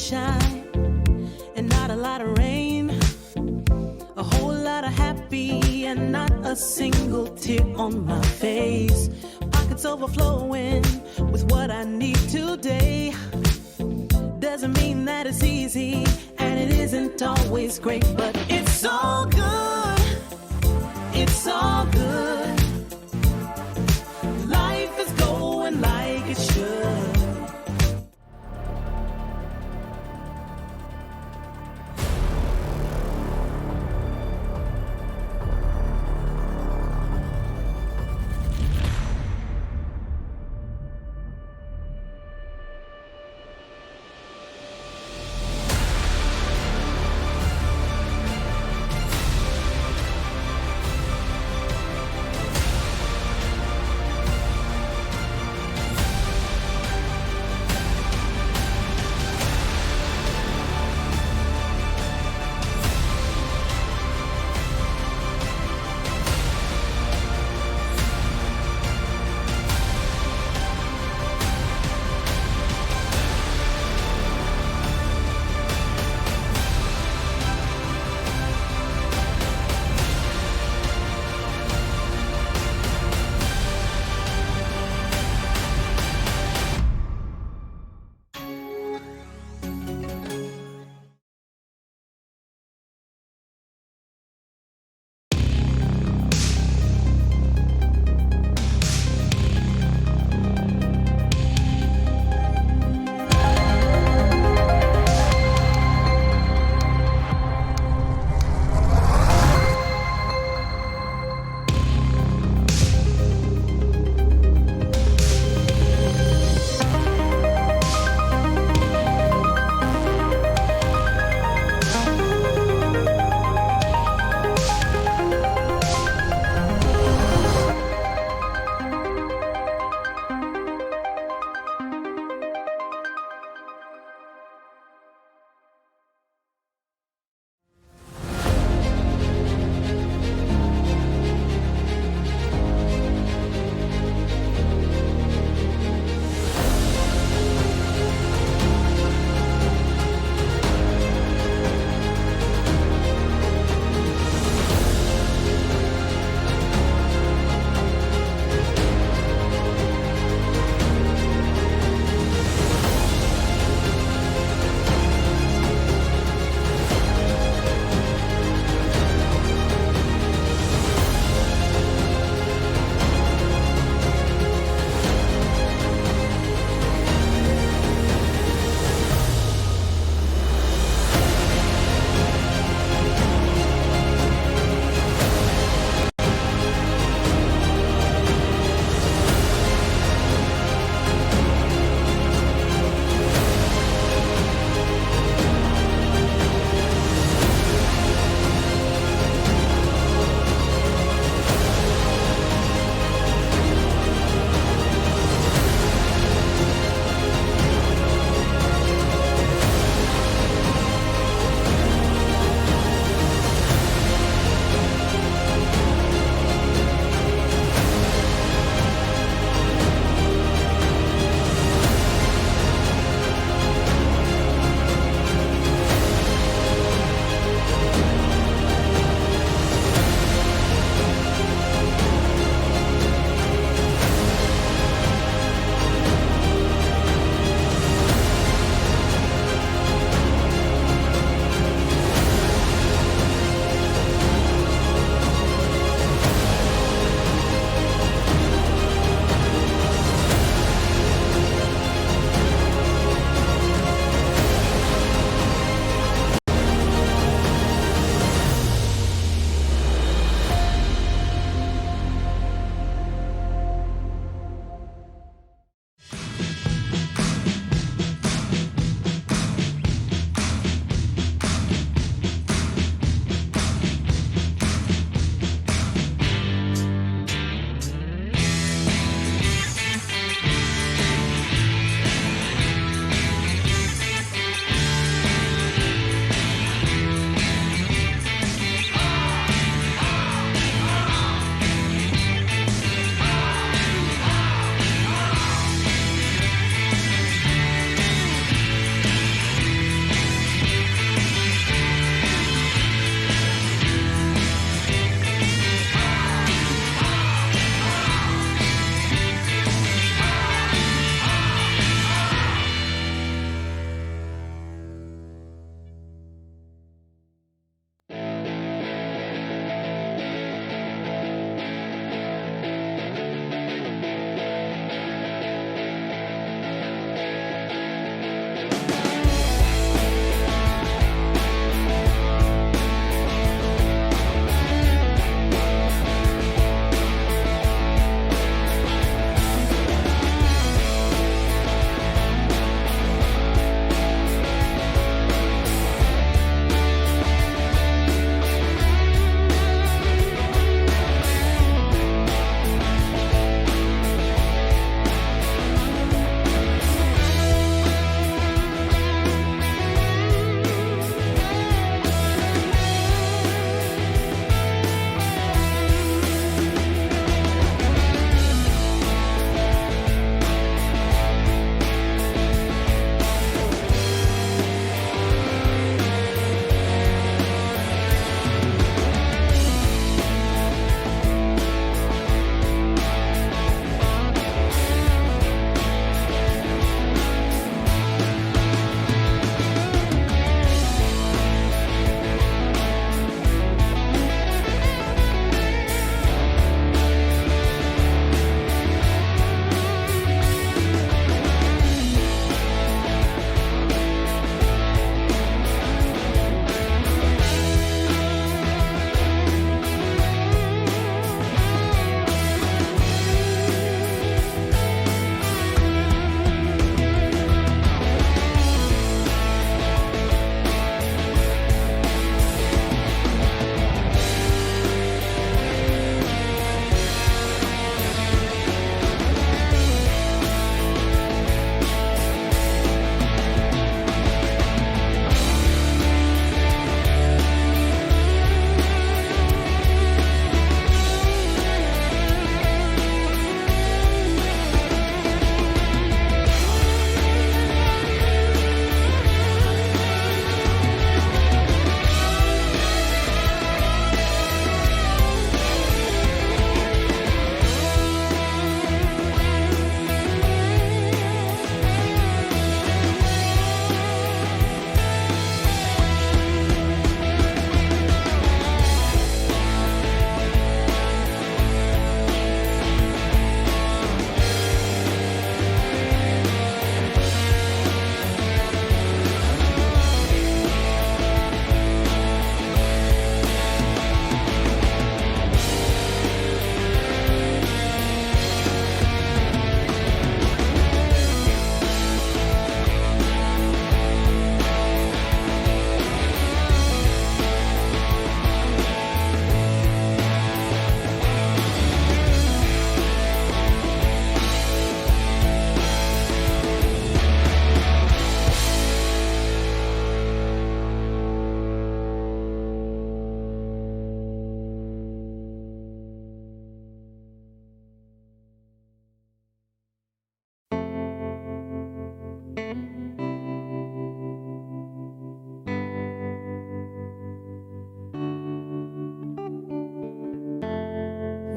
sunshine and not a lot of rain. A whole lot of happy and not a single tear on my face. Pockets overflowing with what I need today. Doesn't mean that it's easy and it isn't always great, but it's all good. It's all good. Life is going like it should.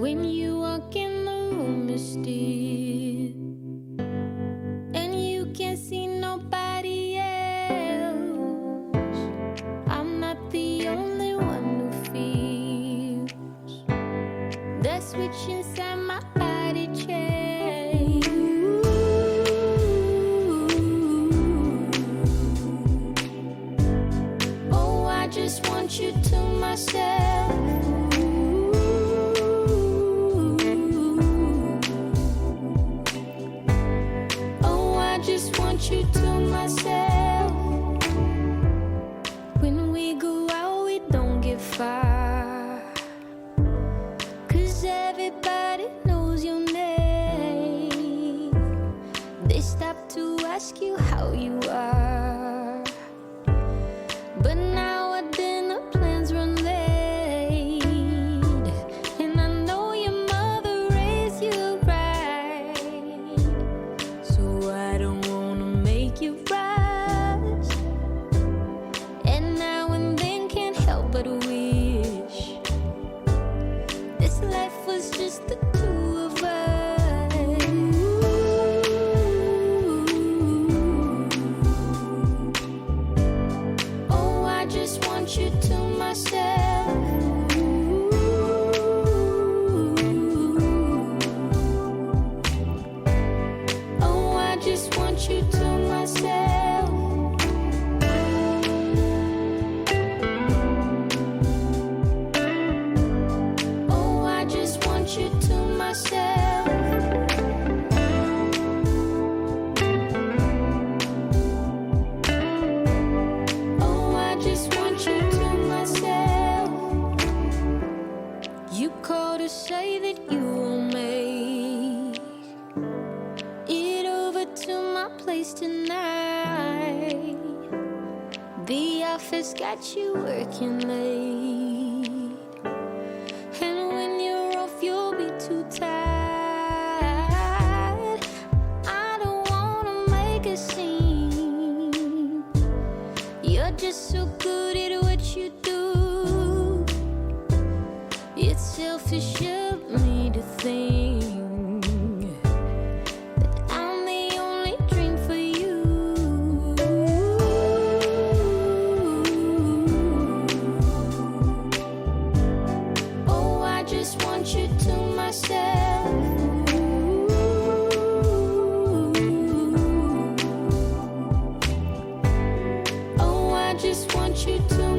When you walk in the room, it's still, and you can't see nobody else. I'm not the only one who feels the switch inside my body change. Oh, I just want you to myself. You to myself. When we go out, we don't get far, 'cause everybody knows your name. They stop to ask you how you are, but now our dinner plans run late, and I know your mother raised you right, so I don't you rise, and now and then can't help but wish this life was just the two of us. Oh, I just want you to myself. Oh, I just want you to myself. Oh, I just want you to myself. Oh, I just want you to myself. You called to say that you will make it over to my place tonight. The office got you working late, and when you're off, you'll be too tired. I don't wanna make a scene. You're just so good at what you do. It's selfish of me to think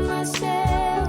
myself.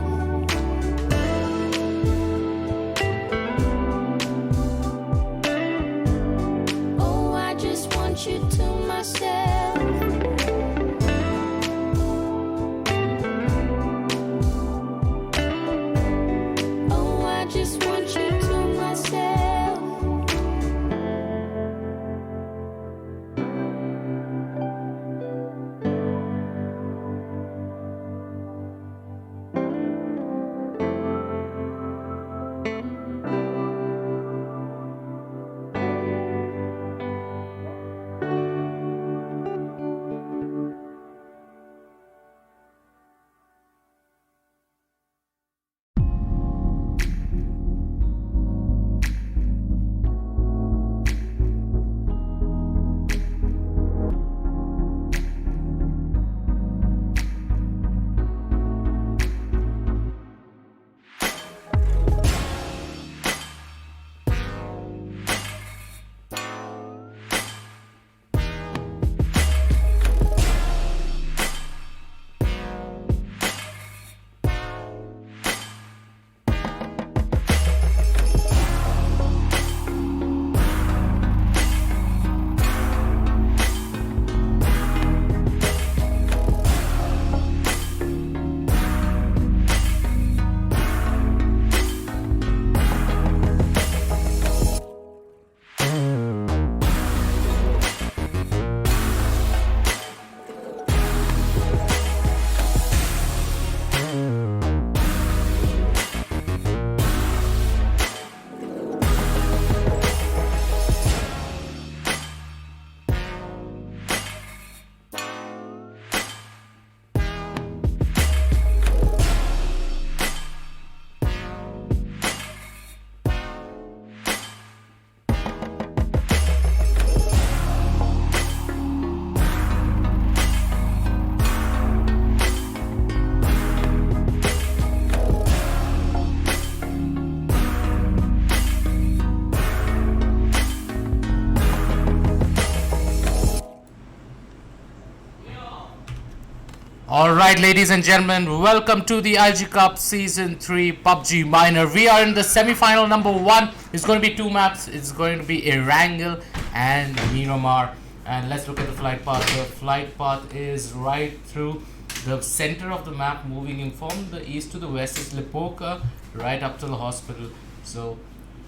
Alright, ladies and gentlemen, welcome to the ILG Cup Season 3 PUBG Minor. We are in the semi-final number 1. It's going to be 2 maps. It's going to be Erangel and Miramar. And let's look at the flight path. The flight path is right through the center of the map, moving in from the east to the west. Is Lipoka, right up to the hospital. So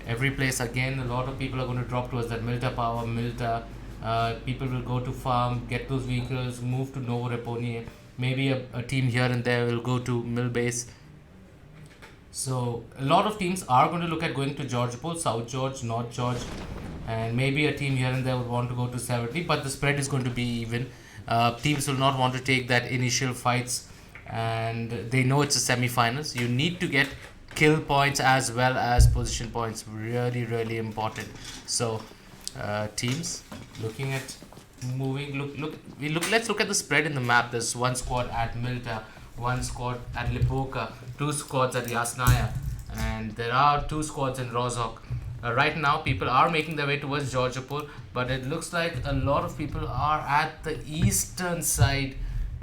every place, again, a lot of people are going to drop towards that Milta Power, Milta. People will go to farm, get those vehicles, move to Novo Reponie. Maybe a team here and there will go to Mill Base. So a lot of teams are going to look at going to Georgepol, South George, North George, and maybe a team here and there would want to go to 70, but the spread is going to be even. Teams will not want to take that initial fights, and they know it's a semi-finals. You need to get kill points as well as position points. Really, really important. So teams looking at moving. Let's look at the spread in the map. There's one squad at Milta, one squad at Lipoka, 2 squads at Yasnaya, and there are 2 squads in Rozhok. Right now people are making their way towards Georgepol, but it looks like a lot of people are at the eastern side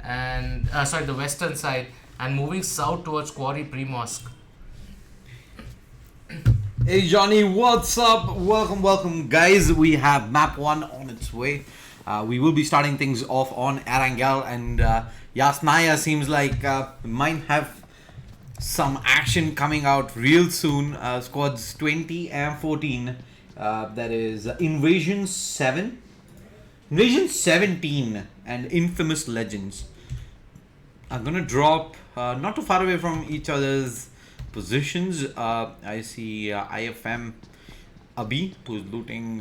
and the western side and moving south towards Quarry Pre-Mosque. Hey Johnny, what's up? Welcome guys. We have map 1 on its way. We will be starting things off on Erangel, and Yasnaya seems like might have some action coming out real soon. Squads 20 and 14. That is Invasion 7, Invasion 17, and Infamous Legends. I'm gonna drop not too far away from each other's positions. I see IFM Abi, who's looting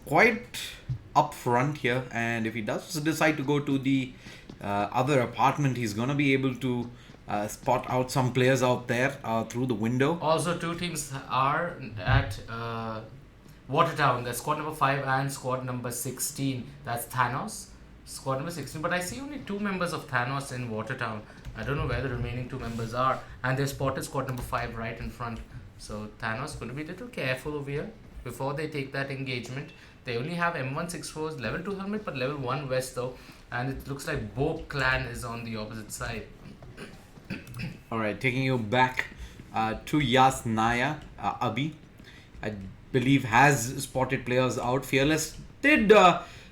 quite up front here, and if he does decide to go to the other apartment, he's gonna be able to spot out some players out there through the window. Also, 2 teams are at Watertown. That's squad number 5 and squad number 16. That's Thanos, squad number 16. But I see only 2 members of Thanos in Watertown. I don't know where the remaining 2 members are, and they've spotted squad number 5 right in front. So Thanos going to be a little careful over here before they take that engagement. They only have M164's level 2 helmet, but level 1 vest though, and it looks like Bo clan is on the opposite side. Alright, taking you back to Yasnaya. Abi, I believe, has spotted players out. Fearless did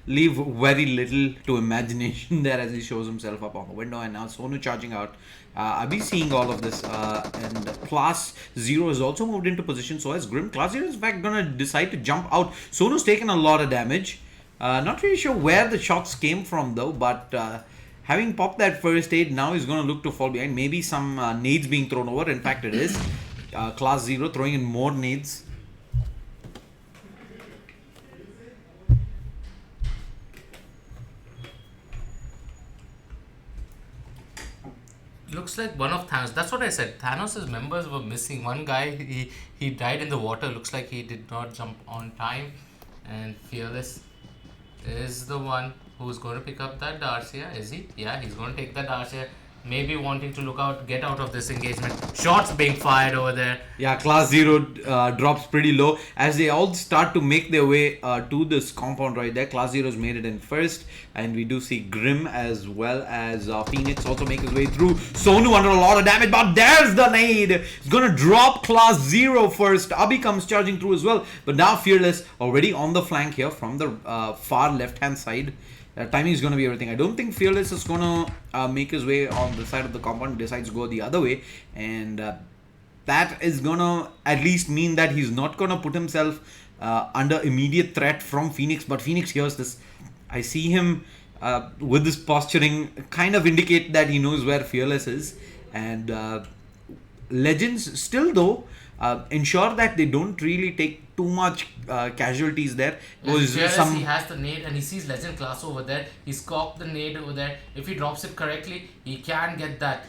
leave very little to imagination there as he shows himself up on the window, and now Sonu charging out. Abi seeing all of this, and Class 0 is also moved into position, so as Grim. Class 0 is in fact gonna decide to jump out. Sonu's taken a lot of damage. Not really sure where the shots came from though, but having popped that first aid, now he's gonna look to fall behind. Maybe some nades being thrown over. In fact, it is Class 0 throwing in more nades. Looks like one of Thanos. That's what I said. Thanos' members were missing. One guy, he died in the water. Looks like he did not jump on time. And Fearless is the one who's going to pick up that Darcia. Is he? Yeah, he's going to take that Darcia. Maybe wanting to get out of this engagement. Shots being fired over there. Yeah, Class 0 drops pretty low as they all start to make their way to this compound right there. Class 0's made it in first, and we do see Grim as well as Phoenix also make his way through. Sonu under a lot of damage, but there's the nade. He's gonna drop Class 0 first. Abi comes charging through as well, but now Fearless already on the flank here from the far left hand side. Timing is going to be everything. I don't think Fearless is going to make his way on the side of the compound. Decides to go the other way, and that is going to at least mean that he's not going to put himself under immediate threat from Phoenix. But Phoenix hears this. I see him with this posturing kind of indicate that he knows where Fearless is, and Legends still though ensure that they don't really take too much casualties there. He has the nade and he sees Legend Class over there. He's cocked the nade over there. If he drops it correctly, he can get that.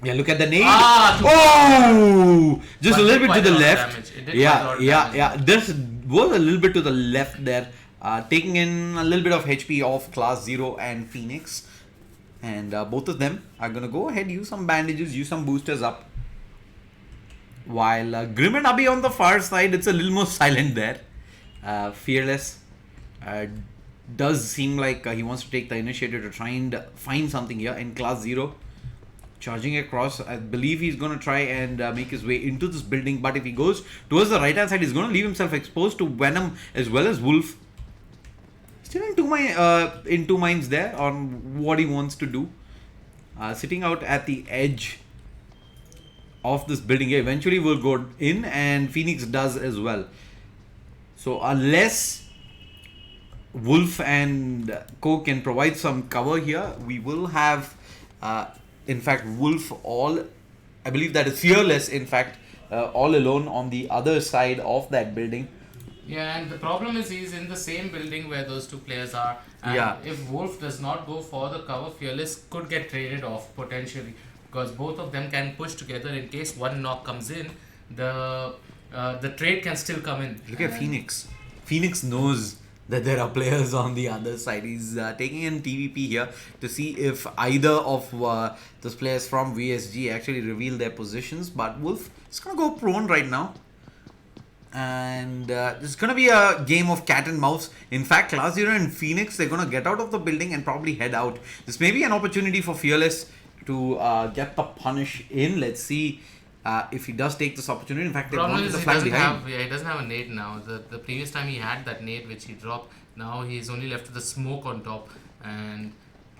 Yeah, look at the nade. Oh! Just a little bit to the left. Yeah. This was a little bit to the left there. Taking in a little bit of HP off Class 0 and Phoenix. And both of them are going to go ahead, use some bandages, use some boosters up. While Grim and Abi on the far side, it's a little more silent there. Fearless does seem like he wants to take the initiative to try and find something here in class 0. Charging across, I believe he's going to try and make his way into this building, but if he goes towards the right hand side, he's going to leave himself exposed to Venom as well as Wolf. Still in two minds there on what he wants to do. Sitting out at the edge of this building here. Eventually will go in, and Phoenix does as well. So unless Wolf and Co can provide some cover here, we will have in fact Wolf I believe that is Fearless in fact all alone on the other side of that building. Yeah, and the problem is he's in the same building where those two players are. And if Wolf does not go for the cover, Fearless could get traded off potentially, because both of them can push together in case one knock comes in. The trade can still come in. Look at Phoenix. Phoenix knows that there are players on the other side. He's taking in TVP here to see if either of those players from VSG actually reveal their positions. But Wolf is going to go prone right now. And it's going to be a game of cat and mouse. In fact, Class 0 and Phoenix, they're going to get out of the building and probably head out. This may be an opportunity for Fearless to get the punish in. Let's see if he does take this opportunity. In fact, they wanted the flag behind. He doesn't have a nade now. The previous time he had that nade which he dropped. Now he's only left with the smoke on top. And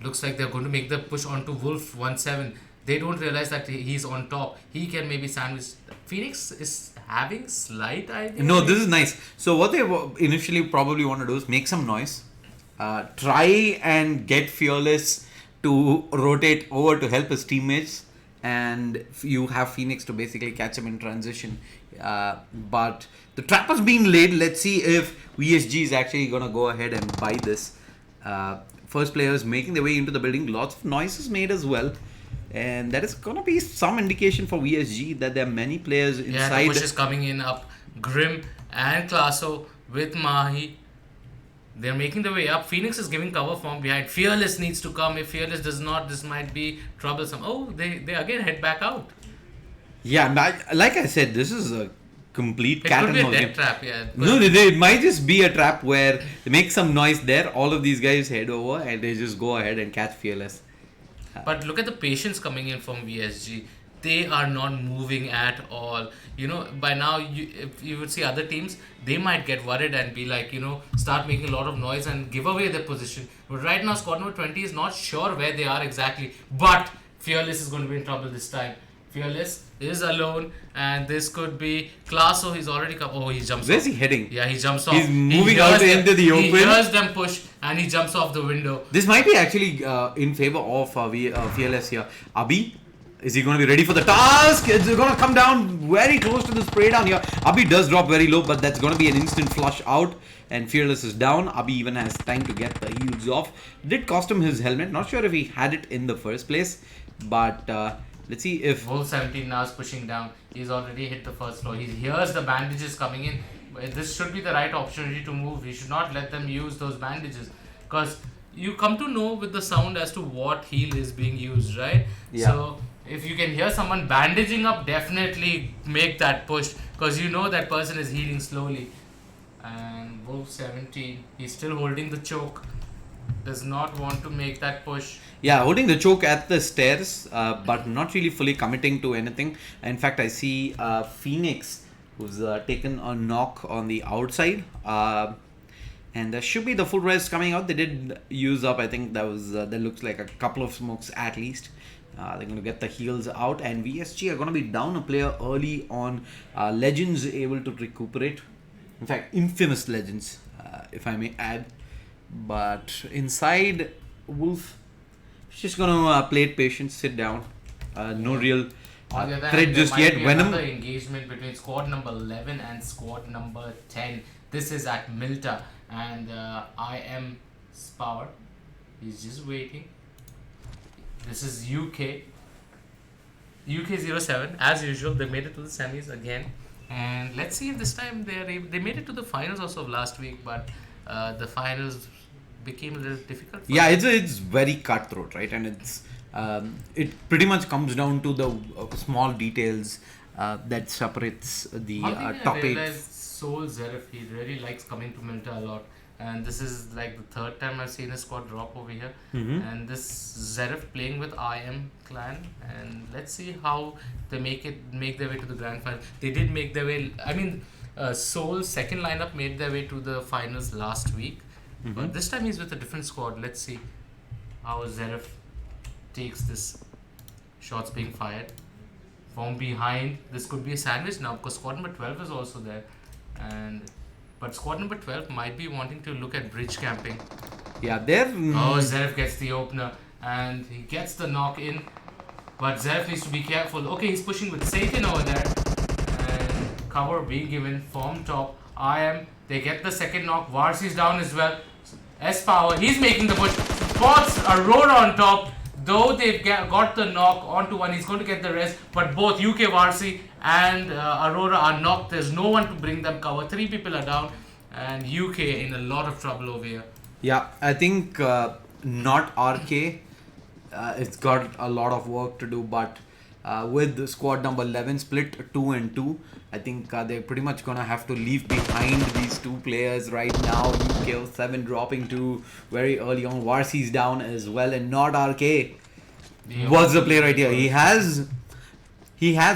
looks like they're going to make the push onto Wolf 1-7. They don't realize that he's on top. He can maybe sandwich. Phoenix is having slight idea. No, this is nice. So what they initially probably want to do is make some noise. Try and get Fearless to rotate over to help his teammates. And you have Phoenix to basically catch him in transition. But the trap has been laid. Let's see if VSG is actually going to go ahead and buy this. First players making their way into the building. Lots of noises made as well. And that is going to be some indication for VSG that there are many players inside. Yeah, the push is coming in up. Grim and Classo with Mahi. They're making their way up. Phoenix is giving cover from behind. Fearless needs to come. If Fearless does not, this might be troublesome. Oh, they again head back out. Yeah, like I said, this is a complete cat and mouse game. It could be a death trap, yeah. No, it might just be a trap where they make some noise there. All of these guys head over and they just go ahead and catch Fearless. But look at the patience coming in from VSG. They are not moving at all. You know, by now, if you would see other teams, they might get worried and be like, start making a lot of noise and give away their position. But right now, squad number 20 is not sure where they are exactly. But Fearless is going to be in trouble this time. Fearless is alone, and this could be Classo. He's already come. Oh, he jumps. Where's off. he heading? Yeah, he jumps off. He's moving out into the open. He hears them push, and he jumps off the window. This might be actually in favor of Fearless here. Abi, is he going to be ready for the task? It's going to come down very close to the spray down here. Abi does drop very low, but that's going to be an instant flush out. And Fearless is down. Abi even has time to get the heals off. Did cost him his helmet. Not sure if he had it in the first place. But let's see if... Wolf 17 now is pushing down. He's already hit the first floor. He hears the bandages coming in. This should be the right opportunity to move. He should not let them use those bandages. Because you come to know with the sound as to what heal is being used, right? Yeah. So if you can hear someone bandaging up, definitely make that push. Because you know that person is healing slowly. And Wolf 17, he's still holding the choke. Does not want to make that push. Yeah, holding the choke at the stairs, but not really fully committing to anything. In fact, I see Phoenix, who's taken a knock on the outside. And there should be the full res coming out. They did use up, I think that looks like a couple of smokes at least. They're going to get the heals out. And VSG are going to be down a player early on. Legends able to recuperate. In fact, infamous Legends, if I may add. But inside, Wolf is just going to play it patient, sit down. No real threat just yet. Venom. Another engagement between squad number 11 and squad number 10. This is at Milta. And I am Power. He's just waiting. This is UK 07. As usual, they made it to the semis again. And let's see if this time they made it to the finals also of last week. But the finals became a little difficult. Yeah, it's very cutthroat, right? And it pretty much comes down to the small details that separates the top 8. Soul Zerif, he really likes coming to Milta a lot, And this is like the third time I've seen a squad drop over here. Mhm. And this Zeref playing with IM clan, and let's see how they make their way to the grand final. They did make their way. I mean, Seoul's second lineup made their way to the finals last week, but this time he's with a different squad. Let's see how Zeref takes this. Shots being fired from behind. This could be a sandwich now because squad number 12 is also there, but squad number 12 might be wanting to look at bridge camping. Yeah, they're. Oh, Zeref gets the opener and he gets the knock in, but Zeref needs to be careful. Okay, he's pushing with Satan over there, and cover being given from top. They get the second knock. Varsi's down as well. S Power, he's making the push. Spots Aurora on top. Though they've got the knock onto one, he's going to get the rest. But both UK Varsi and Aurora are knocked. There's no one to bring them cover. 3 people are down, and UK in a lot of trouble over here. Yeah, I think not RK. It's got a lot of work to do, but with the squad number 11 split 2 and 2, I think they're pretty much gonna have to leave behind these 2 players right now. UK7 dropping to very early on. Varsi's down as well, and not RK. What's the play right here? He has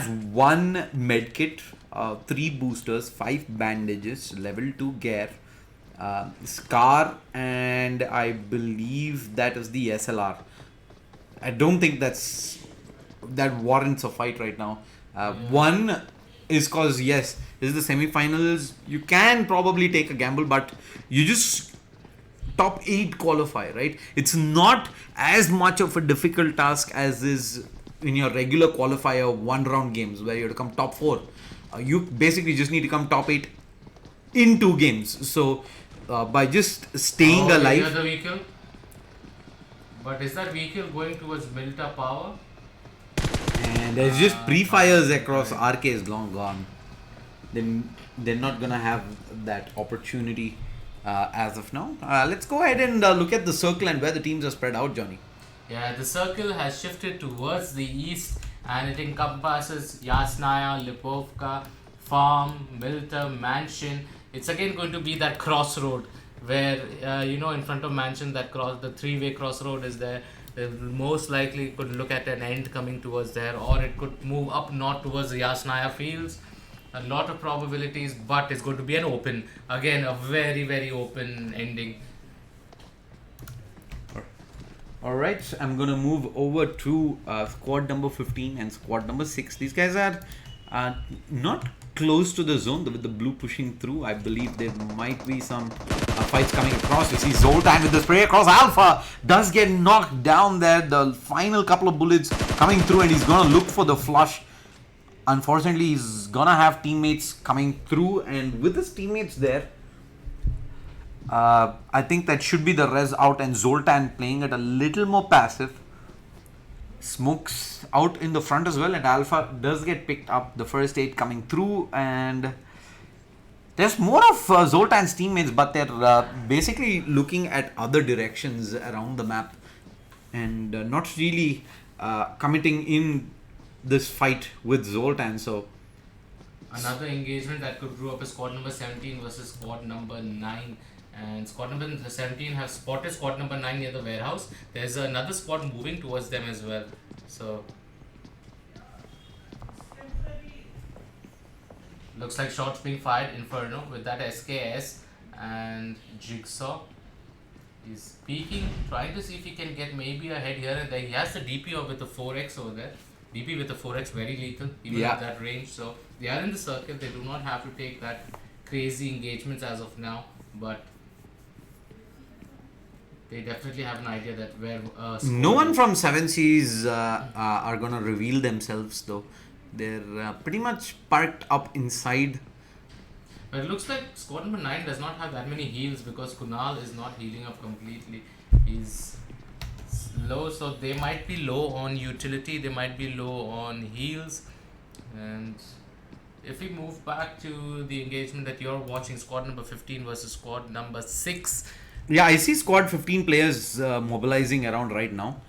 1 medkit, 3 boosters, 5 bandages, level 2 gear, Scar, and I believe that is the SLR. I don't think that warrants a fight right now. One is because, yes, this is the semi-finals. You can probably take a gamble, but you just top 8 qualify, right? It's not as much of a difficult task as is in your regular qualifier 1-round games where you have to come top 4. You basically just need to come top 8 in 2 games. So by just staying alive. The vehicle. But is that vehicle going towards Milta Power? And there's just pre-fires across. RK is long gone. Then they're not gonna have that opportunity as of now. Let's go ahead and look at the circle and where the teams are spread out, Johnny. Yeah, the circle has shifted towards the east, and it encompasses Yasnaya, Lipovka, Farm, Milta, Mansion. It's again going to be that crossroad where in front of Mansion, the 3-way crossroad is there. They most likely could look at an end coming towards there, or it could move up north towards the Yasnaya fields. A lot of probabilities, but it's going to be an open, again a very, very open ending. Alright, I'm gonna move over to squad number 15 and squad number 6. These guys are not close to the zone with the blue pushing through. I believe there might be some fights coming across. We see Zoltan with the spray across. Alpha does get knocked down there. The final couple of bullets coming through, and he's gonna look for the flush. Unfortunately, he's gonna have teammates coming through, and with his teammates there, I think that should be the res out, and Zoltan playing it a little more passive. Smokes out in the front as well, and Alpha does get picked up. The first 8 coming through, and there's more of Zoltan's teammates, but they're basically looking at other directions around the map and not really committing in this fight with Zoltan. So another engagement that could brew up is squad number 17 versus squad number 9. And squad number 17 have spotted squad number 9 near the warehouse. There's another squad moving towards them as well. So looks like shots being fired. Inferno with that SKS, and Jigsaw is peeking, trying to see if he can get maybe a head here and there. He has the DP with the 4x over there. DP with the 4x very lethal even at that range. So they are in the circuit. They do not have to take that crazy engagements as of now, but they definitely have an idea that where no one from 7Cs are gonna reveal themselves though. They're pretty much parked up inside. But it looks like squad number 9 does not have that many heals because Kunal is not healing up completely. He's low, so they might be low on utility, they might be low on heals. And if we move back to the engagement that you're watching, squad number 15 versus squad number 6. Yeah, I see squad 15 players mobilizing around right now.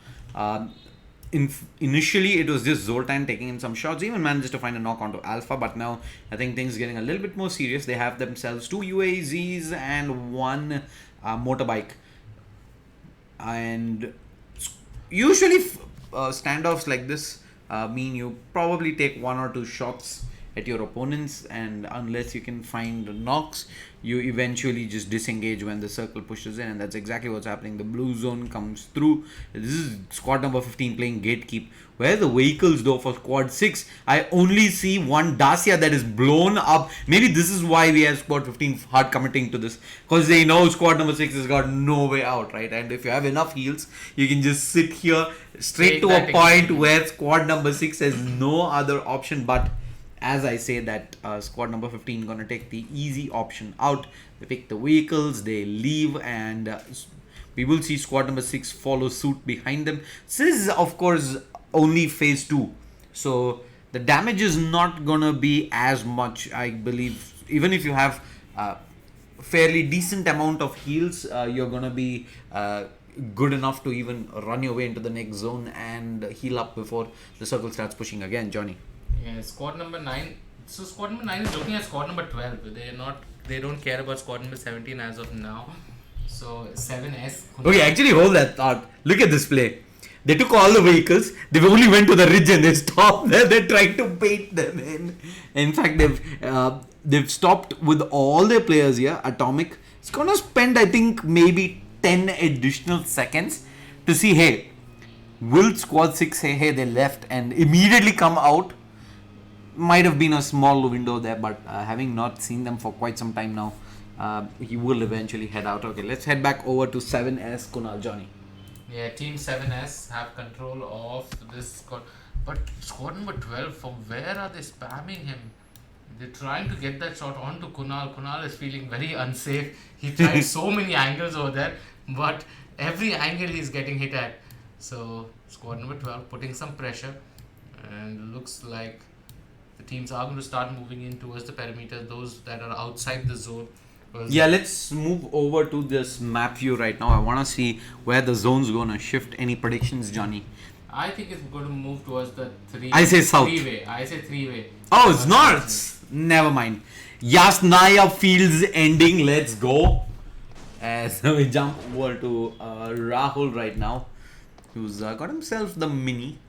Initially it was just Zoltan taking in some shots, even manages to find a knock onto Alpha, but now I think things getting a little bit more serious. They have themselves 2 UAZs and 1 motorbike, and usually standoffs like this mean you probably take 1 or 2 shots at your opponents, and unless you can find knocks, you eventually just disengage when the circle pushes in, and that's exactly what's happening. The blue zone comes through. This is squad number 15 playing gatekeep. Where are the vehicles though for squad 6? I only see one Dacia that is blown up. Maybe this is why we have squad 15 hard committing to this, because they know squad number 6 has got no way out, right? And if you have enough heals, you can just sit here straight to a point where squad number 6 has no other option but, as I say, that squad number 15 gonna take the easy option out. They pick the vehicles, they leave, and we will see squad number 6 follow suit behind them. This is, of course, only phase 2, so the damage is not gonna be as much, I believe. Even if you have fairly decent amount of heals, you're gonna be good enough to even run your way into the next zone and heal up before the circle starts pushing again. Johnny. Yeah, squad number 9. So squad number 9 is looking at squad number 12. They don't care about squad number 17 as of now. So 7S. Okay, actually hold that thought. Look at this play. They took all the vehicles. They only went to the ridge and they stopped there. They're trying to bait them in. In fact, they've stopped with all their players here. Atomic. It's gonna spend, I think, maybe 10 additional seconds to see, hey, will squad 6 say, hey, they left, and immediately come out? Might have been a small window there, but having not seen them for quite some time now, he will eventually head out. Okay, let's head back over to 7S Kunal. Johnny. Yeah, team 7S have control of this squad, but squad number 12, from where are they spamming him? They're trying to get that shot onto Kunal. Kunal is feeling very unsafe. He tried so many angles over there, but every angle he's getting hit at. So squad number 12 putting some pressure, and looks like the teams are going to start moving in towards the perimeter, those that are outside the zone. Yeah, let's move over to this map view right now. I want to see where the zone's going to shift. Any predictions, Johnny? I think it's going to move towards the I say south. Three-way. I say three-way. Oh, it's north. Never mind. Yasnaya Fields ending. Let's go. So we jump over to Rahul right now, who's got himself the mini.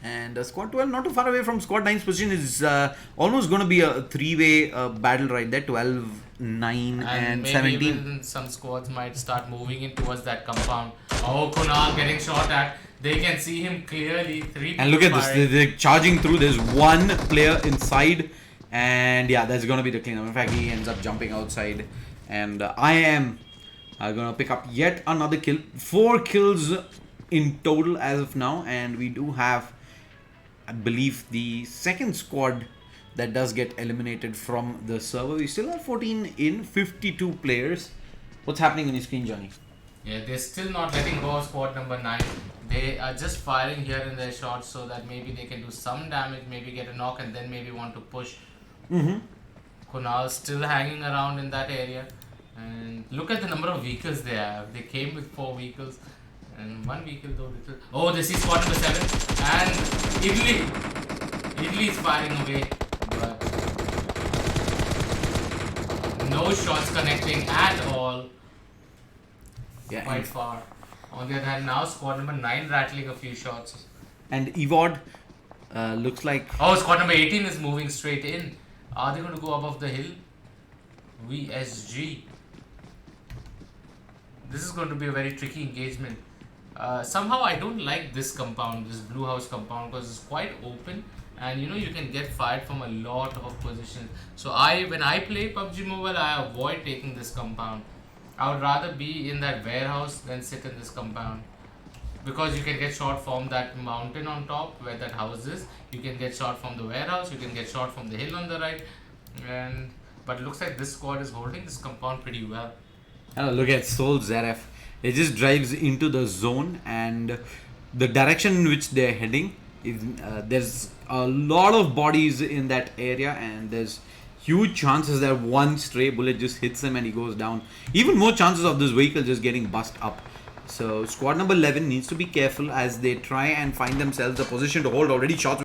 And squad 12 not too far away from squad 9's position. Is almost going to be a 3-way battle right there. 12, 9 and maybe 17. Even some squads might start moving in towards that compound. Oh, Kunal getting shot at. They can see him clearly. 3 and look at this. They're charging through. There's one player inside. And yeah, that's going to be the cleanup. In fact, he ends up jumping outside. And I am going to pick up yet another kill. 4 kills in total as of now. And we do have, I believe, the second squad that does get eliminated from the server. We still have 14 in, 52 players. What's happening on your screen, Johnny? Yeah, they're still not letting go of squad number 9. They are just firing here in their shots so that maybe they can do some damage, maybe get a knock, and then maybe want to push. Kunal still hanging around in that area. And look at the number of vehicles they have. They came with 4 vehicles. And 1 vehicle though little. Oh, they see squad number 7. And Italy is firing away. But no shots connecting at all. Yeah, Quite far. On the other hand, now squad number 9 rattling a few shots. and Evod looks like... Oh, squad number 18 is moving straight in. Are they going to go above the hill? VSG. This is going to be a very tricky engagement. Somehow I don't like this compound, this blue house compound, because it's quite open and you can get fired from a lot of positions. So when I play PUBG Mobile, I avoid taking this compound. I would rather be in that warehouse than sit in this compound, because you can get shot from that mountain on top where that house is. You can get shot from the warehouse, you can get shot from the hill on the right. But it looks like this squad is holding this compound pretty well. Oh, look at Soul Zaref. It just drives into the zone, and the direction in which they're heading is there's a lot of bodies in that area, and there's huge chances that one stray bullet just hits him and he goes down. Even more chances of this vehicle just getting bust up. So squad number 11 needs to be careful as they try and find themselves a position to hold. Already shots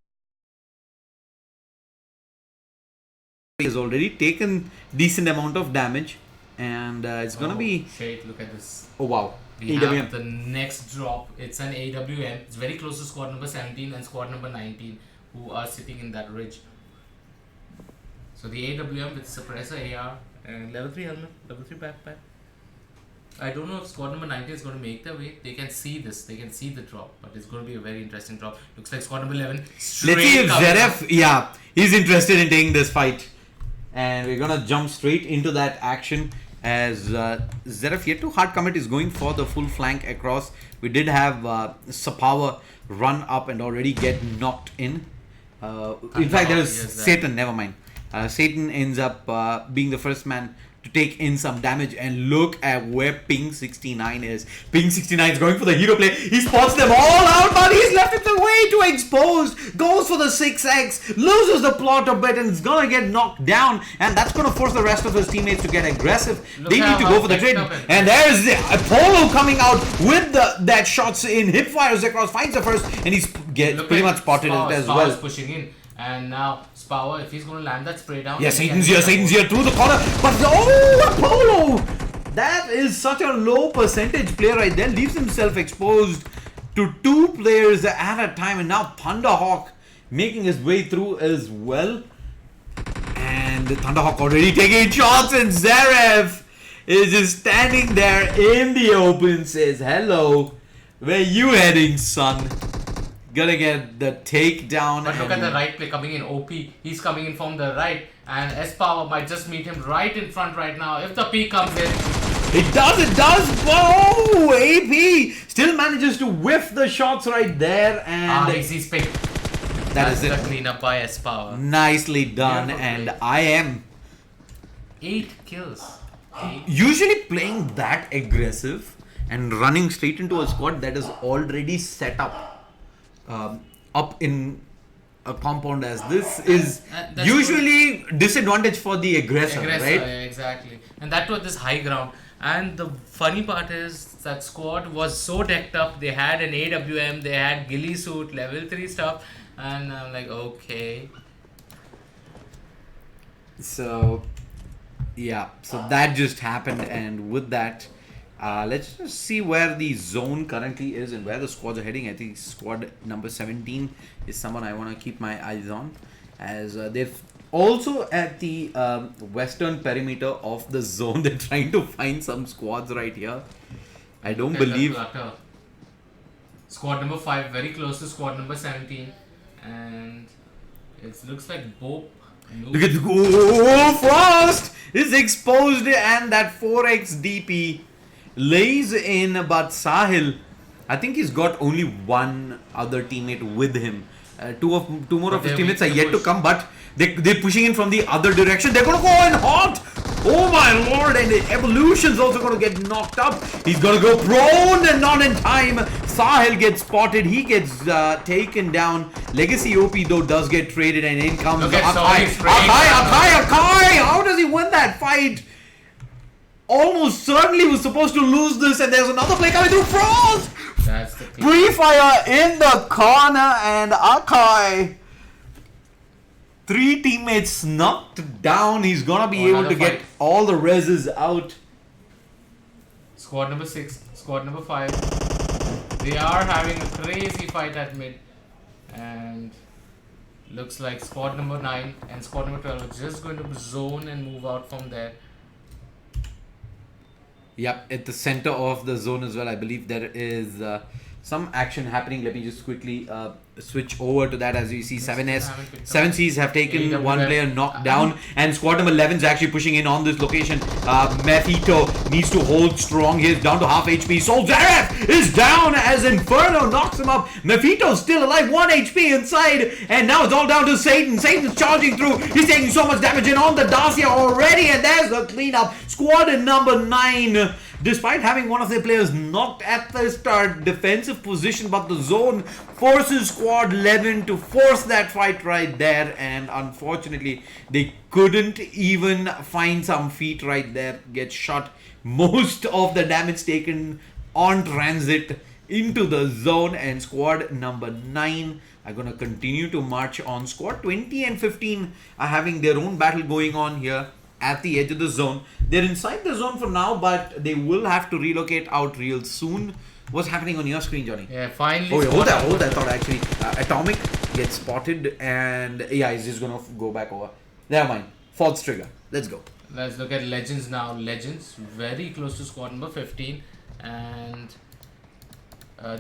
has already taken decent amount of damage, and it's gonna be. Shit, look at this. Oh wow. We have the next drop. It's an AWM. It's very close to squad number 17 and squad number 19, who are sitting in that ridge. So the AWM with suppressor AR and level 3 helmet, level 3 backpack. I don't know if squad number 19 is going to make their way. They can see this. They can see the drop, but it's going to be a very interesting drop. Looks like squad number 11. Let's see if Zeref, he's interested in taking this fight. And we're going to jump straight into that action as Zeref yet to hard commit is going for the full flank across. We did have Sapawa run up and already get knocked in. In fact, there was Satan, never mind. Satan ends up being the first man to take in some damage, and look at where Ping 69 is. Ping 69 is going for the hero play. He spots them all out, but he's left it way too exposed. Goes for the 6x, loses the plot a bit, and is gonna get knocked down. And that's gonna force the rest of his teammates to get aggressive. They need to go for the trade. And there's the Apollo coming out with that shots in, hip fires across, finds the first, and he's pretty much spotted it as well. Pushing in. And now Spawa, if he's going to land that spray down. Yeah, Satan's here through the corner. But Apollo! That is such a low percentage player right there. Leaves himself exposed to 2 players at a time. And now Thunderhawk making his way through as well. And Thunderhawk already taking shots, and Zeref is just standing there in the open. Says, hello, where you heading, son? Gonna get the takedown. But look at the right play coming in. OP, he's coming in from the right, and S-Power might just meet him right in front right now. If the P comes in, it does. Oh, AP still manages to whiff the shots right there, and he's picked. That's the cleanup by S-Power. Nicely done, and I am 8 kills. Usually playing that aggressive and running straight into a squad that is already set up in a compound as this is usually disadvantage for the aggressor, right? Yeah, exactly. And that was this high ground. And the funny part is that squad was so decked up. They had an AWM, they had ghillie suit, level 3 stuff, and I'm like, okay. So yeah, so that just happened, and with that, let's just see where the zone currently is and where the squads are heading. I think squad number 17 is someone I want to keep my eyes on, as they're also at the western perimeter of the zone. They're trying to find some squads right here. I don't believe. Squad number 5 very close to squad number 17, and it looks like Bope. Look at Frost is exposed, and that 4x DP lays in, but Sahil, I think he's got only one other teammate with him. Two more of his teammates are yet to come, but they're pushing in from the other direction. They're gonna go in hot. Oh my lord! And the Evolution's also gonna get knocked up. He's gonna go prone and not in time. Sahil gets spotted. He gets taken down. Legacy OP though does get traded, and in comes Akai. How does he win that fight? Almost certainly was supposed to lose this, and there's another play coming through. Frost! That's the Pre-fire in the corner, and Akai. 3 teammates knocked down. He's gonna be able to get all the reses out. Squad number 6, squad number 5. They are having a crazy fight at mid, and looks like squad number 9 and squad number 12 are just going to zone and move out from there. Yep, at the center of the zone as well, I believe there is some action happening. Let me just quickly switch over to that. As you see, 7Cs have taken one player knocked down, and squad number 11 is actually pushing in on this location. Mefito needs to hold strong. He's down to half HP. So Zaref is down as Inferno knocks him up. Mefito's still alive, 1 HP inside, and now it's all down to Satan. Satan's charging through. He's taking so much damage in on the Dacia already, and there's the cleanup. Squad number 9, despite having one of their players knocked at the start, defensive position, but the zone forces squad 11 to force that fight right there, and unfortunately they couldn't even find some feet right there. Get shot. Most of the damage taken on transit into the zone, and squad number 9 are going to continue to march on. Squad 20 and 15 are having their own battle going on here at the edge of the zone. They're inside the zone for now, but they will have to relocate out real soon. What's happening on your screen, Johnny? Yeah, finally. Oh, hold that. I thought actually Atomic gets spotted, and yeah, he's just going to go back over. Never mind. Fourth trigger. Let's go. Let's look at Legends now. Legends very close to squad number 15, and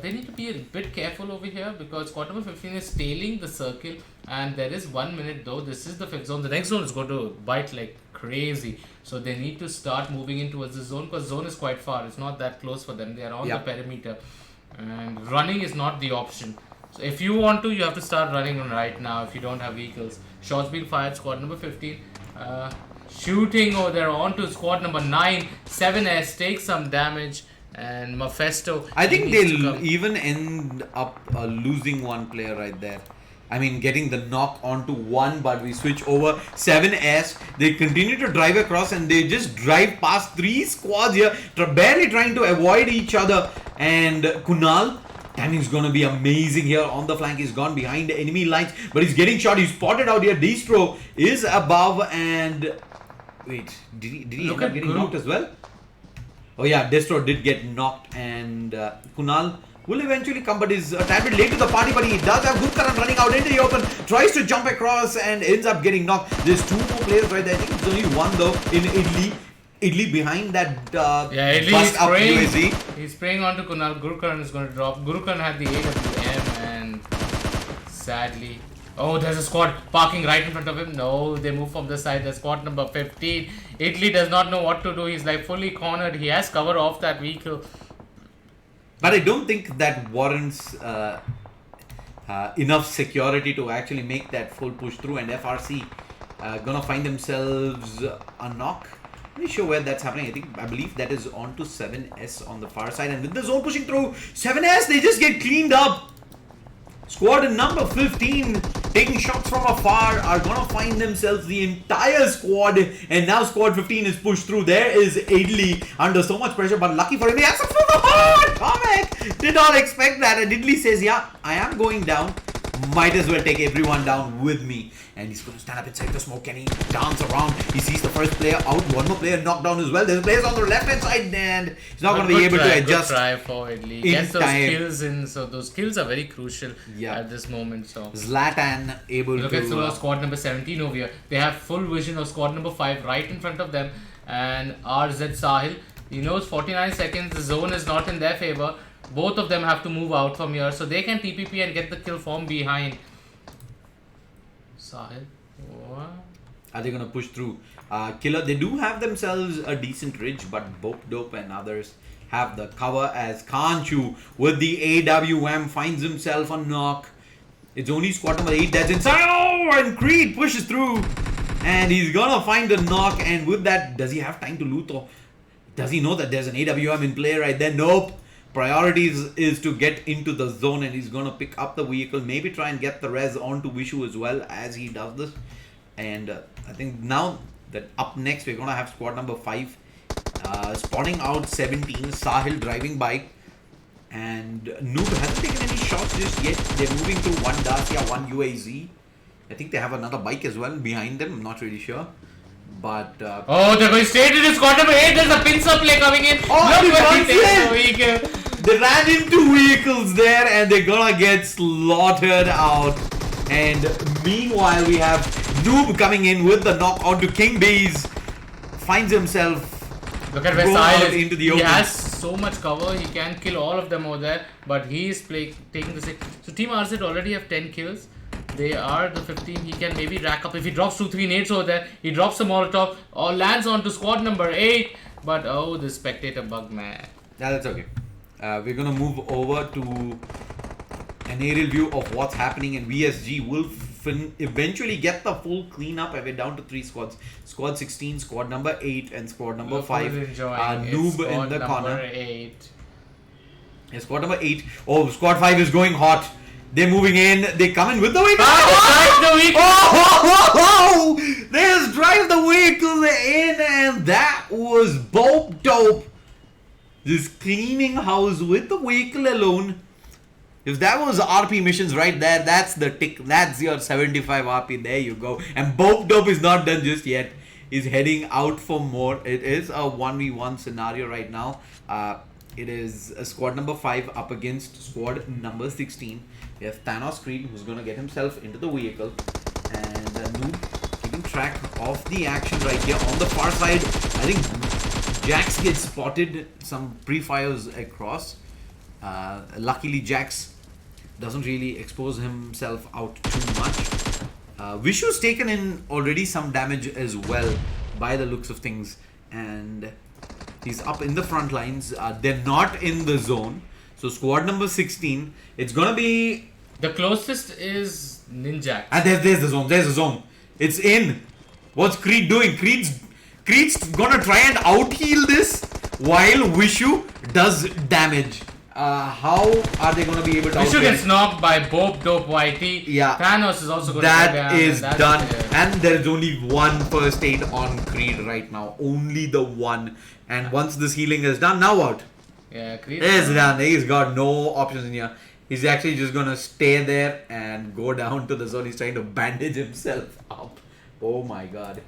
they need to be a bit careful over here because squad number 15 is tailing the circle, and there is 1 minute though. This is the 5th zone. The next zone is going to bite like crazy, so they need to start moving in towards the zone because zone is quite far. It's not that close for them. They are on the perimeter, and running is not the option. So if you want to, you have to start running right now if you don't have vehicles. Shots being fired. Squad number 15 shooting over there onto squad number 9. 7S takes some damage, and Mephisto. I think they'll even end up losing one player right there. I mean, getting the knock onto one, but we switch over. 7S, they continue to drive across, and they just drive past 3 squads here, barely trying to avoid each other. And Kunal, timing's gonna be amazing here on the flank. He's gone behind the enemy lines, but he's getting shot. He's spotted out here. Distro is above, and wait, did he end up getting knocked as well? Oh yeah, Distro did get knocked, and Kunal will eventually come, but is a tad bit late to the party, but he does have good current running out into the open, tries to jump across and ends up getting knocked. There's 2 more players right there. I think it's only one though in Idli. Idli behind that Idli up UAZ. He's spraying onto Kunal. Gurukaran is going to drop. Gurukaran had the AWM, and sadly... Oh, there's a squad parking right in front of him. No, they move from the side. The squad number 15. Italy does not know what to do. He's like fully cornered. He has cover off that vehicle. But I don't think that warrants enough security to actually make that full push through. And FRC gonna find themselves a knock. Let me show where that's happening. I believe that is onto 7S on the far side. And with the zone pushing through, 7S, they just get cleaned up. Squad number 15 taking shots from afar are gonna find themselves the entire squad, and now squad 15 is pushed through. There is Idli under so much pressure, but lucky for him, he has some from the heart. Tomek did not expect that, and Idli says, yeah, I am going down. Might as well take everyone down with me. And he's going to stand up inside the smoke, and he dance around. He sees the first player out, one more player knocked down as well. There's players on the left hand side, and he's not going to be able to adjust. Good try for Idli. Get those kills in, so those kills are very crucial at this moment. So Zlatan able look to... Look at squad number 17 over here. They have full vision of squad number 5 right in front of them, and RZ Sahil, he knows 49 seconds, the zone is not in their favor. Both of them have to move out from here, so they can TPP and get the kill from behind. Sahil, what? Are they going to push through? Killer, they do have themselves a decent ridge, but Bope Dope and others have the cover, as Kanchu with the AWM finds himself a knock. It's only squad number 8 that's inside. Oh, and Creed pushes through, and he's gonna find a knock. And with that, does he have time to loot, or does he know that there's an AWM in play right there? Nope. Priority is to get into the zone, and he's gonna pick up the vehicle, maybe try and get the res onto Vishu as well as he does this. And I think now that up next we're gonna have squad number 5 spotting out 17. Sahil driving by, and Noob hasn't taken any shots just yet. They're moving through one Dacia, one UAZ. I think they have another bike as well behind them. I'm not really sure. But oh, they're going straight into squad number 8. There's a pincer play coming in. They ran into vehicles there, and they're gonna get slaughtered out. And meanwhile, we have Noob coming in with the knock onto King Bees. Finds himself. Look at where Sahil is. Into the he open. has so much cover. He can kill all of them over there, but he is taking the 6. So Team RZ already have 10 kills. They are the 15. He can maybe rack up. If he drops 2-3 nades over there, he drops a Molotov or lands onto squad number 8. But oh, the spectator bug, man. Yeah, that's okay. We're gonna move over to an aerial view of what's happening, and VSG will eventually get the full cleanup, and we're down to 3 squads. Squad 16, squad number 8, and squad number 5. Noob in the corner. 8. Yeah, squad number 8. Oh, squad 5 is going hot. They're moving in. They come in with the vehicle. They just drive the vehicle in, and that was Bope Dope. just cleaning house with the vehicle alone. If that was RP missions right there, that's the tick. That's your 75 RP. There you go. And Bope Dope is not done just yet. He's heading out for more. It is a 1v1 scenario right now. It is squad number 5 up against squad number 16. We have Thanos Creed, who's going to get himself into the vehicle. And Noob keeping track of the action right here. On the far side, I think Jax gets spotted. Some pre-fires across. Luckily, Jax doesn't really expose himself out too much. Vishu's taken in already some damage as well by the looks of things. And he's up in the front lines. They're not in the zone. So squad number 16, it's gonna be... The closest is Ninja. And there's the zone. There's the zone. It's in. What's Creed doing? Creed's gonna try and out-heal this while Vishu does damage. How are they gonna be able to Vishu gets knocked by Bope Dope YT. Yeah. Thanos is also gonna That go down, is and done. And there's only one first aid on Creed right now. Only the one. And once this healing is done, now what? Yeah, Creed It's done. He's got no options in here. He's actually just gonna stay there and go down to the zone. He's trying to bandage himself up. Oh my god.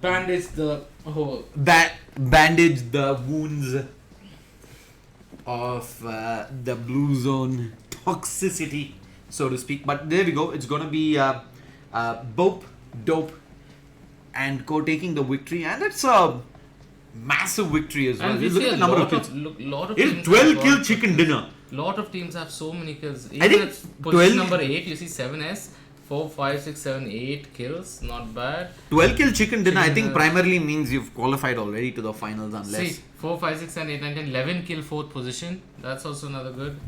bandage the hole. Bandage the wounds of the blue zone toxicity, so to speak. But there we go. It's gonna be Bope, Dope, and Co taking the victory, and it's a massive victory as well. And we Look see at the a number lot of kills. lot of It's teams 12 have kill got- chicken dinner. Lot of teams have so many kills. I Even think at 12 position number 8, you see 7S, 4, 5, 6, 7, 8 kills. Not bad. 12 kill chicken dinner, I Chicken think dinner. primarily means you've qualified already to the finals, unless. See, 4, 5, 6, 7, 8, 9, 10, 11 kill 4th position. That's also another good.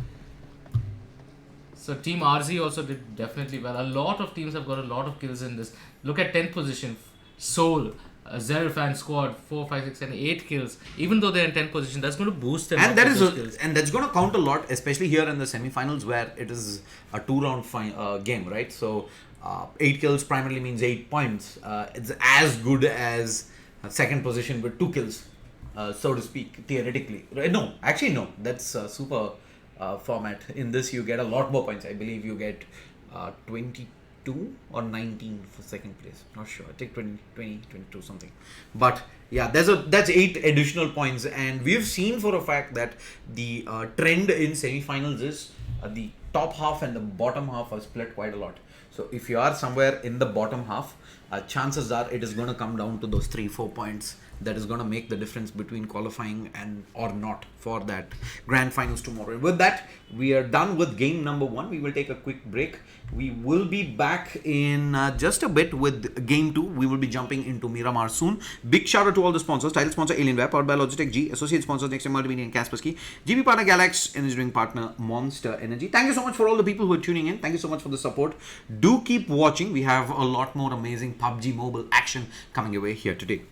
So Team RZ also did definitely well. A lot of teams have got a lot of kills in this. Look at 10th position. Soul, Zerifan squad, 4, 5, 6, 7, 8 kills. Even though they're in 10th position, that's going to boost them. And up that with is those kills. and that's going to count a lot, especially here in the semi-finals where it is a 2-round game, right? So 8 kills primarily means 8 points. It's as good as second position with 2 kills, so to speak, theoretically. Right? No, actually no. That's a super format. In this, you get a lot more points. I believe you get 22 or 19 for second place. Not sure. I take 20, 22 something. But yeah, that's 8 additional points, and we've seen for a fact that the trend in semi-finals is the top half and the bottom half are split quite a lot. So if you are somewhere in the bottom half, chances are it is going to come down to those 3-4 points that is going to make the difference between qualifying and or not for that grand finals tomorrow. And with that, we are done with game number 1. We will take a quick break. We will be back in just a bit with game 2. We will be jumping into Miramar soon. Big shout out to all the sponsors. Title sponsor Alienware, powered by Logitech G. Associate sponsors Next Multimedia and Kaspersky. GP partner Galax. Engineering partner Monster Energy. Thank you so much for all the people who are tuning in. Thank you so much for the support. Do keep watching. We have a lot more amazing PUBG mobile action coming your way here today.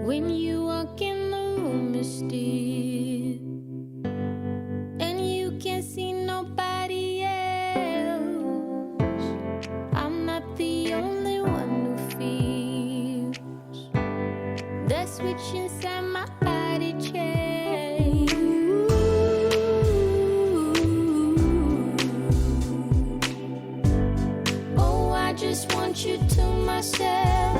When you walk in the room, it's still, and you can't see nobody else. I'm not the only one who feels that switch inside my body change. Oh, I just want you to myself.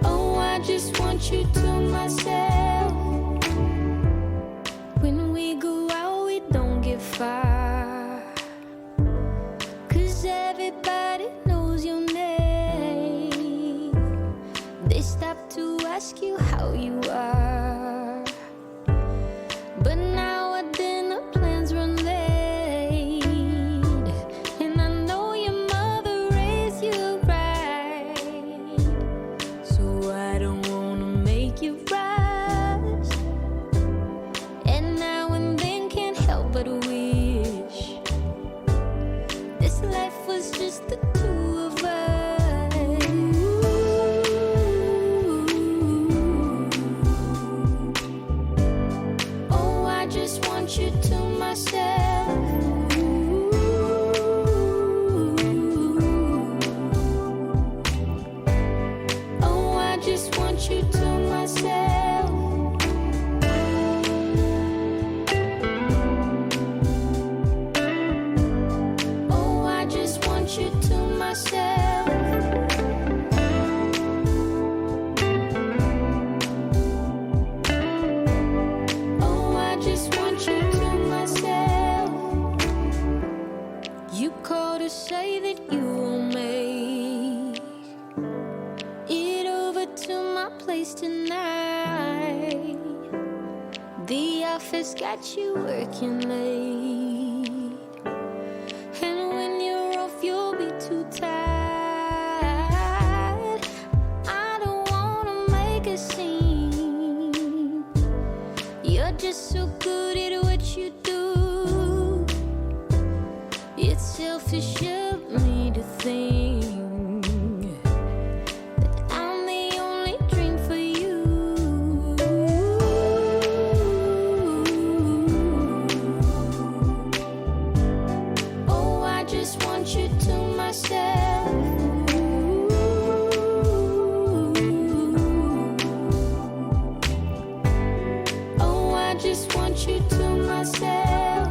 Oh, I just want you to myself. When we go out, we don't get far, 'cause everybody knows your name. They stop to ask you how you are, but now our dinner plans run late, and I know your mother raised you right, so I don't wanna make you rush. And now and then can't help but wish this life was just the two of us. Oh, I just want you to myself. Oh, I just want you to myself. Oh, I just want you to myself. Oh, I just want you to myself. You call to say that you will make it over to my place tonight. The office got you working late, and when you're off, you'll be too tired. I don't wanna make a scene. You're just so good at what you do. It's selfish of me to think that I'm the only dream for you. Oh, I just want you to myself. Oh, I just want you to myself.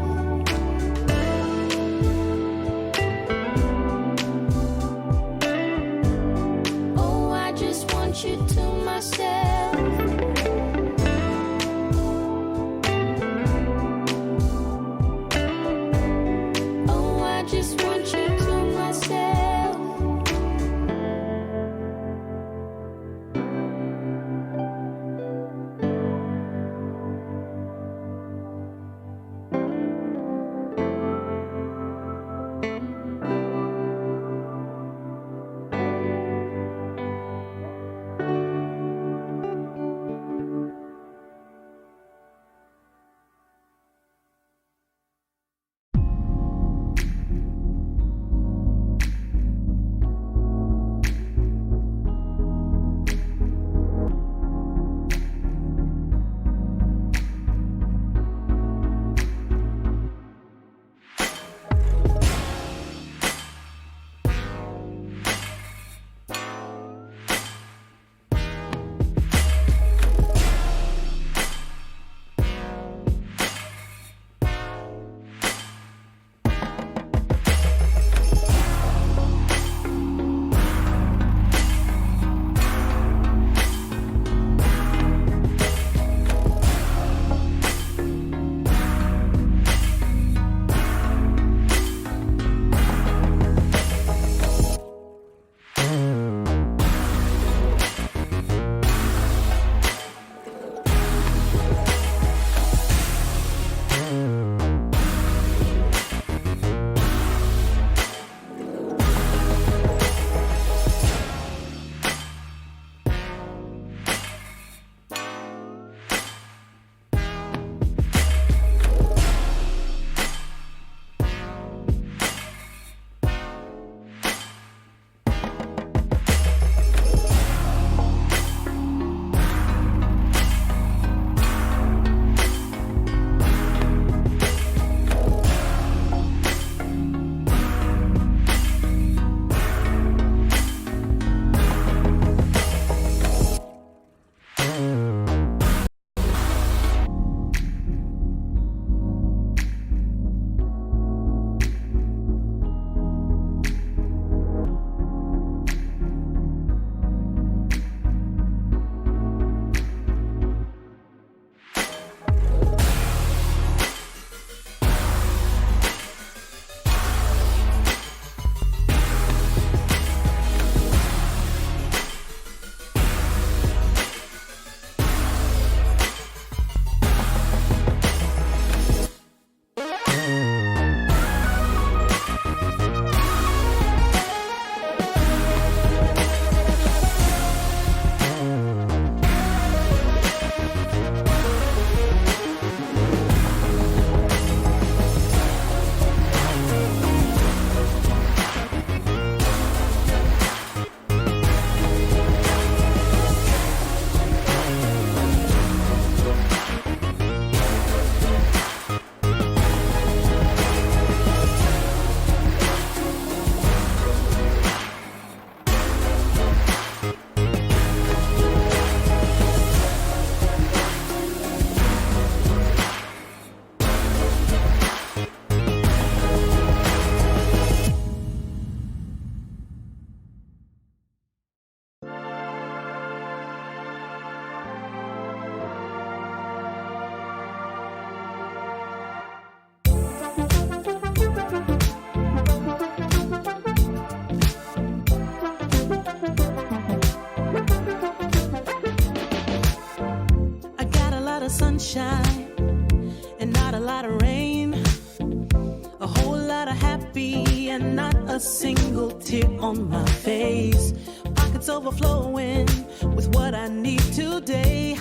happy and not a single tear on my face. Pockets overflowing with what I need today.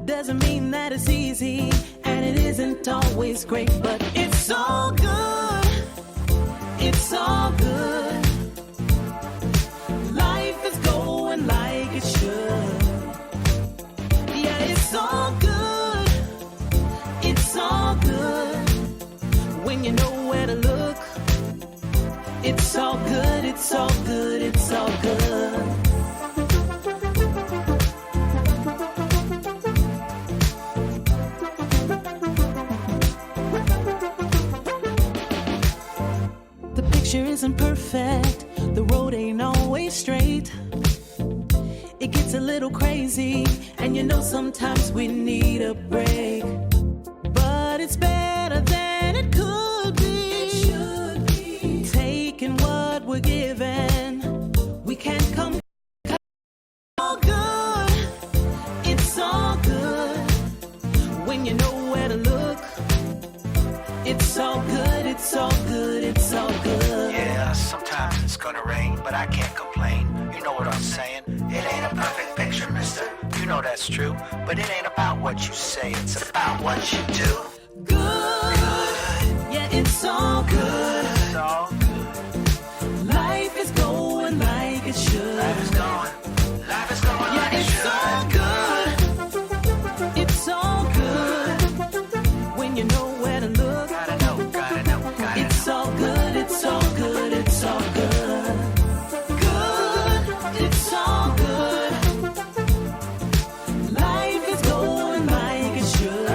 Doesn't mean that it's easy, and it isn't always great, but it's all good. It's all good. Life is going like it should. Yeah, it's all good. It's all good. When you know where to look. It's all good. It's all good. It's all good. Picture isn't perfect, the road ain't always straight. It gets a little crazy, and you know sometimes we need a break. But it's better than it could be. It should be. Taking what we're given, we can't come. All good, it's all good. When you know where to look. It's all good, it's all good, it's all good. Yeah, sometimes it's gonna rain, but I can't complain. You know what I'm saying? It ain't a perfect picture, mister. You know that's true. But it ain't about what you say, it's about what you do. Good, yeah, it's all good. It's all good. Life is going like it should. Life is going Yeah, like it it's should. all good. It's all good. When you know where to look. Gotta know. It's all good, it's all good, it's all good. Good, it's all good. Life is going like it should.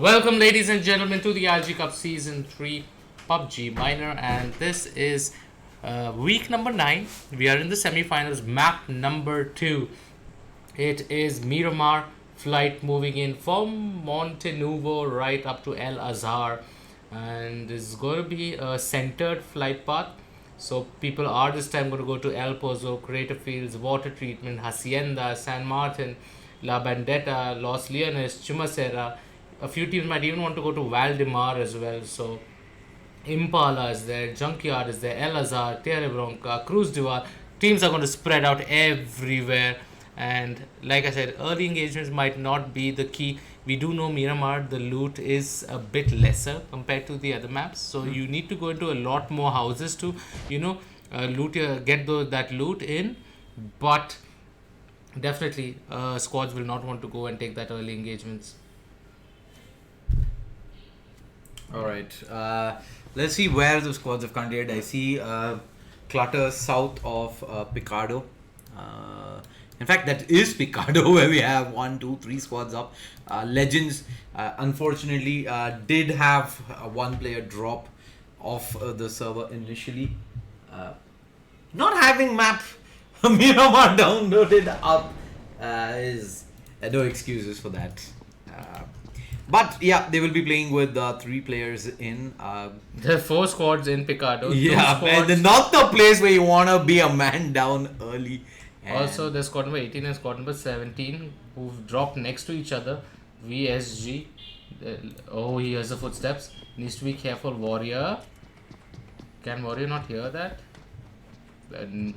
Welcome, ladies and gentlemen, to the ILG Cup Season 3 PUBG Minor, and this is week number 9. We are in the semi-finals, map number 2. It is Miramar flight moving in from Montenuvo right up to El Azhar, and it's going to be a centered flight path. So people are this time going to go to El Pozo, Crater Fields, Water Treatment, Hacienda, San Martin, La Bandetta, Los Leones, Chumacera. A few teams might even want to go to Valdemar as well. So Impala is there, Junkyard is there, El Azhar, Tierra Bronca, Cruz Duval. Teams are going to spread out everywhere. And like I said, early engagements might not be the key. We do know Miramar, the loot is a bit lesser compared to the other maps. So you need to go into a lot more houses to, get that loot in. But definitely, squads will not want to go and take that early engagements. Alright, let's see where the squads have candidate. I see clutter south of Picardo. In fact, that is Picardo where we have 1, 2, 3 squads up. Legends, unfortunately, did have one player drop off the server initially. Not having map Miramar downloaded up is no excuses for that. But yeah, they will be playing with 3 players in. There are 4 squads in Picardo. Yeah, and not the place where you want to be a man down early. And also, there's squad number 18 and squad number 17 who've dropped next to each other. VSG. Oh, he hears the footsteps. Needs to be careful, Warrior. Can Warrior not hear that? Alright,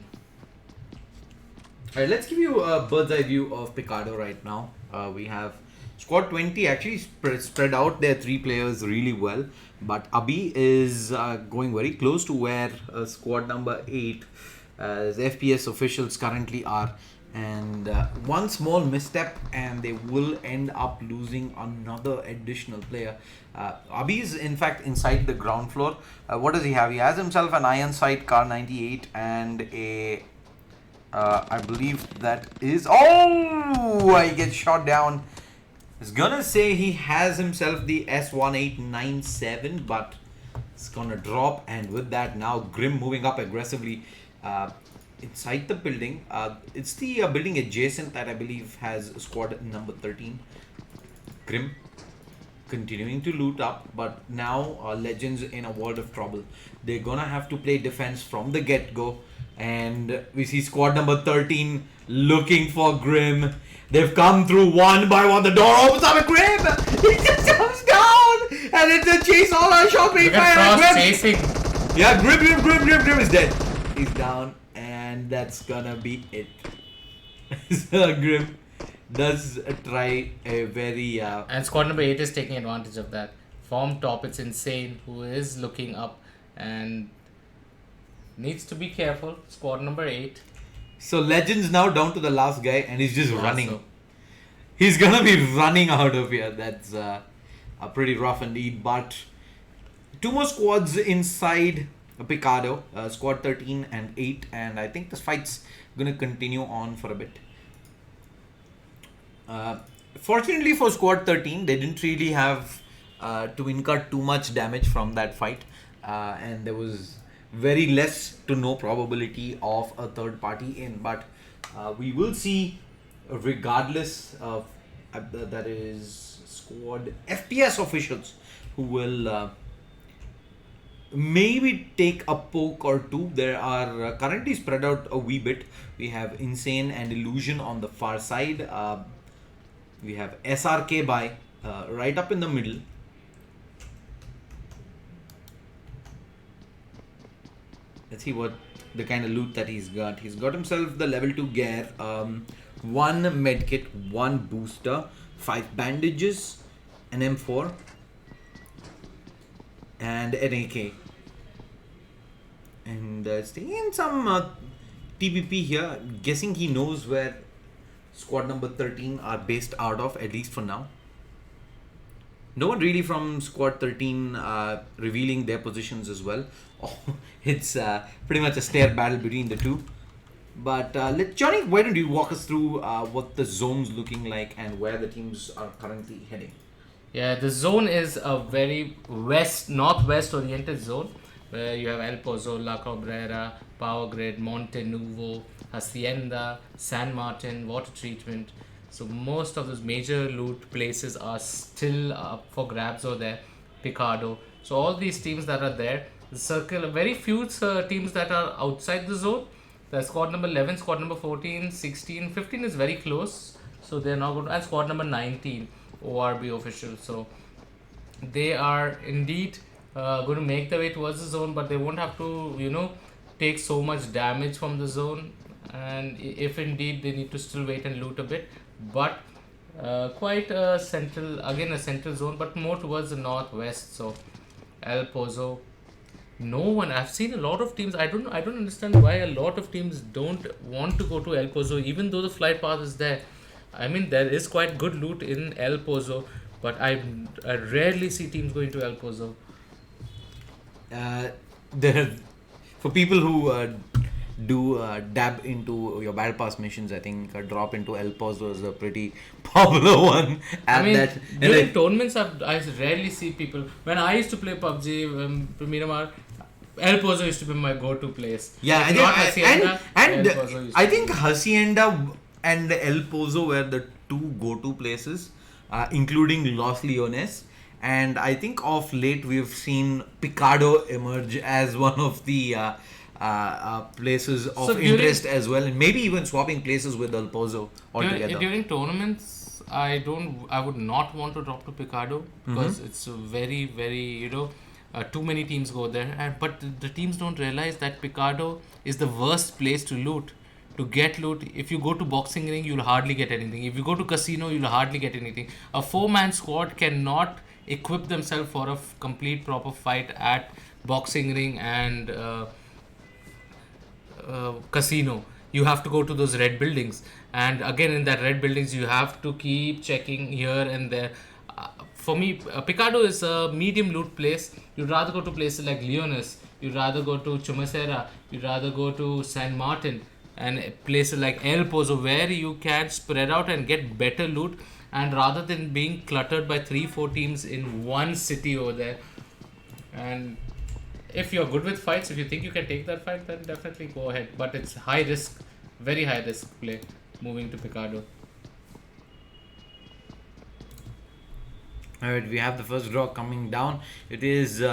let's give you a bird's eye view of Picardo right now. We have squad 20 actually spread out their 3 players really well, but Abhi is going very close to where squad number 8 as FPS officials currently are, and one small misstep and they will end up losing another additional player. Abhi is in fact inside the ground floor. What does he have? He has himself an iron sight Car 98 and a I believe that is, oh, I get shot down. I was gonna say he has himself the S1897, but it's gonna drop, and with that now Grim moving up aggressively inside the building. It's the building adjacent that I believe has squad number 13. Grim continuing to loot up, but now Legends in a world of trouble. They're gonna have to play defense from the get-go, and we see squad number 13 looking for Grim. They've come through one by one. The door opens up, and Grim, he just jumps down, and it's a chase all our shopping fire. Frost chasing. Yeah, Grim is dead. He's down, and that's gonna be it. So Grim does try a very And squad number 8 is taking advantage of that. From top, it's Insane, who is looking up and needs to be careful. Squad number 8. So Legends now down to the last guy, and he's just running. So. He's gonna be running out of here. That's pretty rough indeed. But 2 more squads inside Picardo, squad 13 and 8, and I think this fight's gonna continue on for a bit. Fortunately for squad 13, they didn't really have to incur too much damage from that fight, and there was very less to no probability of a third party in, but we will see, regardless of that is squad FPS officials who will maybe take a poke or 2. There are currently spread out a wee bit. We have Insane and Illusion on the far side. We have SRK by right up in the middle. Let's see what the kind of loot that he's got. He's got himself the level 2 gear, 1 medkit, 1 booster, 5 bandages, an M4, and an AK. And staying in some TPP here. Guessing he knows where squad number 13 are based out of, at least for now. No one really from squad 13 revealing their positions as well. Oh, it's pretty much a stare battle between the two. But Johnny, why don't you walk us through what the zone's looking like and where the teams are currently heading? Yeah, the zone is a very northwest oriented zone where you have El Pozo, La Cabrera, Power Grid, Monte Nuevo, Hacienda, San Martin, water treatment. So most of those major loot places are still up for grabs over there. Picardo. So all these teams that are there, the circle, very few teams that are outside the zone. The squad number 11, squad number 14, 16, 15 is very close. So they're not going to, and squad number 19, ORB official. So they are indeed going to make their way towards the zone, but they won't have to, take so much damage from the zone. And if indeed they need to still wait and loot a bit, but quite a central zone, but more towards the northwest. So El Pozo, no one. I've seen a lot of teams. I don't understand why a lot of teams don't want to go to El Pozo, even though the flight path is there. I mean, there is quite good loot in El Pozo, but I rarely see teams going to El Pozo. There, for people who do dab into your battle pass missions, I think a drop into El Pozo is a pretty popular one. I mean, during tournaments, I rarely see people. When I used to play PUBG, Miramar, El Pozo used to be my go-to place. Yeah, If not Hacienda, and El Pozo used I to be. think Hacienda and El Pozo were the two go-to places, including Los Leones. And I think of late we've seen Picardo emerge as one of the places of So interest as well, and maybe even swapping places with El Pozo altogether. During tournaments, I would not want to drop to Picardo because it's a very, very, too many teams go there. But the teams don't realize that Picardo is the worst place to loot. To get loot, if you go to boxing ring, you'll hardly get anything. If you go to casino, you'll hardly get anything. A 4-man squad cannot equip themselves for a complete proper fight at boxing ring and casino. You have to go to those red buildings, and again in that red buildings you have to keep checking here and there. For me, Picardo is a medium loot place. You'd rather go to places like Leones, you'd rather go to Chumacera, you'd rather go to San Martin, and places like El Pozo where you can spread out and get better loot, and rather than being cluttered by 3-4 teams in one city over there. And if you're good with fights, if you think you can take that fight, then definitely go ahead. But it's high risk, very high risk play moving to Picardo. Alright, we have the first draw coming down. It is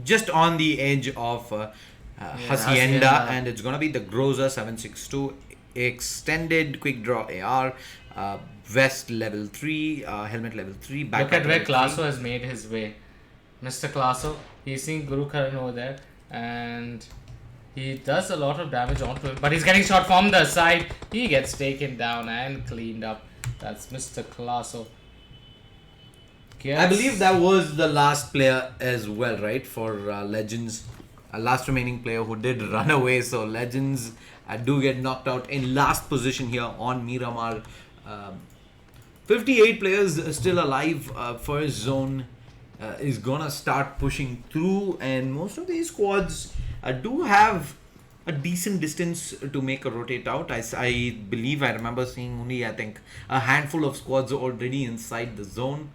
just on the edge of Hacienda, and it's gonna be the Groza 762 extended quick draw AR, vest level 3, helmet level 3. Look at where Classo has made his way. Mr. Classo, he's seeing Guru Karan over there, and he does a lot of damage onto him, but he's getting shot from the side. He gets taken down and cleaned up. That's Mr. Classo. I believe that was the last player as well, right? For Legends, last remaining player who did run away. So Legends do get knocked out in last position here on Miramar. 58 players still alive. First zone is gonna start pushing through, and most of these squads do have a decent distance to make a rotate out. I believe I remember seeing only, I think, a handful of squads already inside the zone.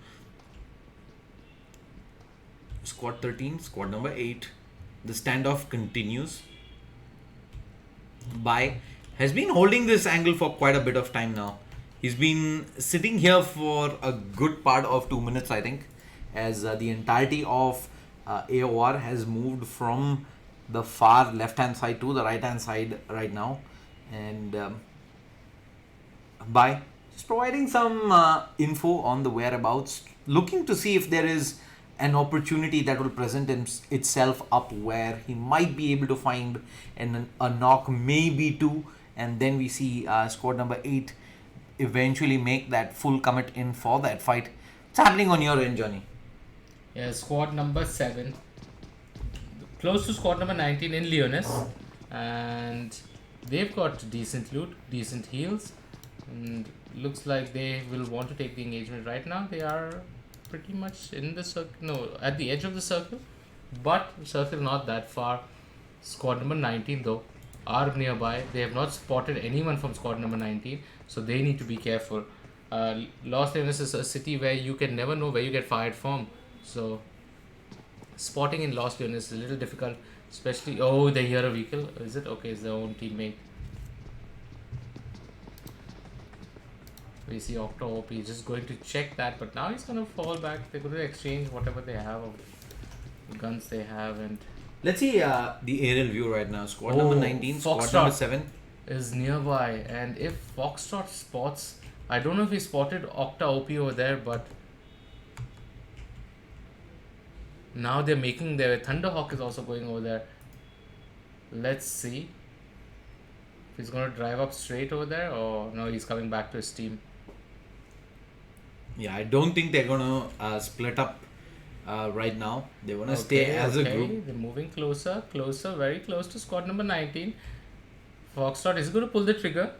Squad 13, squad number 8. The standoff continues. Bai has been holding this angle for quite a bit of time now. He's been sitting here for a good part of 2 minutes, I think, as the entirety of AOR has moved from the far left hand side to the right hand side right now. And Bai just providing some info on the whereabouts, looking to see if there is an opportunity that will present itself up where he might be able to find a knock, maybe 2, and then we see squad number 8 eventually make that full commit in for that fight. What's happening on your end, Johnny? Yeah, squad number 7, close to squad number 19 in Leones, and they've got decent loot, decent heals, and looks like they will want to take the engagement right now. They are pretty much in the circle, no, at the edge of the circle, but the circle not that far. Squad number 19 though are nearby. They have not spotted anyone from squad number 19, so they need to be careful. Los Angeles is a city where you can never know where you get fired from. So spotting in Los Angeles is a little difficult, especially. Oh, they hear a vehicle. Is it okay? It's their own teammate. We see Octo OP just going to check that, but now he's gonna fall back. They're going to exchange whatever they have of guns they have, and Let's see the aerial view right now. Squad number 19, squad Foxtrot number 7. is nearby, and if Foxtrot spots, I don't know if he spotted Octa OP over there, but now they're making their way. Thunderhawk is also going over there. Let's see if he's gonna drive up straight over there, or no, he's coming back to his team. Yeah, I don't think they're gonna split up right now. They wanna stay as a group. They're moving closer, very close to squad number 19. Foxtrot is going to pull the trigger.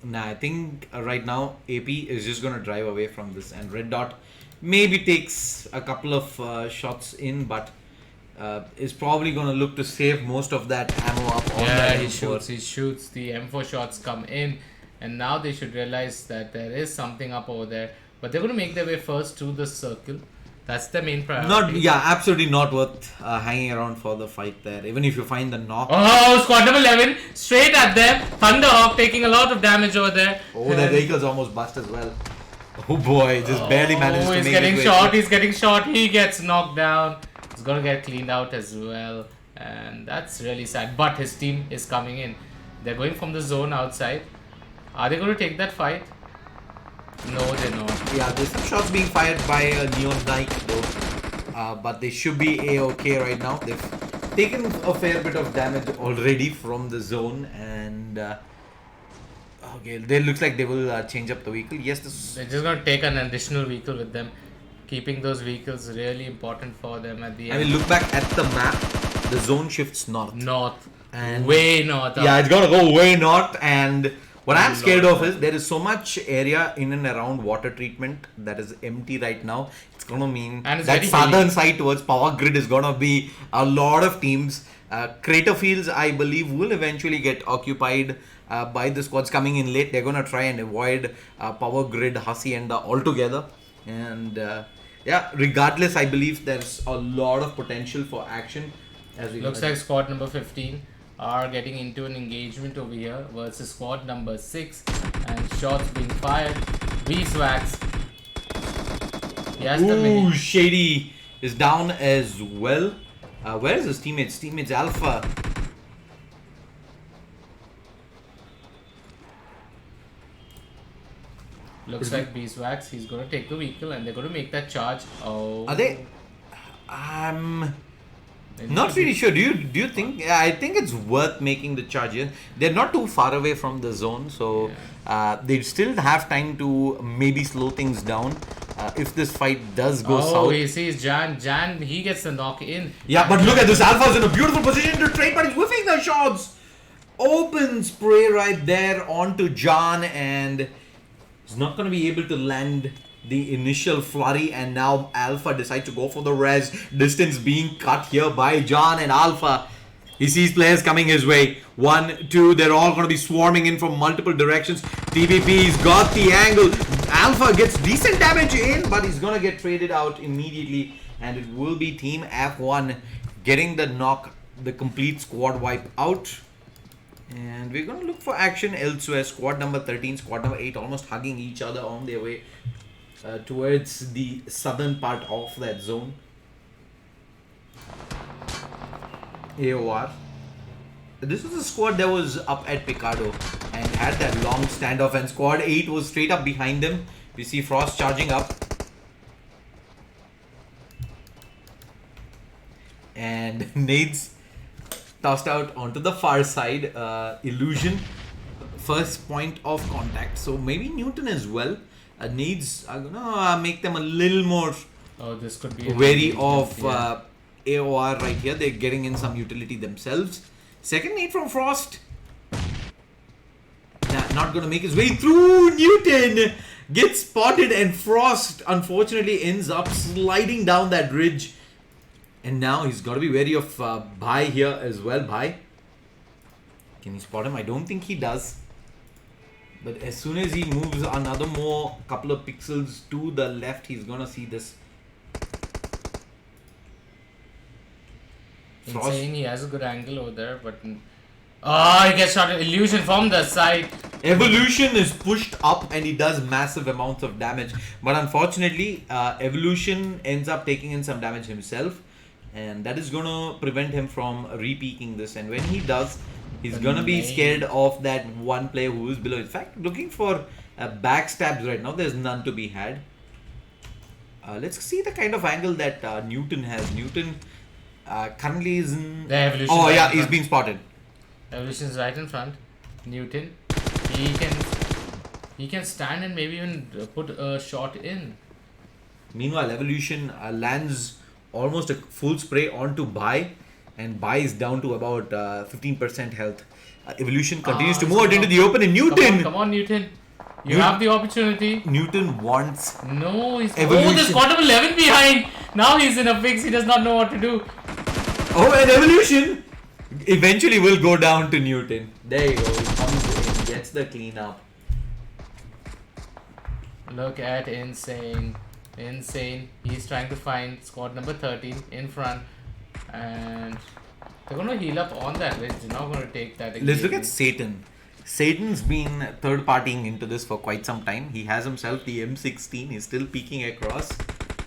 Nah, I think right now AP is just gonna drive away from this, and Red Dot maybe takes a couple of shots in, but is probably gonna look to save most of that ammo up on that he M4. shoots. The M4 shots come in, and now they should realize that there is something up over there. But they're going to make their way first to the circle. That's the main priority. Absolutely not worth hanging around for the fight there. Even if you find the knock. Oh, squad number 11 straight at them. Thunderhawk taking a lot of damage over there. Oh, that vehicle's almost bust as well. Oh boy, just barely managed to make it. He's getting shot. He gets knocked down. He's going to get cleaned out as well. And that's really sad. But his team is coming in. They're going from the zone outside. Are they going to take that fight? No, they're not. Yeah, there's some shots being fired by Neon Nike though. But they should be A-okay right now. They've taken a fair bit of damage already from the zone, and okay, they looks like they will change up the vehicle. Yes, they're just going to take an additional vehicle with them. Keeping those vehicles really important for them at the end. I mean, look back at the map. The zone shifts north. And way north. Yeah, it's gonna go way north, and what I'm scared of is there is so much area in and around water treatment that is empty right now. It's gonna mean that southern side towards power grid is gonna be a lot of teams. Crater fields, I believe, will eventually get occupied by the squads coming in late. They're gonna try and avoid power grid hacienda altogether. And yeah, regardless, I believe there's a lot of potential for action. As we looks like squad number 15 are getting into an engagement over here versus squad number 6, and shots being fired. Beeswax. Ooh, Shady is down as well. Where is his teammates? Teammates Alpha. Looks like Beeswax. He's going to take the vehicle and they're going to make that charge. Oh. Are they? Not really sure. Do you think? I think it's worth making the charge here. They're not too far away from the zone, so they still have time to maybe slow things down if this fight does go south. Oh, he sees Jan. He gets the knock in. Yeah, but look at this. Alpha's in a beautiful position to trade, but he's whiffing the shots. Open spray right there onto Jan, and he's not going to be able to land the initial flurry, and now Alpha decides to go for the res. Distance being cut here by John, and Alpha, he sees players coming his way. 1, 2, they're all going to be swarming in from multiple directions. TVP's got the angle. Alpha gets decent damage in, but he's going to get traded out immediately, and it will be Team F1 getting the knock, the complete squad wipe out. And we're going to look for action elsewhere. Squad number 13, squad number 8 almost hugging each other on their way towards the southern part of that zone. AOR. This was a squad that was up at Picardo and had that long standoff, and squad 8 was straight up behind them. We see Frost charging up. And nades tossed out onto the far side. Illusion, first point of contact. So maybe Newton as well. Needs are gonna make them a little more this could be wary of AOR right here. They're getting in some utility themselves. Second nade from Frost. Not gonna make his way through. Newton gets spotted, and Frost unfortunately ends up sliding down that ridge. And now he's got to be wary of Bhai here as well. Bhai, can he spot him? I don't think he does. But as soon as he moves another more couple of pixels to the left, he's gonna see this. Insane, he has a good angle over there, but he gets shot. Illusion from the side. Evolution is pushed up and he does massive amounts of damage. But unfortunately, Evolution ends up taking in some damage himself, and that is gonna prevent him from re-peaking this. And when he does, he's gonna be scared of that one player who is below. In fact, looking for backstabs right now. There's none to be had. Let's see the kind of angle that Newton has. Newton currently is in... The Evolution Oh right yeah, in he's front. been spotted. Evolution is right in front. Newton, he can stand and maybe even put a shot in. Meanwhile, Evolution lands almost a full spray onto Bai, and Bai is down to about 15% health. Evolution continues to move out into the open, and Newton! Come on, Newton. You have the opportunity. Newton wants... No, he's... Evolution. Oh, there's quantum 11 behind. Now he's in a fix. He does not know what to do. Oh, and Evolution eventually will go down to Newton. There you go. He comes in, gets the cleanup. Look at Insane. Insane. He's trying to find squad number 13 in front. And they're going to heal up on that ridge. They're not going to take that again. Let's look at Satan. Satan's been third-partying into this for quite some time. He has himself the M16. He's still peeking across.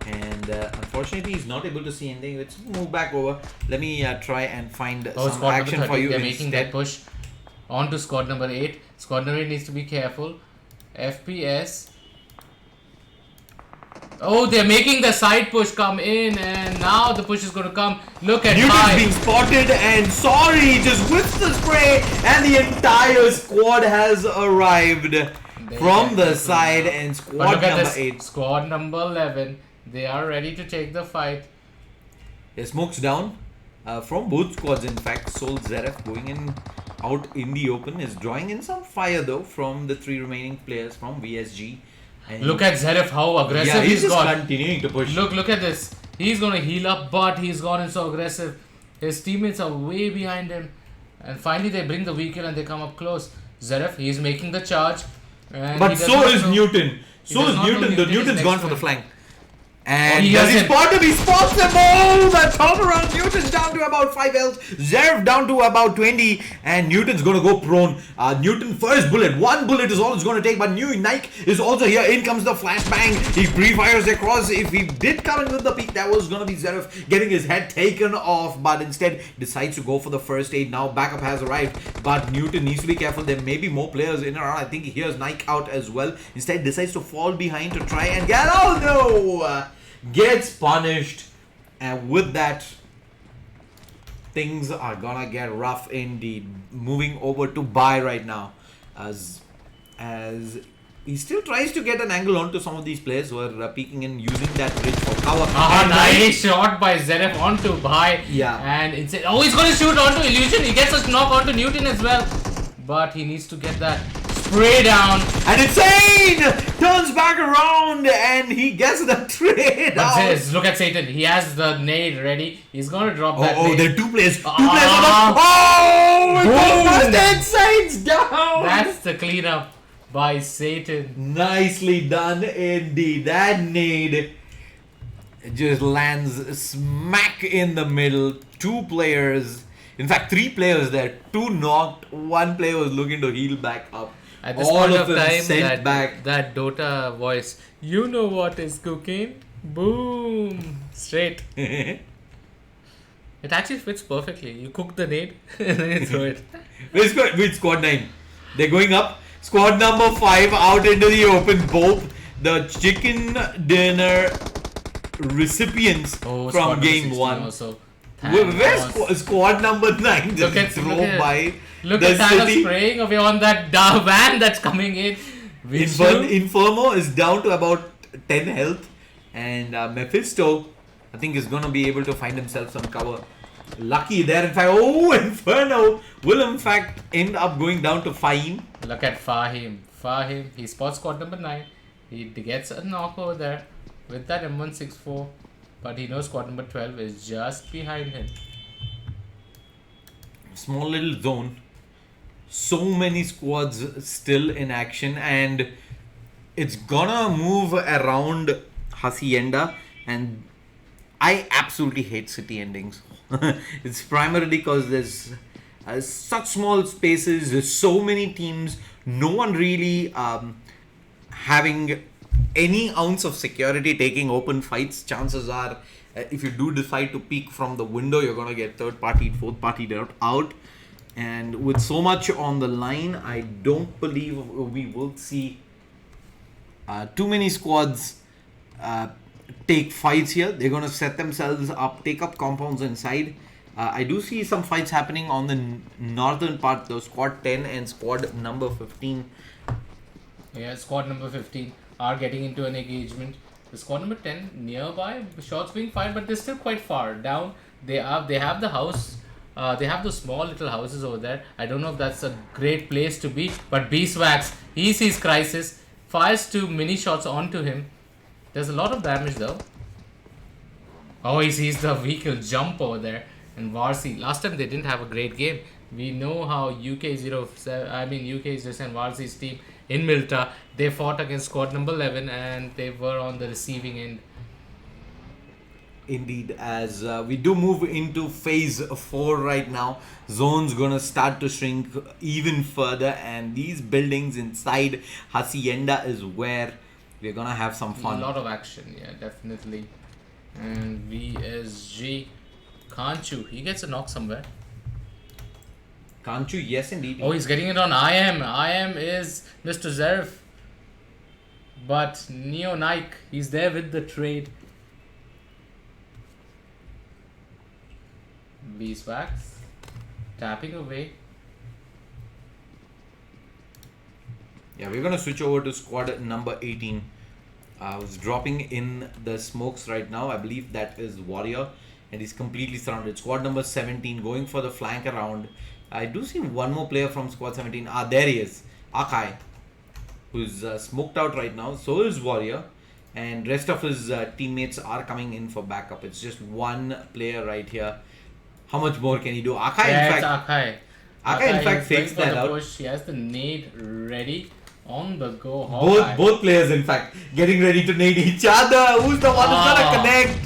And unfortunately, he's not able to see anything. Let's move back over. Let me try and find some action for you They're instead. making that push on to squad number 8. Squad number 8 needs to be careful. FPS. Oh, they're making the side push come in, and now the push is going to come. Look at Newton's Bai. being spotted, and sorry, just whips the spray, and the entire squad has arrived from the side, and But squad look at number this. 8. Squad number 11. They are ready to take the fight. Smokes down from both squads. In fact, Soul Zeref going in out in the open is drawing in some fire though from the 3 remaining players from VSG. And Look at Zeref, how aggressive yeah, he's he's just gone. continuing to push. Look at this. He's gonna heal up, but he's gone in so aggressive. His teammates are way behind him. And finally they bring the vehicle and they come up close. Zeref, he's making the charge. And But he does so not is know- Newton. he So does is not know Newton. The Newton is Newton's next gone to for the him. flank. And he does he doesn't. spot him? He spots them all! The turnaround. Newton's down to about 5 health. Zeref down to about 20. And Newton's going to go prone. Newton first bullet. 1 bullet is all it's going to take. But Nike is also here. In comes the flashbang. He pre-fires across. If he did come in with the peak, that was going to be Zeref getting his head taken off. But instead decides to go for the first aid. Now backup has arrived. But Newton needs to be careful. There may be more players in and around. I think he hears Nike out as well. Instead decides to fall behind to try and get... Oh no! Gets punished, and with that things are gonna get rough indeed. Moving over to Bai right now as he still tries to get an angle onto some of these players who are peeking in using that bridge for cover. And Nice shot by Zeref onto Bai. Yeah. And it's he's gonna shoot onto Illusion. He gets a knock onto Newton as well. But he needs to get that spray down. And Insane turns back around and he gets the trade out. But look at Satan. He has the nade ready. He's gonna drop that nade. There are 2 players. 2 players Ah. on the... Oh! Boom. First Insane's down! That's the cleanup by Satan. Nicely done indeed. That nade just lands smack in the middle. 2 players, in fact 3 players there. 2 knocked. 1 player was looking to heal back up. At this All point of of them time, sent back. that Dota voice. You know what is cooking? Boom. Straight. It actually fits perfectly. You cook the nade and then you throw it. With squad 9. They're going up. Squad number 5 out into the open. Both the chicken dinner recipients from game 1. Also. Where's squad number 9? Look at the Thanos city. spraying away on that van that's coming in. Infermo is down to about 10 health. And Mephisto, I think, is going to be able to find himself some cover. Lucky there, in fact. Oh, Inferno will, in fact, end up going down to Fahim. Look at Fahim. He spots squad number 9. He gets a knock over there with that M164. But he knows squad number 12 is just behind him. Small little zone. so many squads still in action, and it's gonna move around Hacienda, and I absolutely hate city endings. It's primarily because there's such small spaces, there's so many teams, no one really having any ounce of security taking open fights. Chances are, if you do decide to peek from the window, you're gonna get third party, fourth party out. And with so much on the line, I don't believe we will see too many squads take fights here. They're going to set themselves up, take up compounds inside. I do see some fights happening on the northern part, though. Squad 10 and squad number 15. Yeah, squad number 15 are getting into an engagement. The squad number 10 nearby, shots being fired, but they're still quite far down. They have the house. They have those small little houses over there. I don't know if that's a great place to be, but Beeswax, he sees Crisis, fires 2 mini shots onto him. There's a lot of damage though. Oh, he sees the vehicle jump over there. And Varsi, last time they didn't have a great game. We know how UK07 and Varsi's team in Milta, they fought against squad number 11 and they were on the receiving end. Indeed, as we do move into phase 4 right now, zone's gonna start to shrink even further, and these buildings inside Hacienda is where we're gonna have some fun. A lot of action, yeah, definitely. And VSG, Kanchu, he gets a knock somewhere. Kanchu, yes indeed. Oh, he's getting it on IM. IM is Mr. Zerif. But Neo Nike, he's there with the trade. Beeswax tapping away. Yeah, we're gonna switch over to squad number 18. Who's dropping in the smokes right now. I believe that is Warrior, and he's completely surrounded. Squad number 17 going for the flank around. I do see one more player from squad 17. There he is, Akai, who's smoked out right now. So is Warrior, and rest of his teammates are coming in for backup. It's just one player right here. How much more can he do? Akai, Yeah, in fact, Akai in fact is fakes going for that the out. push. He has the nade ready on the go. Both players, in fact, getting ready to nade each other. Who's the one who's gonna connect?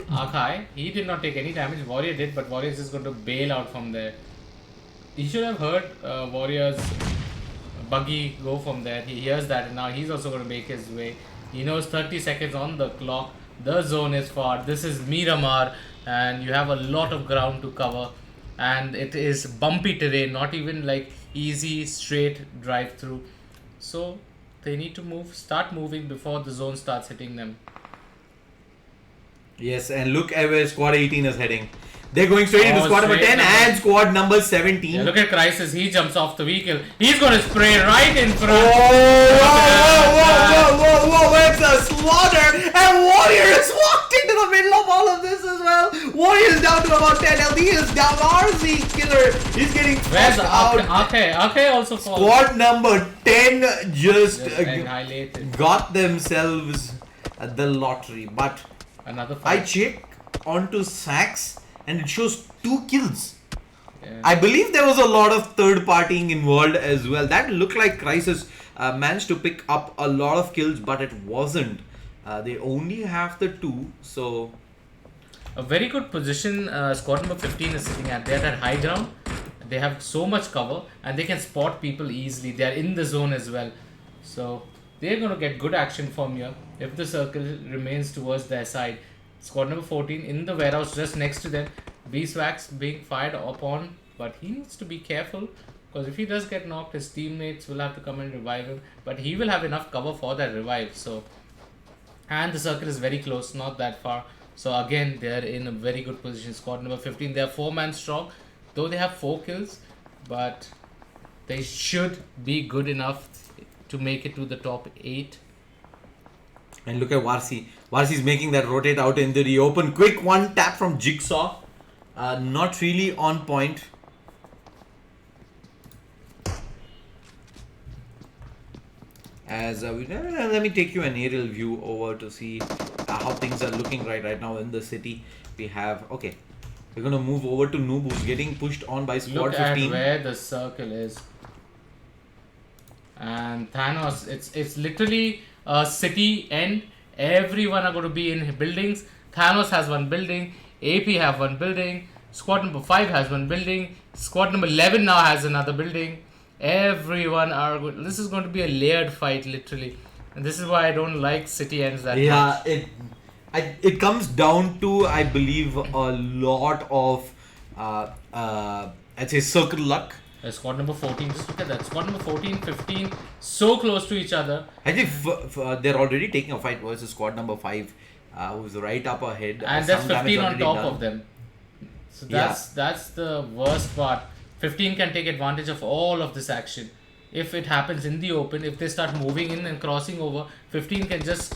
Akai, he did not take any damage. Warrior did, but Warrior is just going to bail out from there. He should have heard Warrior's buggy go from there. He hears that, and now he's also going to make his way. He knows 30 seconds on the clock. The zone is far. This is Miramar, and you have a lot of ground to cover. And it is bumpy terrain, not even like easy straight drive through. So they need to start moving before the zone starts hitting them. Yes, and look at where squad 18 is heading. They're going straight into squad number 10 and squad number 17. Yeah, look at Crisis. He jumps off the vehicle. He's going to spray right in front. Whoa, it's a slaughter, and Warrior has walked into the middle of all of this as well. Warrior is down to about 10, LD is down, RZ Killer, he's getting Where's out. Okay, also falls. Squad number 10 just annihilated. got themselves the lottery, but Another I fight. check onto Sax and it shows 2 kills. Yeah. I believe there was a lot of third partying involved as well. That looked like Crisis managed to pick up a lot of kills, but it wasn't. They only have the 2, so A very good position squad number 15 is sitting at. They're at high ground. They have so much cover and they can spot people easily. They're in the zone as well. So they're going to get good action from here if the circle remains towards their side. Squad number 14 in the warehouse just next to them. Beeswax being fired upon, but he needs to be careful because if he does get knocked, his teammates will have to come and revive him. But he will have enough cover for that revive. So, and the circle is very close, not that far. So again, they are in a very good position. Squad number 15, they are 4-man strong, though they have 4 kills, but they should be good enough to make it to the top 8. and look at Varsi. Varsi's making that rotate out into the open. Quick one tap from Jigsaw. Not really on point. As let me take you an aerial view over to see how things are looking right now in the city. We have They're gonna move over to Noob, who's getting pushed on by squad Look 15. at where the circle is. And Thanos, it's literally a city end. Everyone are going to be in buildings. Thanos has one building. AP have one building. Squad number 5 has one building. Squad number 11 now has another building. Everyone are good. This is going to be a layered fight, literally. And this is why I don't like city ends that much. It comes down to, I believe, a lot of I'd say circle luck. Squad number 14, just look at that. Squad number 14, 15, so close to each other. I think they're already taking a fight versus squad number 5, who's right up ahead. And Some that's damage 15 on already top done. of them. So that's the worst part. 15 can take advantage of all of this action. If it happens in the open, if they start moving in and crossing over, 15 can just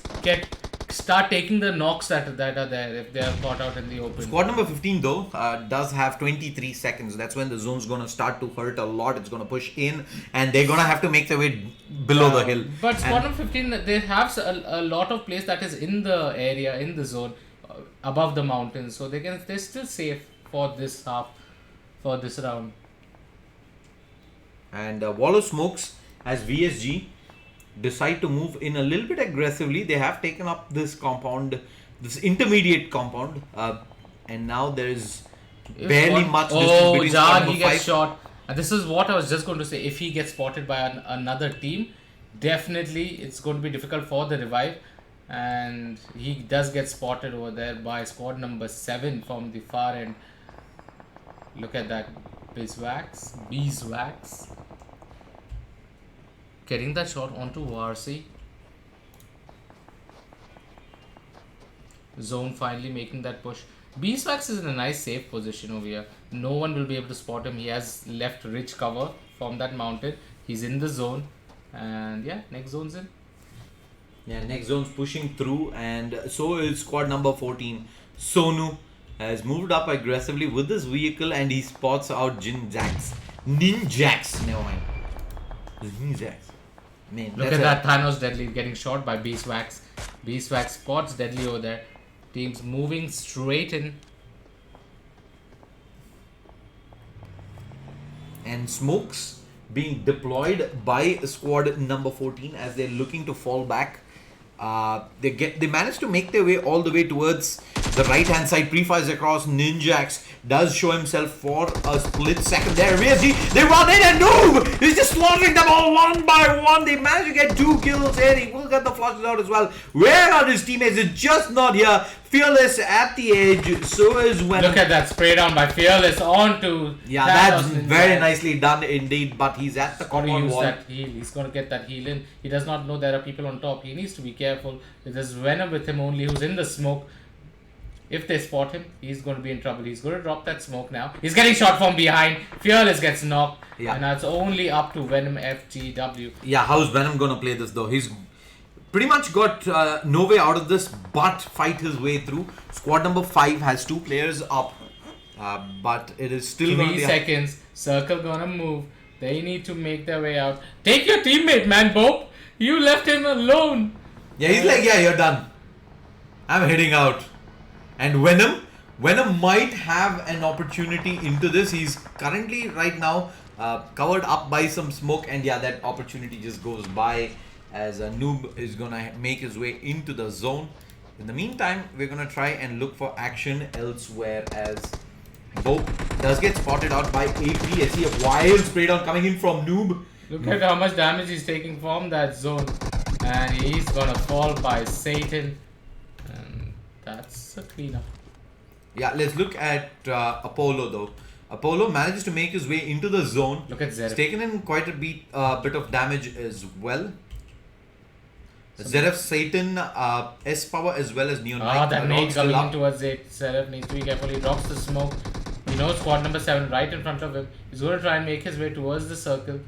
start taking the knocks that are there if they are caught out in the open. Squad number 15 though does have 23 seconds. That's when the zone's gonna start to hurt a lot. It's gonna push in and they're gonna have to make their way below the hill. But squad number 15, they have a lot of place that is in the area, in the zone, above the mountains. So they're still safe for this for this round. And Wallow Smokes as VSG decide to move in a little bit aggressively. They have taken up this compound, this intermediate compound, and now there's barely much distance between squad number he gets 5. shot. And this is what I was just going to say. If he gets spotted by another team, definitely it's going to be difficult for the revive. And he does get spotted over there by squad number 7 from the far end. Look at that. Beeswax. Getting that shot onto Varsi. Zone finally making that push. Beeswax is in a nice safe position over here. No one will be able to spot him. He has left rich cover from that mountain. He's in the zone. And yeah, next zone's in. Yeah, next zone's pushing through, and so is squad number 14. Sonu has moved up aggressively with this vehicle, and he spots out Ninjax. Never mind. Ninjax. Man, Look at that. Thanos Deadly getting shot by Beeswax. Beeswax spots Deadly over there. Teams moving straight in. And Smokes being deployed by squad number 14 as they're looking to fall back. They manage to make their way all the way towards the right hand side. Pre-fires across. Ninjax does show himself for a split second there. They run in and Noob is just slaughtering them all one by one. They manage to get 2 kills here. He will get the flushes out as well. Where are his teammates? It's just not here. Fearless at the edge. So is when. Look at that spray down by Fearless onto. Yeah, that's very nicely done indeed. But he's at the compound wall. That heal. He's going to get that heal in. He does not know there are people on top. He needs to be careful. There's Venom with him only, who's in the smoke. If they spot him, he's going to be in trouble. He's going to drop that smoke now. He's getting shot from behind. Fearless gets knocked. Yeah. And that's only up to Venom FGW. Yeah, how's Venom going to play this though? He's pretty much got no way out of this but fight his way through. Squad number 5 has 2 players up. But it is still going to 3 be... seconds. Circle gonna move. They need to make their way out. Take your teammate, man, Bob. You left him alone. Yeah, he's like, yeah, you're done. I'm heading out. And Venom might have an opportunity into this. He's currently right now covered up by some smoke, and yeah, that opportunity just goes by as a Noob is gonna make his way into the zone. In the meantime, we're gonna try and look for action elsewhere as Bope does get spotted out by AP. I see a wild spray down coming in from Noob. Look at how much damage he's taking from that zone. And he's gonna fall by Satan. And that's a cleanup. Yeah, let's look at Apollo though. Apollo manages to make his way into the zone. Look at Zeref. He's taken in quite a bit of damage as well. Zeref, Satan, S-Power as well as Neon Knight. That are all nade still coming up. in towards it. Seraph needs to be careful. He drops the smoke. He knows squad number 7 right in front of him. He's going to try and make his way towards the circle.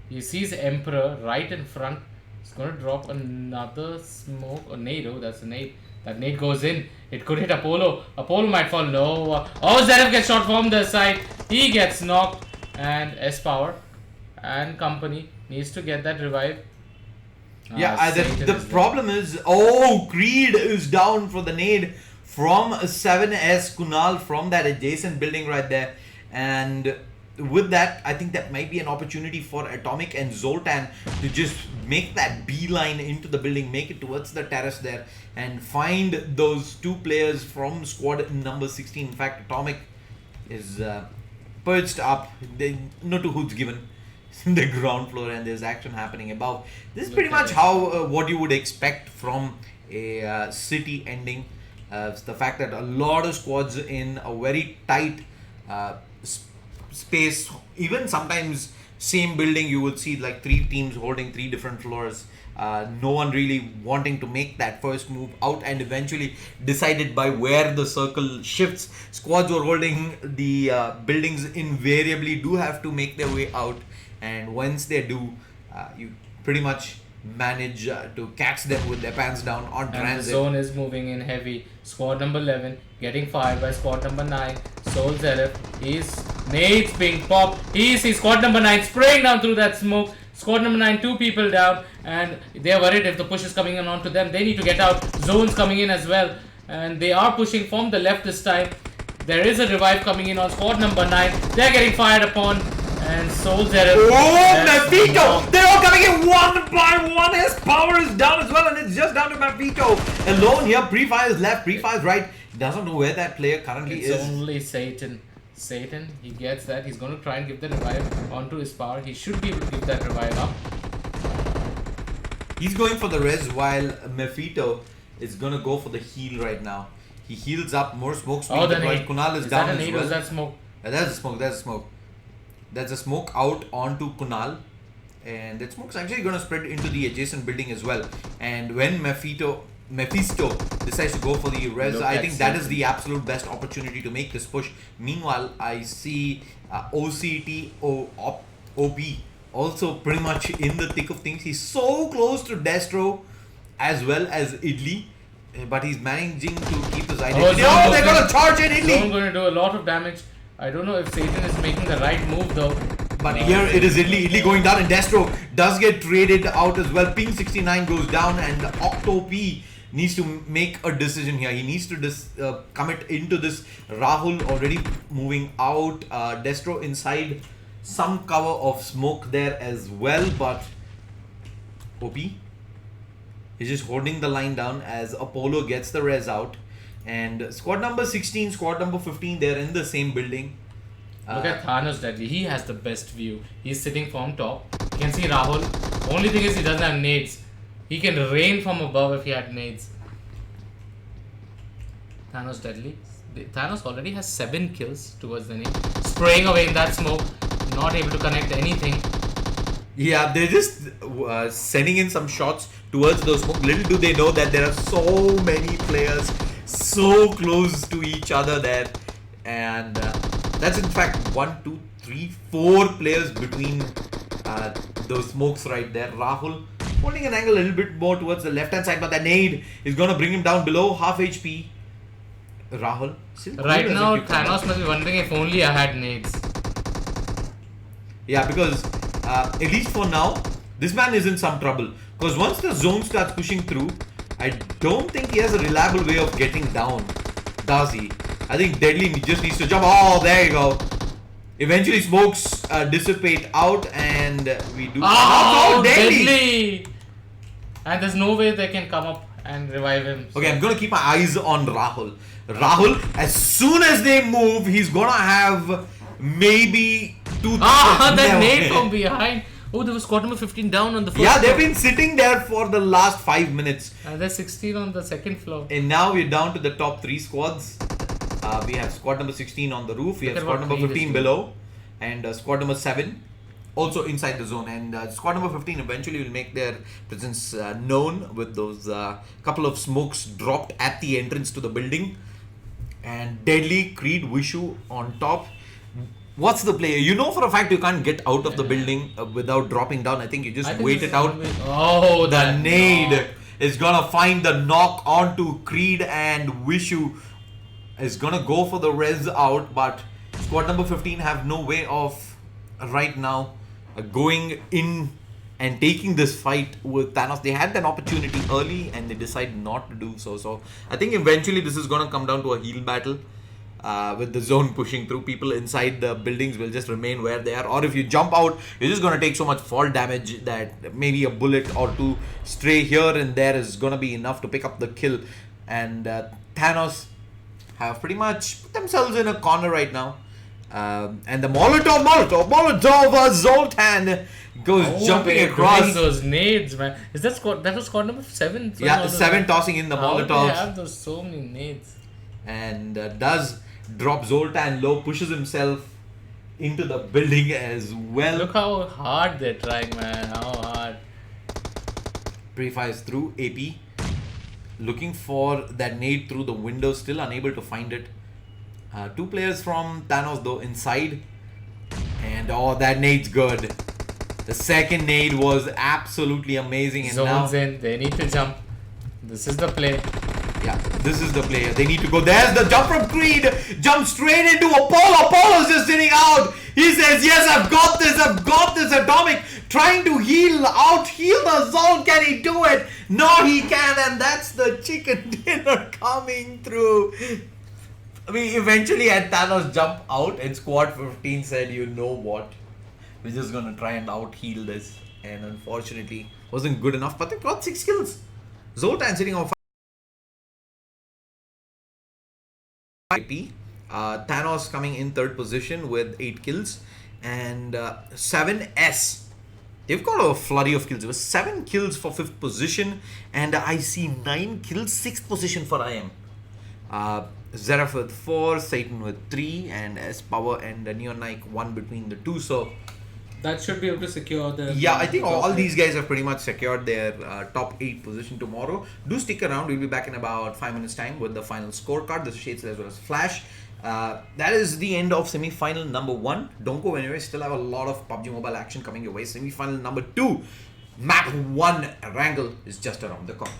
He sees Emperor right in front. He's going to drop another smoke. Or nade. Oh, that's a nade. That nade goes in. It could hit Apollo. Apollo might fall. No. Oh, Zeref gets shot from the side. He gets knocked. And S-Power and company needs to get that revive. Yeah, the problem is... Oh, Creed is down for the nade from 7S Kunal from that adjacent building right there. And with that, I think that might be an opportunity for Atomic and Zoltan to just make that beeline into the building, make it towards the terrace there, and find those two players from squad number 16. In fact, Atomic is perched up, no two hoods given, in the ground floor, and there's action happening above. This is pretty much how what you would expect from a city ending. The fact that a lot of squads in a very tight space, even sometimes same building, you would see like 3 teams holding 3 different floors. No one really wanting to make that first move out, and eventually decided by where the circle shifts. Squads who are holding the buildings invariably do have to make their way out, and once they do, you pretty much manage to catch them with their pants down on And transit. the zone is moving in heavy. Squad number 11 getting fired by squad number 9. Soul Zerif. He's nades being popped. He sees squad number 9 spraying down through that smoke. Squad number 9, 2 people down, and they're worried if the push is coming in onto them. They need to get out. Zones coming in as well, and they are pushing from the left this time. There is a revive coming in on squad number 9. They're getting fired upon, and Soul Zerif. Oh, Mafito! They're all coming in one by one. His power is down as well, and it's just down to Mafito alone here. Pre-fire is left, pre-fire is right. Doesn't know where that player currently It's is. only Satan. Satan, he gets that. He's going to try and give the revive onto his power. He should be able to give that revive up. He's going for the res, while Mafito is gonna go for the heal right now. He heals up, more smoke speed. Oh, the while nade. Kunal is Is down that a as nade well. or is that smoke? That's a smoke, that's a smoke. That's a smoke out onto Kunal. And that smoke's actually gonna spread into the adjacent building as well. And when Mephisto decides to go for the res, Look I at think that is Satan. the absolute best opportunity to make this push. Meanwhile, I see OP also pretty much in the thick of things. He's so close to Destro as well as Idli, but he's managing to keep his identity. Zone Oh, they're moving. gonna charge in Zone Idli! going to do a lot of damage. I don't know if Satan is making the right move though. But here it is Idli. Idli going down, and Destro does get traded out as well. Ping 69 goes down, and Octopi needs to make a decision here. He needs to commit into this. Rahul already moving out. Destro inside some cover of smoke there as well, but OP is just holding the line down as Apollo gets the res out. And squad number 16, squad number 15, they're in the same building. Look at Thanos Deadly. He has the best view. He's sitting from top. You can see Rahul. Only thing is he doesn't have nades. He can rain from above if he had nades. Thanos Deadly. Thanos already has 7 kills towards the nade. Spraying away in that smoke. Not able to connect anything. Yeah, they're just sending in some shots towards those smoke. Little do they know that there are so many players so close to each other there. And that's in fact 1, 2, 3, 4 players between those smokes right there. Rahul holding an angle a little bit more towards the left hand side, but the nade is going to bring him down below half HP. Rahul still cool Right as a now, cucumber. Thanos must be wondering if only I had nades. Yeah, because at least for now, this man is in some trouble. Because once the zone starts pushing through, I don't think he has a reliable way of getting down, does he? I think Deadly just needs to jump. Oh, there you go. Eventually, smokes dissipate out, and we do. Oh, Deadly! Deadly! And there's no way they can come up and revive him. Okay, I'm gonna keep my eyes on Rahul. Rahul, as soon as they move, he's gonna have maybe 2. Ah, that No. nade from behind. Oh, there was squad number 15 down on the first Yeah, they've floor. been sitting there for the last 5 minutes. And there's 16 on the second floor. And now we're down to the top 3 squads. We have squad number 16 on the roof. We Look have at squad what number Creed is 15 doing. below. And squad number 7 also inside the zone. And squad number 15 eventually will make their presence known with those couple of smokes dropped at the entrance to the building. And Deadly, Creed, Vishu on top. What's the play? You know for a fact you can't get out of the building without dropping down. I think you just I think wait this it is out. gonna be- Oh, The that nade knock. is gonna find the knock onto Creed, and Vishu is gonna go for the res out, but squad number 15 have no way of right now going in and taking this fight with Thanos. They had an opportunity early and they decided not to do so. So I think eventually this is going to come down to a heal battle. With the zone pushing through, people inside the buildings will just remain where they are. Or if you jump out, you're just going to take so much fall damage that maybe a bullet or two stray here and there is going to be enough to pick up the kill. And Thanos have pretty much put themselves in a corner right now. And the Molotov Zoltan goes jumping across. Those nades, man. Is that squad? That was squad number 7. Yeah, 7 tossing in the How Molotovs. do they have those so many nades? And does drop Zoltan low, pushes himself into the building as well. Look how hard they're trying, man. How hard. Pre-fires through AP. Looking for that nade through the window, still unable to find it. 2 players from Thanos though inside. And oh, that nade's good. The second nade was absolutely amazing. And Zones now, in, they need to jump. This is the play. yeah, this is the play. They need to go. There's the jump from Creed. Jump straight into Apollo. Apollo's just sitting out. He says, yes, I've got this. I've got this. Atomic trying to heal the zone. Can he do it? No, he can. And that's the chicken dinner coming through. I mean, eventually had Thanos jump out and Squad 15 said, you know what? We're just going to try and out-heal this. And unfortunately, wasn't good enough. But they got 6 kills. Zoltan sitting on 5. Thanos coming in 3rd position with 8 kills. And 7S. They've got a flurry of kills. It was 7 kills for 5th position. And I see 9 kills, 6th position for IM. Zeraf with 4, Satan with 3, and S Power and Neon Nike 1 between the 2. So that should be able to secure the... Yeah, I think all these guys have pretty much secured their top 8 position tomorrow. Do stick around. We'll be back in about 5 minutes time with the final scorecard. This is Shades as well as Flash. That is the end of semi-final number 1. Don't go anywhere. Still have a lot of PUBG Mobile action coming your way. Semi-final number 2. Map 1 Erangel is just around the corner.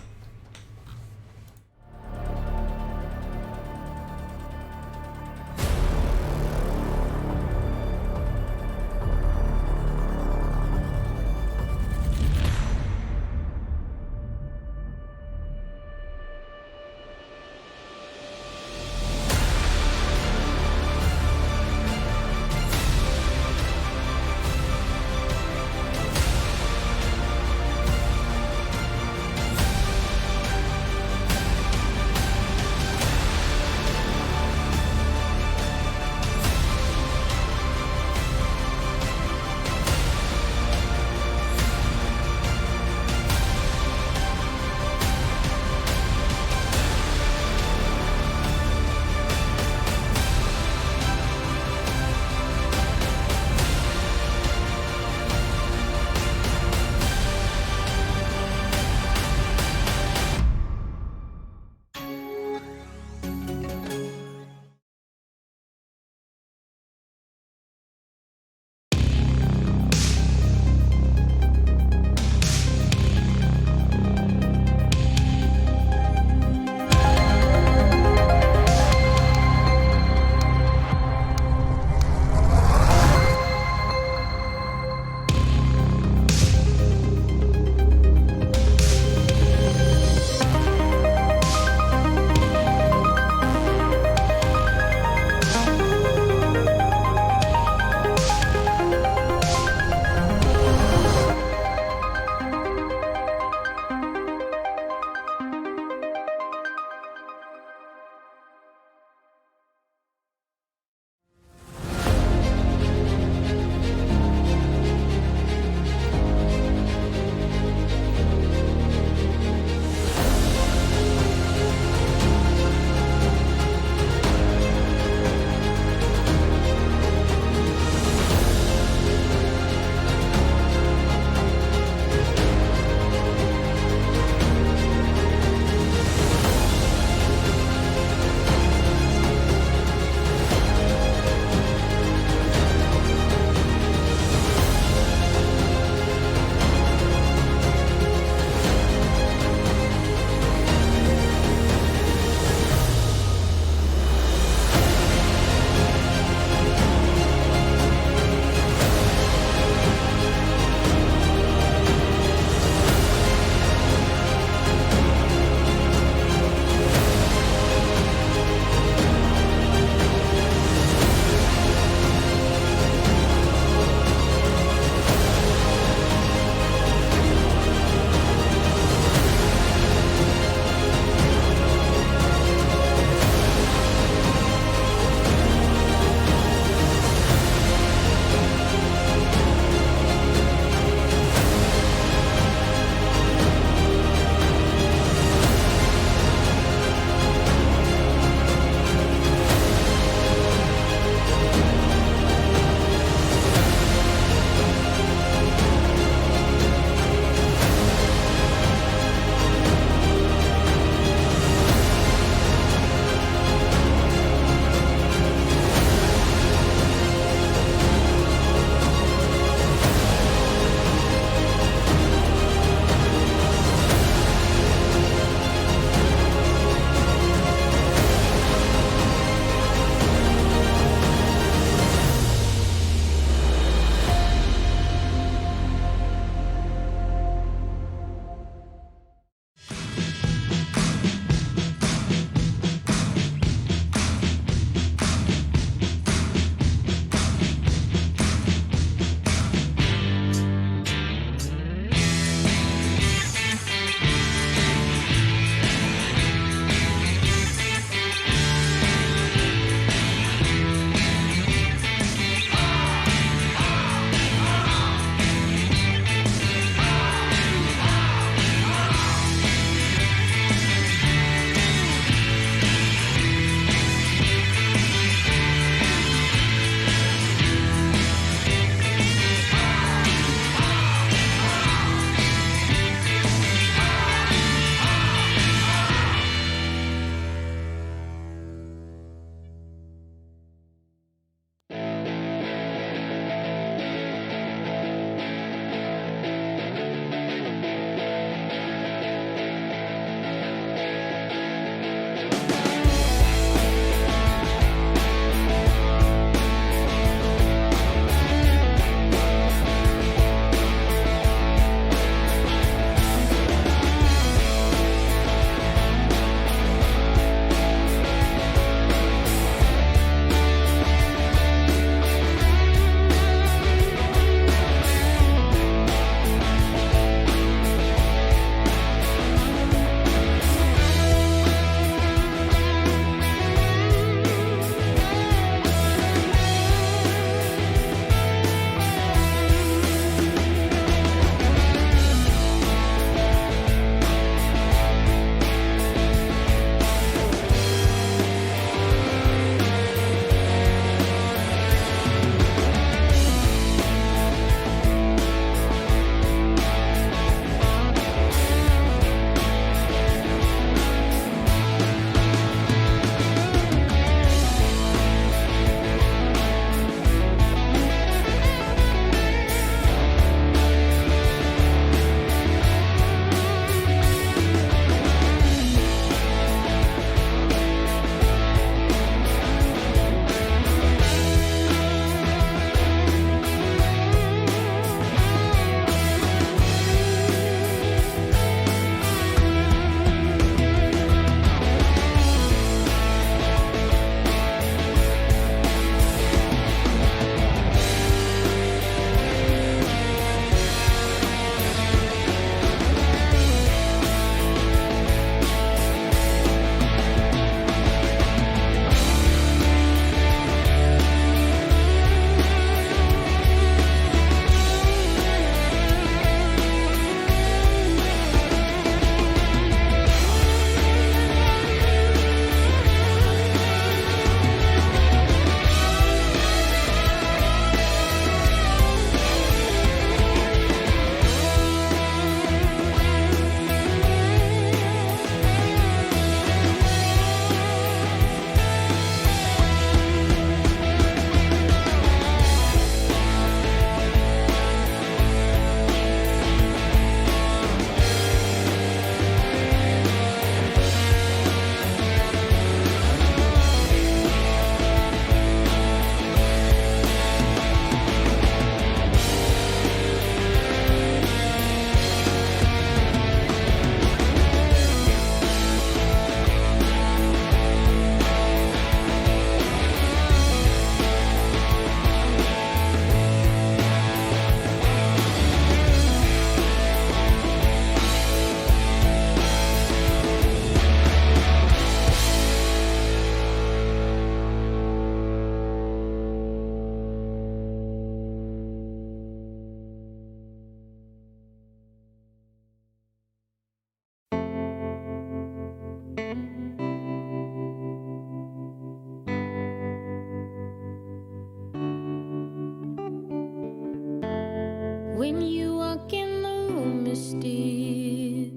When you walk in the room, you're still,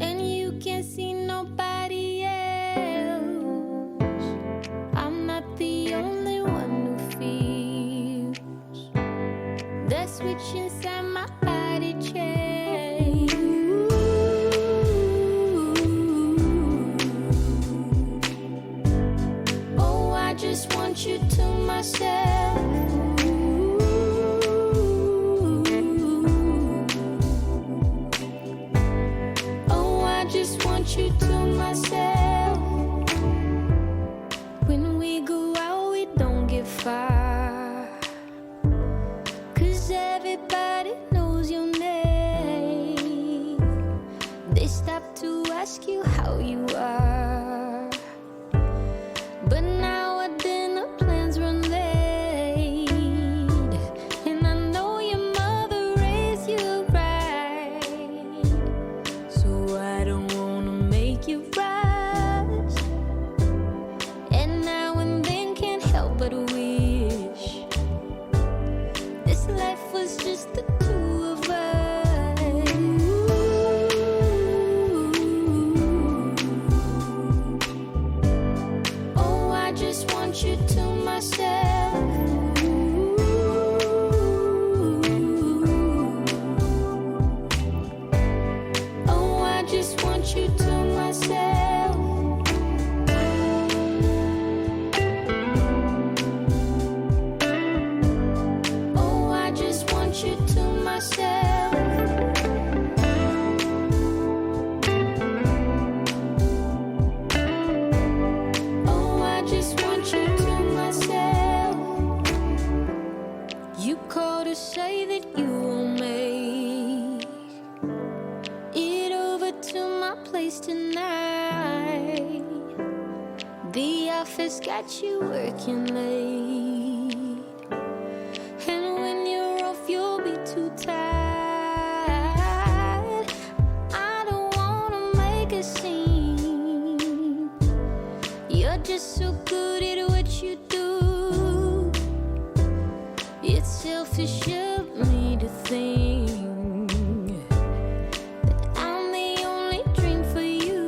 and you can't see nobody else. I'm not the only one who feels the switch inside my body change. Oh, I just want you to myself. Oh, I just want you to myself. When we go out, we don't get far, 'cause everybody knows your name. They stop to ask you how you are, but now our dinner plans run late, and I know your mother raised you right, so I don't wanna make you rush. And now and then can't help but wish this life was just the two of us. Oh, I just want you to myself. Oh, I just want you to myself. Oh, I just want you to myself. Oh, I just want you to myself. You called to say that you will make it over to my place tonight. The office got you working late, and when you're off, you'll be too tired. I don't wanna make a scene. You're just so good at what you do. It's selfish of me to think that I'm the only dream for you.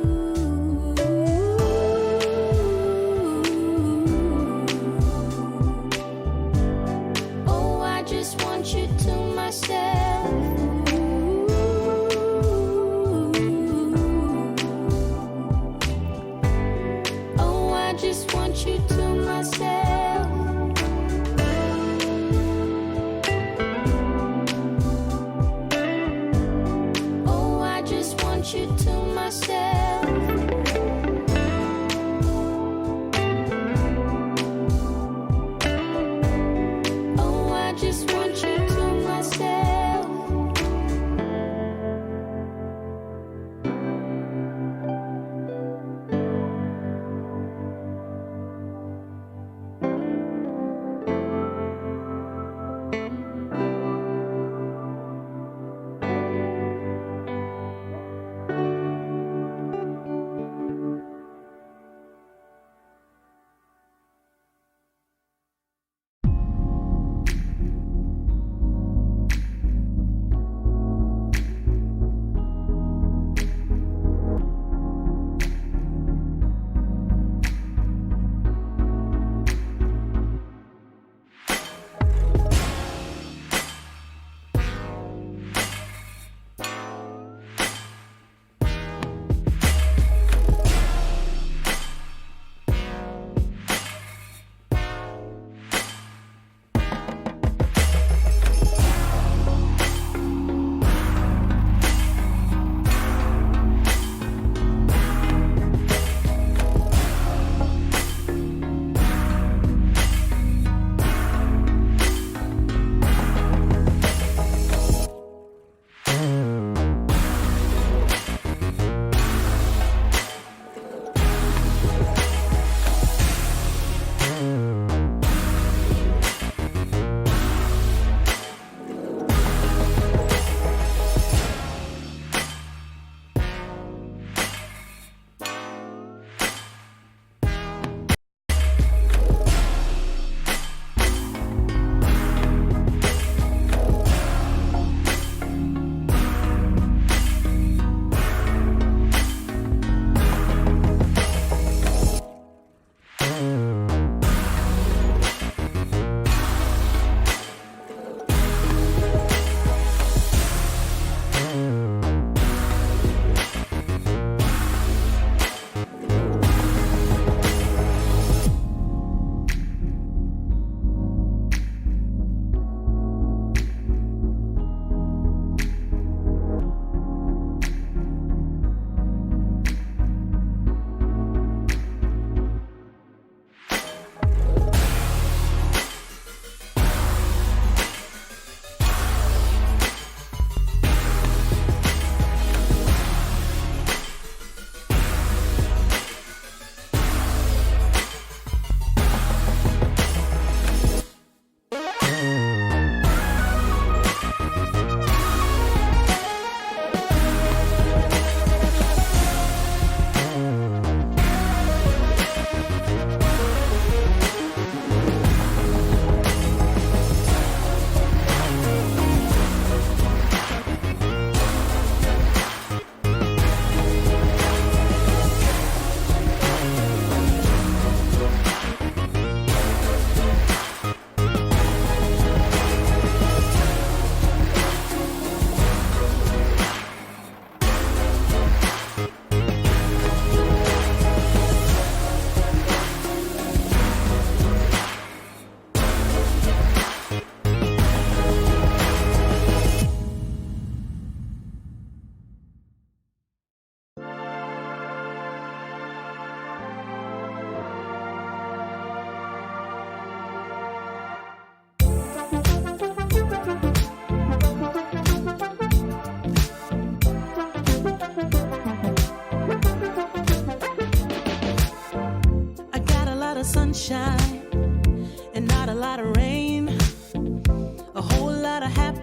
Oh, I just want you to myself. Oh, I just want you to myself. Oh, I just want you to myself. Oh, I just want you to myself.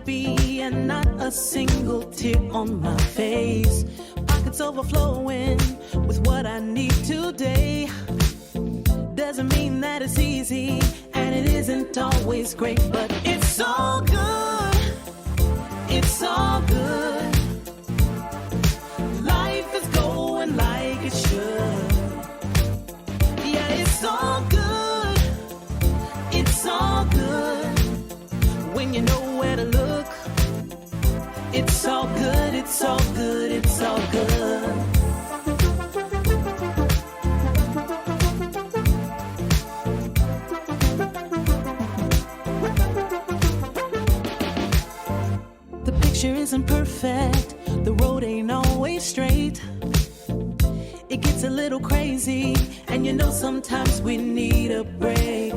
happy and not a single tear on my face. Pockets overflowing with what I need today. Doesn't mean that it's easy, and it isn't always great, but it's all good. It's all good. Life is going like it should. Yeah, it's all good. It's all good. When you know where to look. It's all good. It's all good. It's all good. Isn't perfect, the road ain't always straight. It gets a little crazy, and you know sometimes we need a break.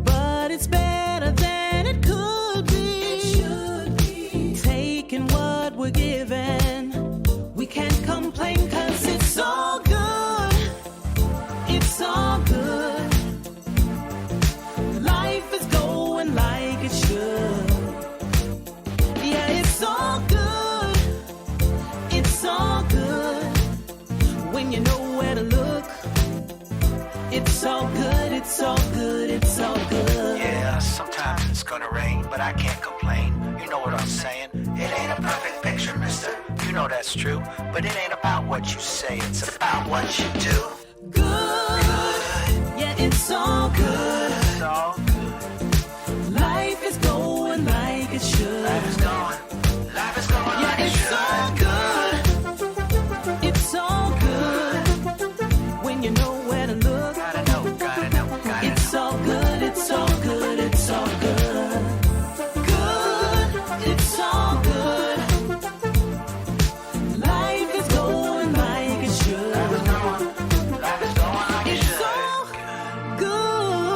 But it's better than it could be. It should be. Taking what we're given, we can't complain, 'cause it's all good. It's all good. Life is going like it should. It's all good. It's all good. When you know where to look. It's all good. It's all good. It's all good. Yeah, sometimes it's gonna rain, but I can't complain. You know what I'm saying? It ain't a perfect picture, mister. You know that's true. But it ain't about what you say, it's about what you do. Good. Yeah, it's all good. It's all good. Life is going like it should. Life is going. Life is going Yeah, like it it's should. all good. It's all good. When you know where to look. Gotta know, gotta know, gotta It's all good. It's all good. It's all good. Good. It's all good. Life is going like it should. Life is going like it It's should. all good.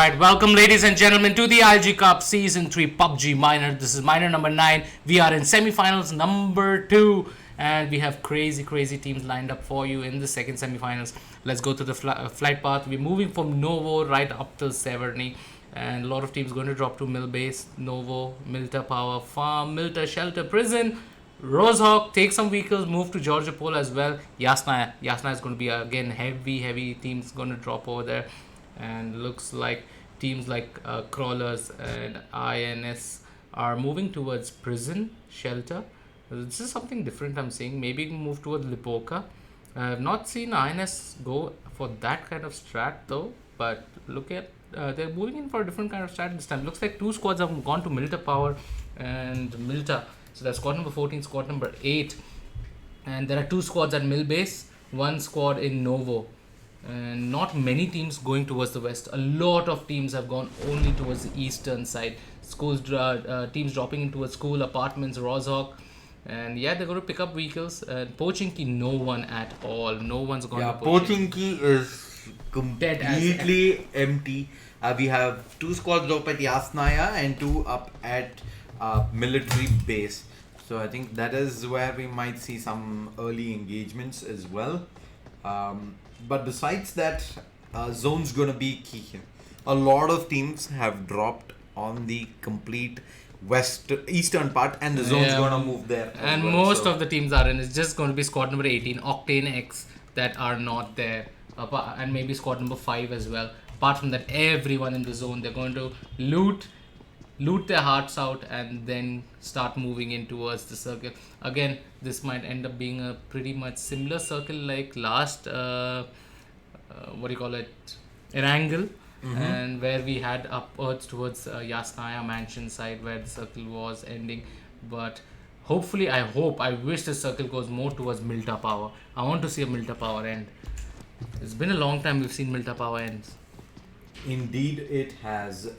Alright, welcome ladies and gentlemen to the ILG Cup Season 3 PUBG Minor. This is Minor number 9. We are in semi-finals number 2. And we have crazy teams lined up for you in the second semi-finals. Let's go to the flight path. We're moving from Novo right up to Severny. And a lot of teams going to drop to Mill Base, Novo, Milta Power, Farm, Milta Shelter, Prison, Rosehawk, take some vehicles, move to Georgia Pole as well. Yasna is going to be again heavy teams going to drop over there. And looks like teams like Crawlers and INS are moving towards Prison, Shelter. This is something different I'm seeing. Maybe move towards Lipoka. I have not seen INS go for that kind of strat though. But look at they're moving in for a different kind of strat this time. Looks like 2 squads have gone to Milta Power and Milta. So that's squad number 14, squad number 8. And there are 2 squads at Mill Base, 1 squad in Novo. And not many teams going towards the west. A lot of teams have gone only towards the eastern side. Schools, teams dropping into school, apartments, Rosehawk. And yeah, they're going to pick up vehicles. Pochinki, no one at all. No one's gone to Pochinki is completely empty. We have 2 squads up at Yasnaya and 2 up at military base. So I think that is where we might see some early engagements as well. But besides that, zone's gonna be key here. A lot of teams have dropped on the complete eastern part, and the zone's gonna move there. And well, most of the teams are in. It's just going to be squad number 18, Octane X, that are not there, and maybe squad number 5 as well. Apart from that, everyone in the zone, they're going to loot their hearts out and then start moving in towards the circle. Again, this might end up being a pretty much similar circle like last Erangel, and where we had upwards towards Yasnaya mansion side where the circle was ending. But hopefully, I wish the circle goes more towards Milta Power. I want to see a Milta Power end. It's been a long time we've seen Milta Power ends. Indeed it has.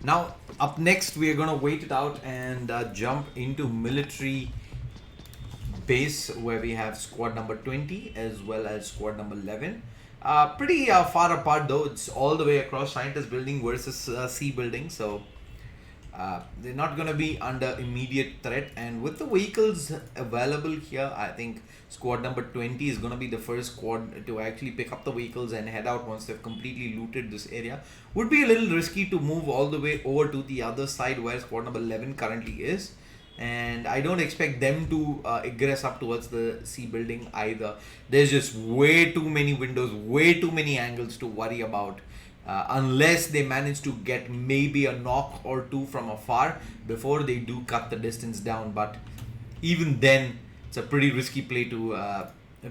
Now up next we are going to wait it out and jump into military base, where we have squad number 20 as well as squad number 11. Pretty far apart though. It's all the way across Scientist building versus C building, so they're not going to be under immediate threat. And with the vehicles available here, I think squad number 20 is going to be the first squad to actually pick up the vehicles and head out once they've completely looted this area. Would be a little risky to move all the way over to the other side where squad number 11 currently is. And I don't expect them to egress up towards the C building either. There's just way too many windows, way too many angles to worry about. Unless they manage to get maybe a knock or 2 from afar before they do cut the distance down. But even then, it's a pretty risky play to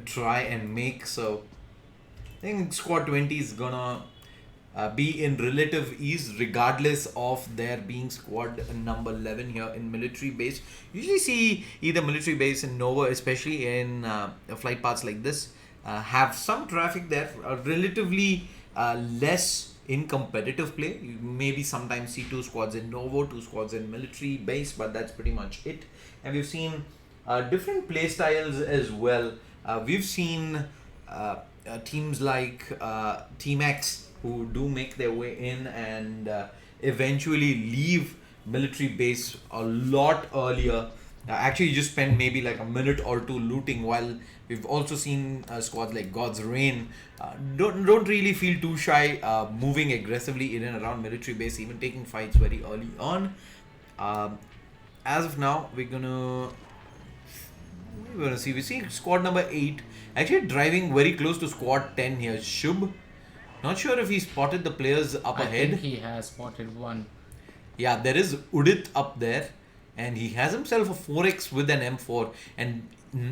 try and make. So I think squad 20 is gonna be in relative ease regardless of their being squad number 11 here in military base. Usually see either military base in Nova, especially in flight paths like this, have some traffic there, relatively less in competitive play. You maybe sometimes see 2 squads in Novo, 2 squads in military base, but that's pretty much it. And we've seen different play styles as well. We've seen teams like Team X who do make their way in and eventually leave military base a lot earlier. Actually just spend maybe like a minute or 2 looting, while we've also seen squads like God's Reign don't really feel too shy moving aggressively in and around military base, even taking fights very early on. As of now, we're gonna see. We see squad number 8 actually driving very close to squad 10 here. Shubh, not sure if he spotted the players up ahead. I think he has spotted one. Yeah, there is Udit up there, and he has himself a 4x with an M4, and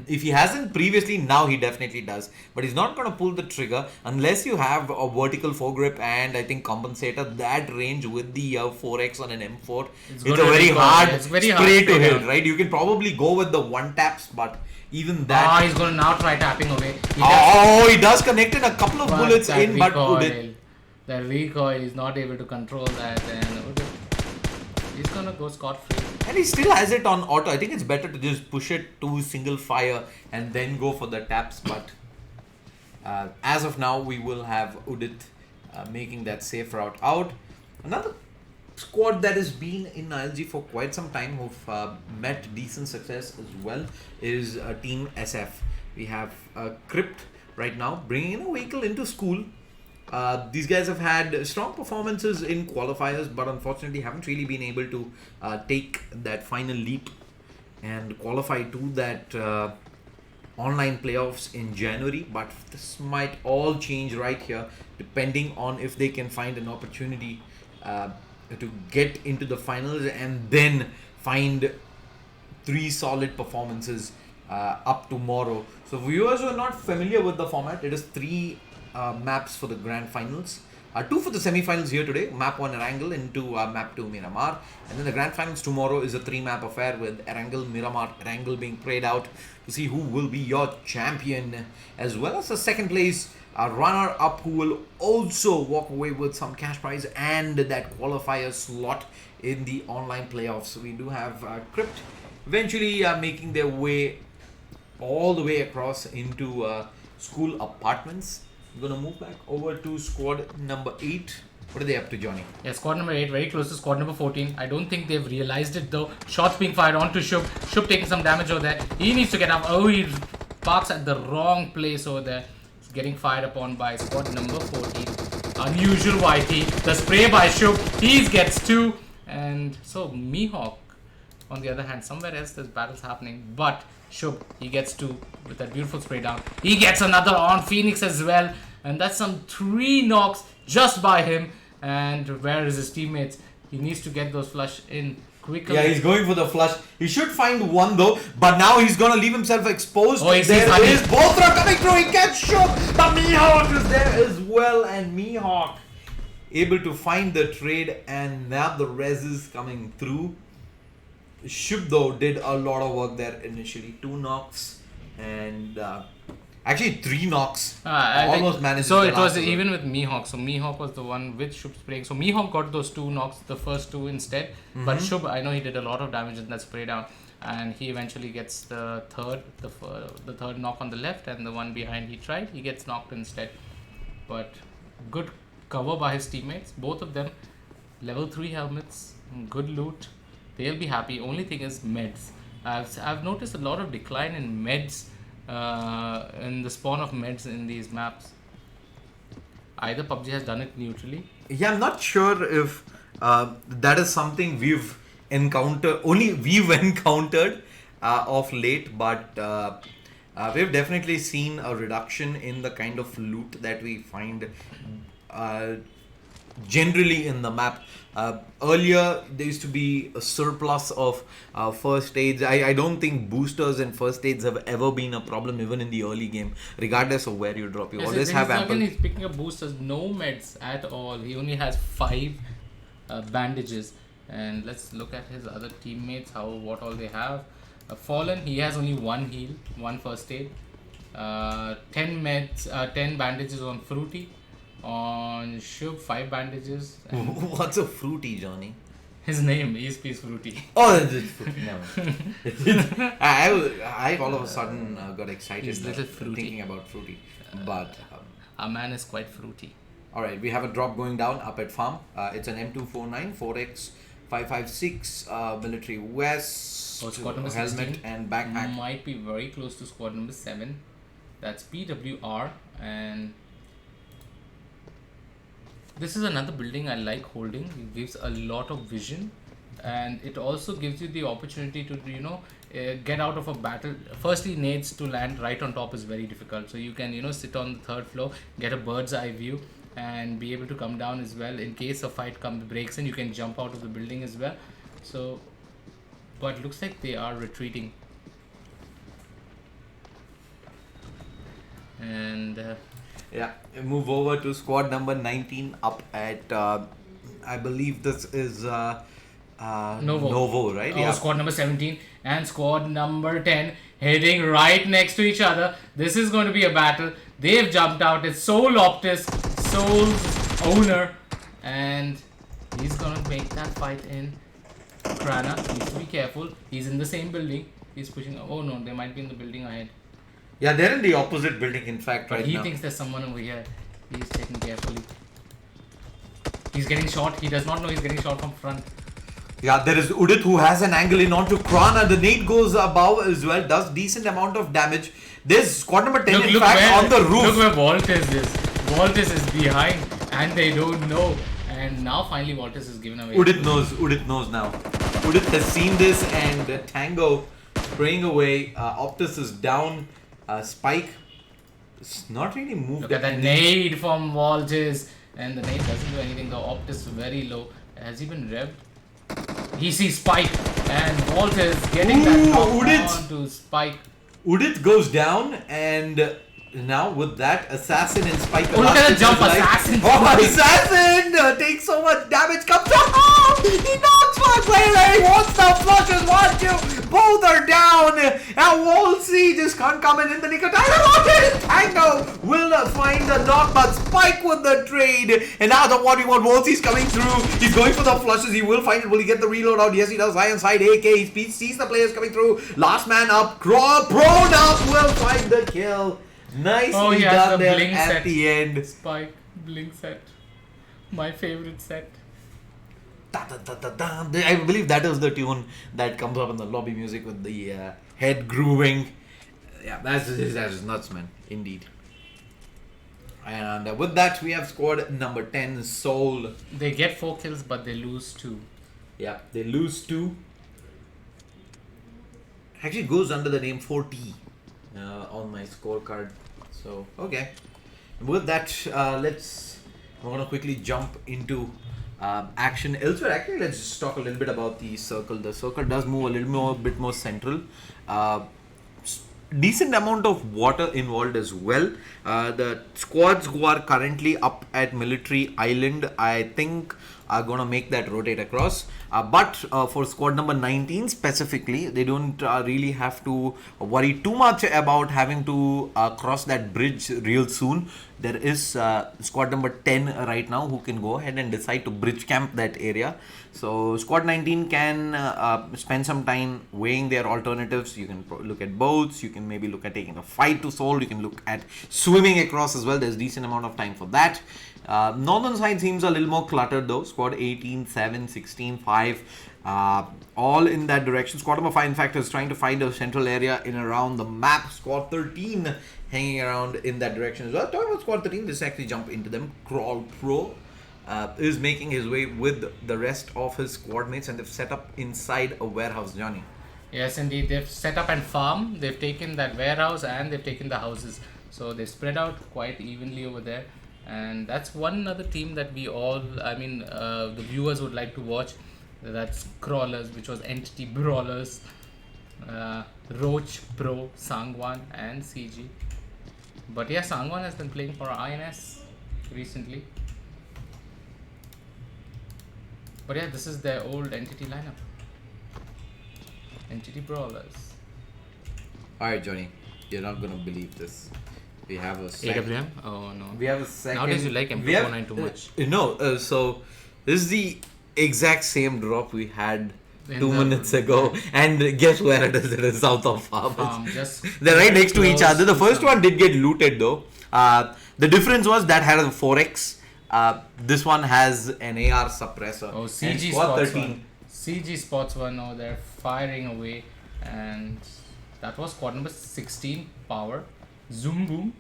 if he hasn't previously, now he definitely does. But he's not going to pull the trigger unless you have a vertical foregrip and I think compensator. That range with the 4x on an M4, it's a very hard spray to hit, right? You can probably go with the 1 taps, but even that... he's going to now try tapping away. He does connect in a couple of bullets in, but Udit... The recoil is not able to control that, and he's going to go scot-free. And he still has it on auto. I think it's better to just push it to single fire and then go for the taps. But as of now, we will have Udit making that safe route out. Another squad that has been in ILG for quite some time, who've met decent success as well, is Team SF. We have Crypt right now bringing in a vehicle into school. These guys have had strong performances in qualifiers, but unfortunately haven't really been able to take that final leap and qualify to that online playoffs in January. But this might all change right here, depending on if they can find an opportunity to get into the finals and then find 3 solid performances up tomorrow. So viewers who are not familiar with the format, it is 3 maps for the grand finals, 2 for the semi-finals here today, map 1 Erangel into map 2 Miramar, and then the grand finals tomorrow is a 3-map affair with Erangel, Miramar, Erangel being played out to see who will be your champion, as well as the second place runner-up who will also walk away with some cash prize and that qualifier slot in the online playoffs. So we do have Crypt eventually making their way all the way across into school apartments. I'm gonna move back over to squad number 8. What are they up to, Johnny? Yeah, squad number 8, very close to squad number 14. I don't think they've realized it though. Shots being fired onto Shub. Shub taking some damage over there. He needs to get up. Oh, he parks at the wrong place over there. He's getting fired upon by squad number 14. Unusual YT. The spray by Shub. He gets 2. And so Mihawk, on the other hand, somewhere else there's battles happening. But Shub, he gets 2 with that beautiful spray down. He gets another on Phoenix as well. And that's some 3 knocks just by him. And where is his teammates? He needs to get those flush in quickly. Yeah, he's going for the flush. He should find 1 though, but now he's gonna leave himself exposed. Oh, he there sees is Bothra coming through. He gets Shub, but Mihawk is there as well, and Mihawk able to find the trade, and now the res is coming through. Shub though did a lot of work there initially. 2 knocks and actually 3 knocks. Almost managed. So it was even with Mihawk. So Mihawk was the one with Shub spraying. So Mihawk got those 2 knocks, the first 2 instead. But Shub, I know he did a lot of damage in that spray down, and he eventually gets the third knock on the left, and the one behind he tried. He gets knocked instead. But good cover by his teammates. Both of them level 3 helmets, good loot. They'll be happy. Only thing is meds. I've noticed a lot of decline in meds, in the spawn of meds in these maps. Either PUBG has done it neutrally. Yeah, I'm not sure if that is something we've encountered of late, but we've definitely seen a reduction in the kind of loot that we find generally in the map. Earlier there used to be a surplus of first aids. I don't think boosters and first aids have ever been a problem even in the early game, regardless of where you drop. You always have ample. He's picking up boosters, no meds at all. He only has 5 bandages. And let's look at his other teammates, what all they have. Fallen, he has only 1 heal, 1 first aid, 10 meds, 10 bandages on Fruity. On Shub, 5 bandages. What's a Fruity, Johnny? His name, ESP is Fruity. Oh, it's Fruity. Never. I all of a sudden got excited thinking about Fruity. But our man is quite fruity. Alright, we have a drop going down up at farm. It's an M249 4X 556 military vest, squad number helmet 16 and backpack. Might be very close to squad number 7. That's PWR, and this is another building I like holding. It gives a lot of vision, and it also gives you the opportunity to get out of a battle. Firstly, nades to land right on top is very difficult, so you can sit on the 3rd floor, get a bird's eye view, and be able to come down as well. In case a fight breaks in, you can jump out of the building as well. So, but looks like they are retreating, and yeah, move over to squad number 19 up at I believe this is Novo, right? Oh, yeah. Squad number 17 and squad number 10 heading right next to each other. This is going to be a battle. They've jumped out. It's Soul Optus, Soul's owner, and he's going to make that fight in. Krana needs to be careful. He's in the same building. He's pushing. Oh no, they might be in the building ahead. Yeah, they're in the opposite building, in fact, right now. He thinks there's someone over here. He's checking carefully. He's getting shot. He does not know he's getting shot from front. Yeah, there is Udit who has an angle in onto Krana. The nade goes above as well, does decent amount of damage. There's squad number 10 in fact on the roof. Look where Voltes is. Voltes is behind and they don't know. And now finally Voltes is given away. Udit knows now. Udit has seen this and Tango spraying away. Optus is down. Spike is not really moved. Look at that nade from Voltes. And the nade doesn't do anything. The Optus very low. Has he been revved? He sees Spike and Voltes getting that knock onto Spike. Udit goes down and now with that assassin and Spike. Oh, look at the jump assassin! Oh, assassin takes so much damage. Comes up. Oh, he knocks one player. He wants the flushes. 1, 2. Both are down. And Wolsey just can't come in the nick of time. Tango will find the knock, but Spike with the trade. And now the 1v1 Wolsey's coming through. He's going for the flushes. He will find it. Will he get the reload out? Yes, he does. High inside AK. He sees the players coming through. Last man up. Prone up will find the kill. Nicely done there at the end. Spike, blink set. My favorite set. Da, da, da, da, da. I believe that is the tune that comes up in the lobby music with the head grooving. Yeah, that is nuts, man. Indeed. And with that, we have squad number 10, Soul. They get 4 kills, but they lose 2. Yeah, they lose 2. Actually goes under the name 4T on my scorecard. So, okay. With that, I'm going to quickly jump into action elsewhere. Actually, let's just talk a little bit about the circle. The circle does move a little bit more central. Decent amount of water involved as well. The squads who are currently up at Military Island, I think, are going to make that rotate across. But for squad number 19 specifically, they don't really have to worry too much about having to cross that bridge real soon. There is squad number 10 right now who can go ahead and decide to bridge camp that area. So squad 19 can spend some time weighing their alternatives. You can look at boats, you can maybe look at taking a fight to Seoul, you can look at swimming across as well. There's decent amount of time for that. Northern side seems a little more cluttered though. Squad 18, 7, 16, 5, all in that direction. Squad number 5 in fact is trying to find a central area in around the map. Squad 13 hanging around in that direction as well. Talking about squad 13, let's actually jump into them. Crawl Pro is making his way with the rest of his squad mates and they've set up inside a warehouse, Johnny. Yes, indeed. They've set up and farm. They've taken that warehouse and they've taken the houses. So they've spread out quite evenly over there. And that's one other team that we all, the viewers would like to watch. That's Crawlers, which was Entity Brawlers, Roach, Pro, Sangwan and CG. But yeah, Sangwan has been playing for INS recently. But yeah, this is their old Entity lineup. Entity Brawlers. Alright, Johnny, you're not gonna believe this. We have a AWM? Oh no. We have a second. Nowadays you like M249 too much. No, so this is the exact same drop we had 2 minutes ago, and guess where it is? It is south of Farmers. They're right next to each other. The first one did get looted though. The difference was that had a 4x. This one has an AR suppressor. Oh, CG spots 13. One. CG spots one. Oh, they're firing away, and that was squad number 16. Power. Zoom boom.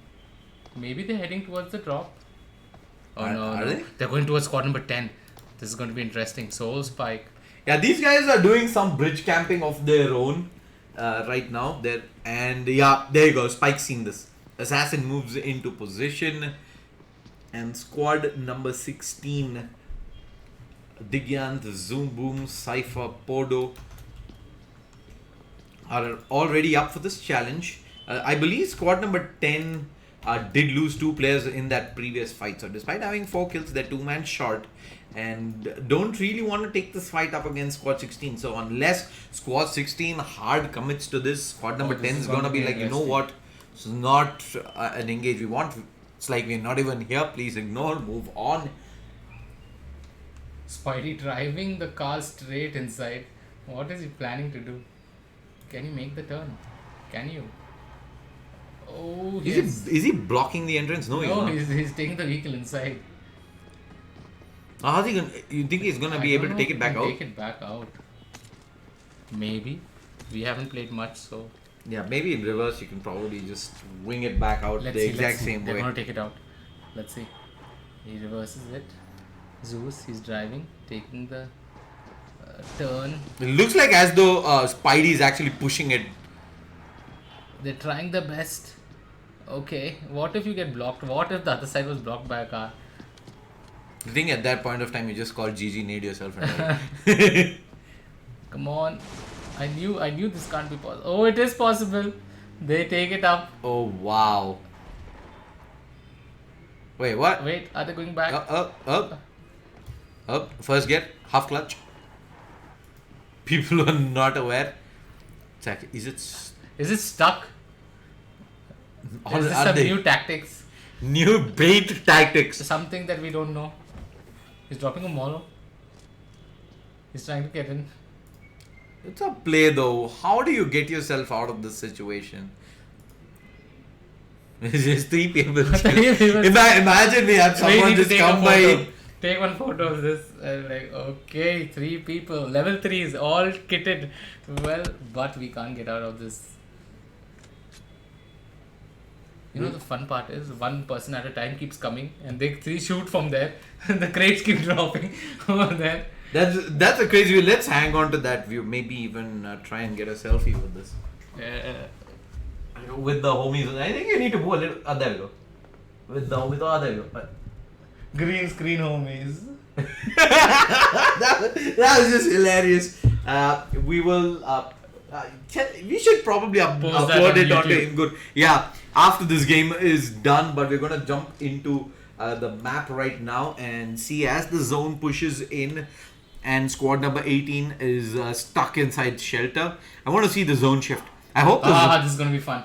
Maybe they're heading towards the drop. Oh no, are they? They're going towards squad number 10. This is going to be interesting. Soul Spike. Yeah, these guys are doing some bridge camping of their own right now. And yeah, there you go. Spike seen this. Assassin moves into position. And squad number 16, Digyant, Zoom Boom, Cypher, Podo are already up for this challenge. I believe squad number 10 did lose 2 players in that previous fight. So despite having 4 kills, they're 2-man short and don't really want to take this fight up against squad 16. So unless squad 16 hard commits to this, squad number 10 is going to be like, you know what, it's not an engage we want. It's like we're not even here, please ignore, move on. Spidey driving the car straight inside. What is he planning to do? Can you make the turn? Can you? Oh, is he blocking the entrance? No, he's taking the vehicle inside. How's he gonna? You think he's gonna be able to take it back out? Take it back out. Maybe. We haven't played much, so. Yeah, maybe in reverse you can probably just wing it back out Let's the see, exact let's see. same They're way. gonna take it out. Let's see. He reverses it. Zeus, he's driving, taking the turn. It looks like as though Spidey is actually pushing it. They're trying their best. Okay, what if you get blocked? What if the other side was blocked by a car? I think at that point of time you just called GG, nade yourself. And Come on. I knew this can't be possible. Oh, it is possible. They take it up. oh wow. Wait, what? Wait, are they going back? Up. First get half clutch. People are not aware. Check. Is it? Is it stuck? Or Is this are some they new tactics? new bait tactics? Something that we don't know. He's dropping a molo. He's trying to get in. It's a play though. How do you get yourself out of this situation? It's just three people. Imagine we have someone just come by. Take one photo of this and like, okay, 3 people, level 3s, all kitted. Well, but we can't get out of this. You know the fun part is one person at a time keeps coming and they 3 shoot from there and the crates keep dropping over there. That's a crazy view. Let's hang on to that view. Maybe even try and get a selfie with this. With the homies. I think you need to move a little. There we go. With the homies. There we go. Green screen homies. that was just hilarious. We will. We should probably upload it onto InGood. Yeah, after this game is done, but we're gonna jump into the map right now and see as the zone pushes in, and squad number 18 is stuck inside shelter. I want to see the zone shift. I hope this is gonna be fun.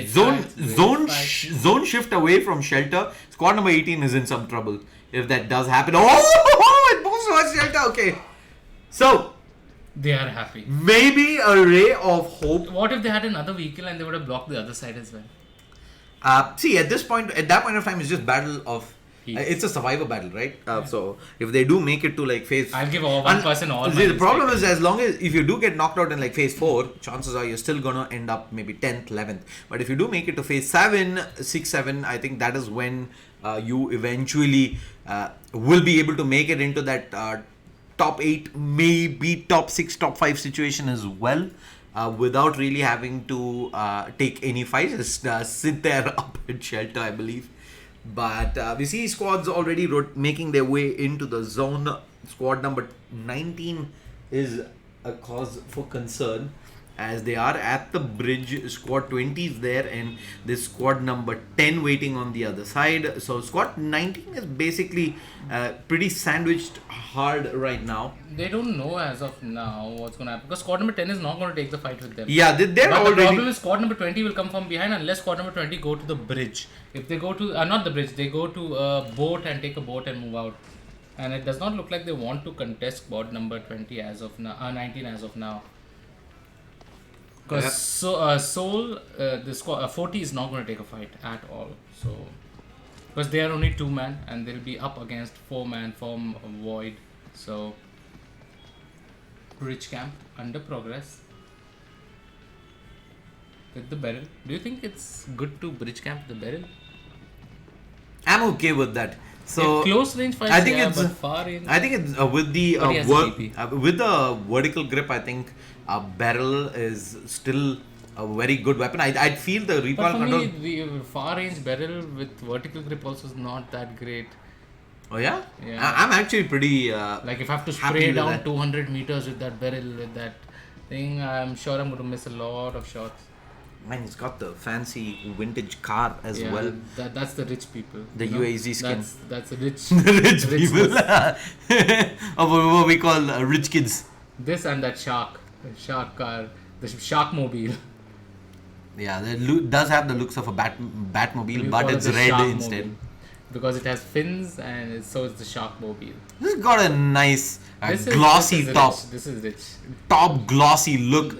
Zone shift away from shelter. Squad number 18 is in some trouble if that does happen. Oh, it moves towards shelter. Okay, so they are happy. Maybe a ray of hope. What if they had another vehicle and they would have blocked the other side as well? See, at that point of time, it's just battle of. It's a survivor battle, right? So if they do make it to like phase, I'll give one person all. See, the problem is as long as if you do get knocked out in like phase 4, chances are you're still gonna end up maybe 10th, 11th. But if you do make it to phase 7, 6, 7, I think that is when you eventually will be able to make it into that top 8, maybe top 6, top 5 situation as well. Without really having to take any fights, just sit there up at shelter, I believe. But we see squads already making their way into the zone. Squad number 19 is a cause for concern as they are at the bridge. Squad 20 is there and this squad number 10 waiting on the other side. So squad 19 is basically pretty sandwiched hard right now. They don't know as of now what's going to happen because squad number 10 is not going to take the fight with them. Yeah, they're but already... the problem is squad number 20 will come from behind unless squad number 20 go to the bridge. If they go to, not the bridge, they go to a boat and take a boat and move out. And it does not look like they want to contest squad number 20 as of now, 19 as of now. Because Soul, the squad 40 is not going to take a fight at all. So, because they are only 2-man and they'll be up against 4-man from Void. So, bridge camp under progress with the barrel. Do you think it's good to bridge camp the barrel? I'm okay with that. So close range fights, I think it's but far range. I think it's with the with the vertical grip. I think a barrel is still a very good weapon. I'd feel the recoil control. But for me, the far range barrel with vertical grip also is not that great. Oh yeah, yeah. I'm actually pretty like if I have to spray down 200 meters with that barrel with that thing, I'm sure I'm going to miss a lot of shots. Man, he's got the fancy vintage car as well. That's the rich people. The UAZ skin. That's the rich. Rich people. Or what we call rich kids. This and that shark car, the shark mobile. Yeah, it does have the looks of a Batmobile, but it's red instead. Mobile. because it has fins and so is the shark mobile. This has got a nice This glossy is top. Rich. This is rich. Top glossy look.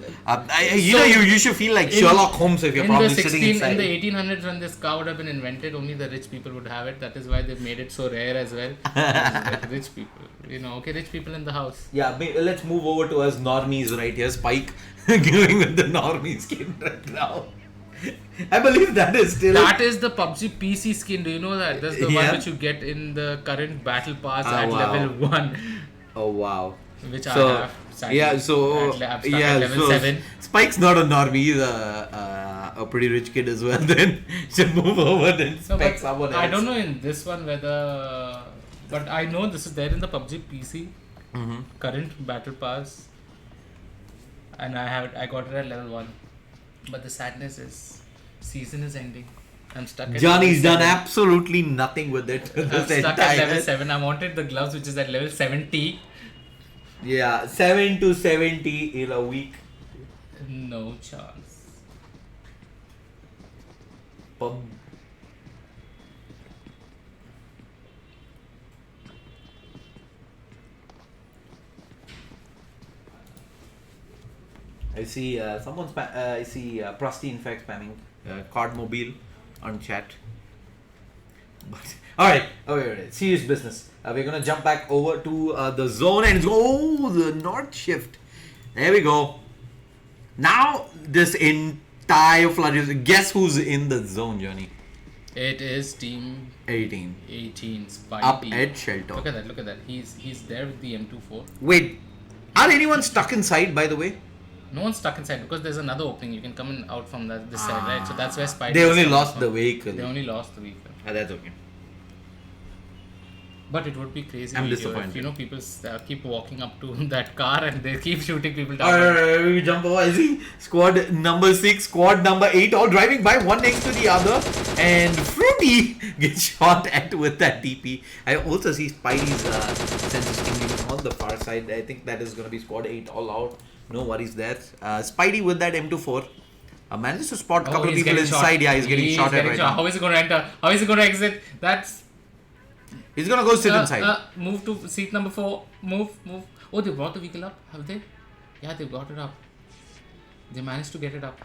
You should feel like Sherlock Holmes if you're probably sitting inside. In the 1800s, when this car would have been invented, only the rich people would have it. That is why they've made it so rare as well. Like rich people, rich people in the house. Yeah, let's move over to us normies right here. Spike giving with the normie skin right now. I believe that is still. That is the PUBG PC skin. Do you know that? That's the one which you get in the current battle pass at level 1. Oh wow. Which I have. Sadly, I'm stuck at level 7. Spike's not a normie. He's a pretty rich kid as well. Then should move over then spec someone else. I don't know in this one whether, but I know this is there in the PUBG PC current battle pass, and I got it at level 1. But the sadness is, season is ending. I'm stuck at Johnny's level done 7. absolutely nothing with it. I'm stuck at level 7. I wanted the gloves which is at level 70. Yeah, 7 to 70 in a week. No chance. I see I see Prusty in fact spamming card mobile on chat. But alright, okay, serious business. We're gonna jump back over to the zone and the north shift. There we go. Now this entire flood. Guess who's in the zone, Johnny? It is team 18. 18 Spidey. Up at shelter. Look at that. He's there with the M24. Wait, are anyone stuck inside by the way? No one's stuck inside because there's another opening. You can come in out from this side, right? So that's where Spidey. They only lost the vehicle. They only lost the vehicle. That's okay. But it would be crazy. I'm if, disappointed. People keep walking up to that car and they keep shooting people down. Alright, we jump over. I see squad number 6, squad number 8, all driving by one next to the other, and Fruity gets shot at with that TP. I also see Spidey's sensor stinging on the far side. I think that is going to be squad 8 all out. No worries there. Spidey with that M24 manages to spot a couple of people inside. Shot. Yeah, he's getting shot at right now. How is he going to enter? How is he going to exit? He's going to go sit inside. Move to seat number 4. Move. Oh, they brought the vehicle up, have they? Yeah, they got it up. They managed to get it up.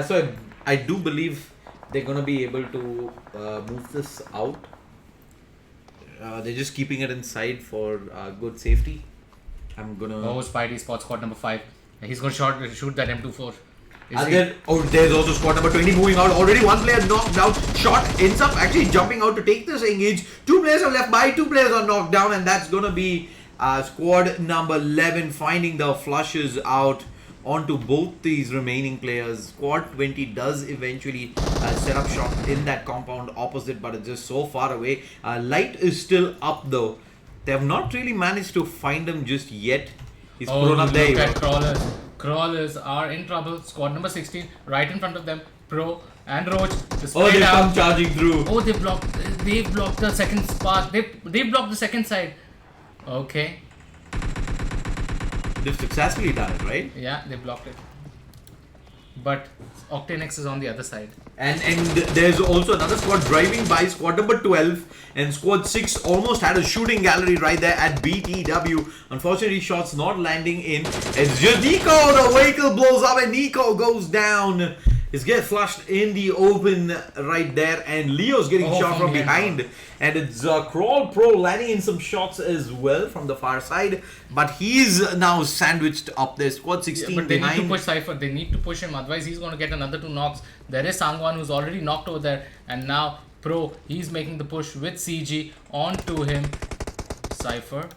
So I do believe they're going to be able to move this out. They're just keeping it inside for good safety. I'm gonna. Oh, Spidey spots squad number 5. He's gonna shoot that M24. There's also squad number 20 moving out. Already one player knocked down. Shot ends up actually jumping out to take this engage. 2 players are left by. 2 players are knocked down, and that's gonna be squad number 11 finding the flushes out onto both these remaining players. Squad 20 does eventually set up shop in that compound opposite, but it's just so far away. Light is still up though. They have not really managed to find him just yet. He's thrown up there. Look at Crawlers. Crawlers are in trouble. Squad number 16 right in front of them. Pro and Roach. They come charging through. Oh, they blocked the second spark. They blocked the second side. Okay. They've successfully done it, right? Yeah, they blocked it. But Octanex is on the other side. And there's also another squad driving by, squad number 12, and squad 6 almost had a shooting gallery right there at BTW. Unfortunately, shots not landing in. It's just Nico, the vehicle blows up and Nico goes down. He's getting flushed in the open right there, and Leo's getting shot from behind. And it's Crawl Pro landing in some shots as well from the far side, but he's now sandwiched up there. Squad 16 but they behind. need to push Cypher. They need to push him, otherwise he's going to get another 2 knocks. There is Sangwan who's already knocked over there, and now Pro, he's making the push with CG onto him. Cypher,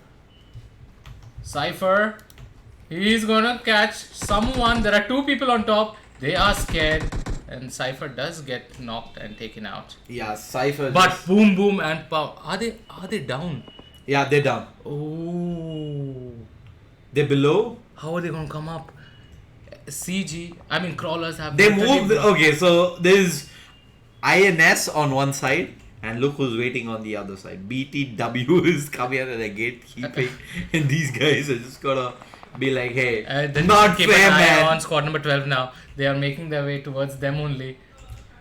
he's going to catch someone. There are 2 people on top. They are scared, and Cypher does get knocked and taken out. Yeah, Cypher. But boom and pow. Are they down? Yeah, they're down. Oh, They're below. how are they gonna come up? Crawlers have. They moved. Okay, so there's INS on one side, and look who's waiting on the other side. BTW is coming at the gatekeeping, and these guys are just gonna be like, hey, Then not keep fair, an eye man. on squad number 12 now. They are making their way towards them only.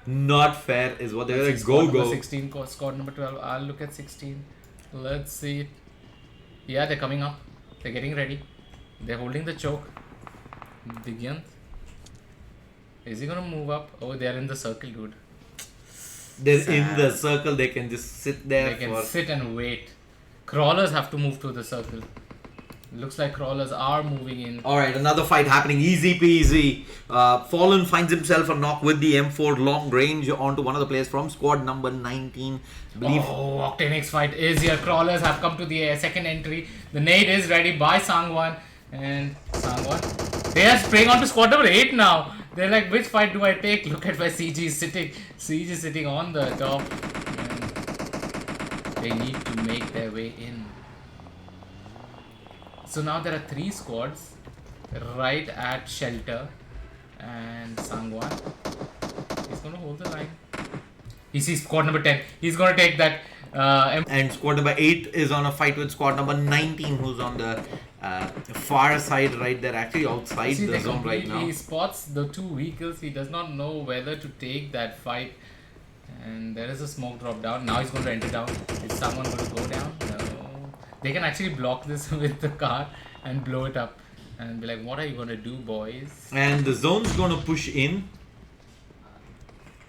Not fair is what they're like. Squad Go, number go. 16, squad number 12. I'll look at 16. Let's see. Yeah, they're coming up. They're getting ready. They're holding the choke. Digyant. Is he gonna move up? Oh, they're in the circle, dude. They're in the circle. They can just sit there. They can sit and wait. Crawlers have to move to the circle. Looks like crawlers are moving in. Alright, another fight happening. Easy peasy. Fallen finds himself a knock with the M4 long range onto one of the players from squad number 19. Believe. Oh, Octanix fight is here. Crawlers have come to the second entry. The nade is ready by Sangwan. And Sangwan. They are spraying onto squad number 8 now. They're like, which fight do I take? Look at where CG is sitting. CG is sitting on the top. And they need to make their way in. So now there are 3 squads right at shelter, and Sangwan is going to hold the line. He sees squad number 10. He's going to take that. And squad number 8 is on a fight with squad number 19, who's on the far side right there, actually outside the zone right now. He spots the 2 vehicles. He does not know whether to take that fight. And there is a smoke drop down. Now he's going to enter down. Is someone going to go down? No. They can actually block this with the car and blow it up and be like, what are you going to do, boys? And the zone's going to push in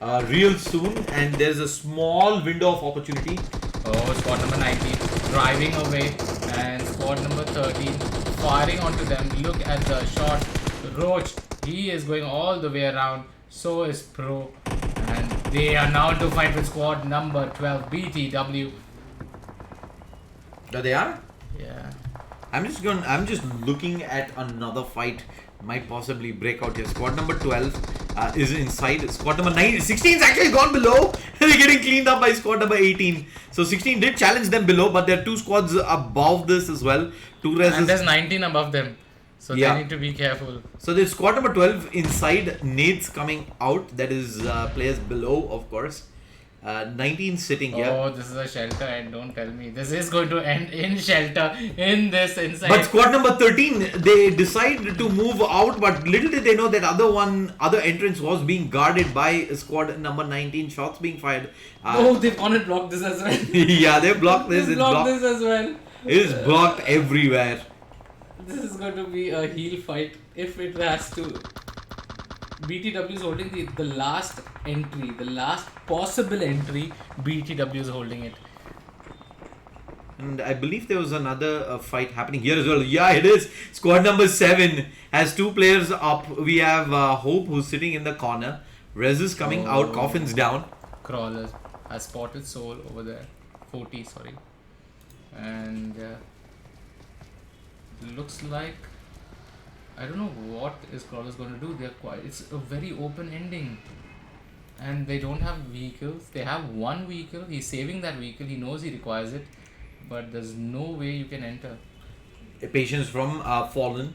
real soon, and there's a small window of opportunity. Oh, squad number 19 driving away, and squad number 13 firing onto them. Look at the shot. Roach, he is going all the way around. So is Pro. And they are now to fight with squad number 12, BTW. There they are. Yeah. I'm just looking at another fight might possibly break out here. Squad number 12 is inside. Squad number 16 is actually gone below. They're getting cleaned up by squad number 18. So 16 did challenge them below, but there are 2 squads above this as well. 2 reses. And there's 19 above them. So Yeah. they need to be careful. So there's squad number 12 inside. Nades coming out. That is players below, of course. 19 sitting here. Oh, this is a shelter, and don't tell me this is going to end in shelter in this inside. But squad number 13, they decided to move out, but little did they know that other entrance was being guarded by squad number 19. Shots being fired. Oh, they've on it blocked this as well. Yeah, they blocked this. They It's blocked blocked. this as well. It is blocked everywhere. This is going to be a heel fight if it has to. BTW is holding the last entry, the last possible entry. BTW is holding it. And I believe there was another fight happening here as well. Yeah, it is. Squad number 7 has 2 players up. We have Hope, who's sitting in the corner. Rez is coming out. Coffin's down. Crawlers has spotted Soul over there. 40, sorry. And looks like, I don't know what is Crawlers going to do. They're quite. It's a very open ending. And they don't have vehicles. They have 1 vehicle. He's saving that vehicle. He knows he requires it. But there's no way you can enter. Patience from Fallen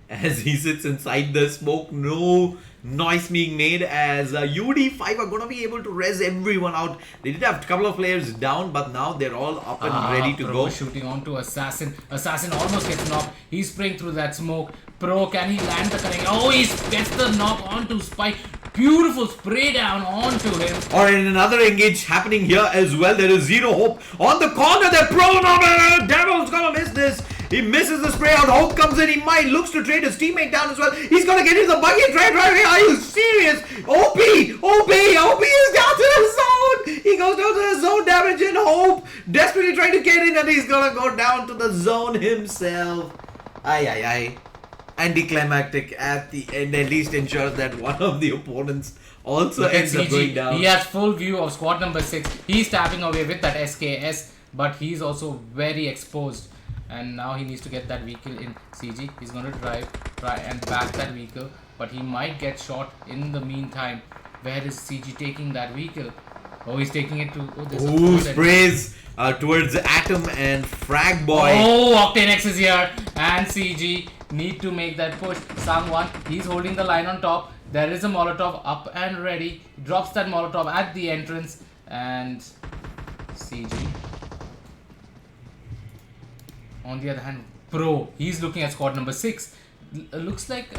as he sits inside the smoke. No noise being made as UD5 are going to be able to res everyone out. They did have a couple of players down, but now they're all up and ready to Pro go. shooting onto Assassin. Assassin almost gets knocked. He's spraying through that smoke. Pro, can he land the connect? Oh, he gets the knock onto Spike. Beautiful spray down onto him. Alright, another engage happening here as well. There is zero hope on the corner. The Pro, no, Devil's gonna miss this. He misses the spray out. Hope comes in. He might looks to trade his teammate down as well. He's gonna get into the buggy and try driving. Are you serious? OP is down to the zone. He goes down to the zone damage, and Hope desperately trying to get in, and he's gonna go down to the zone himself. Aye. Anticlimactic at the end, at least ensures that one of the opponents also ends up going down. He has full view of squad number 6. He's tapping away with that SKS, but he's also very exposed. And now he needs to get that vehicle in. CG, he's going to try and back that vehicle, but he might get shot in the meantime. Where is CG taking that vehicle? Oh, he's taking it to... Ooh, sprays towards Atom and Frag Boy. Oh, Octanex is here, and CG need to make that push. Sangwan, he's holding the line on top. There is a Molotov up and ready. Drops that Molotov at the entrance, and CG. On the other hand, Pro, he's looking at squad number 6. Looks like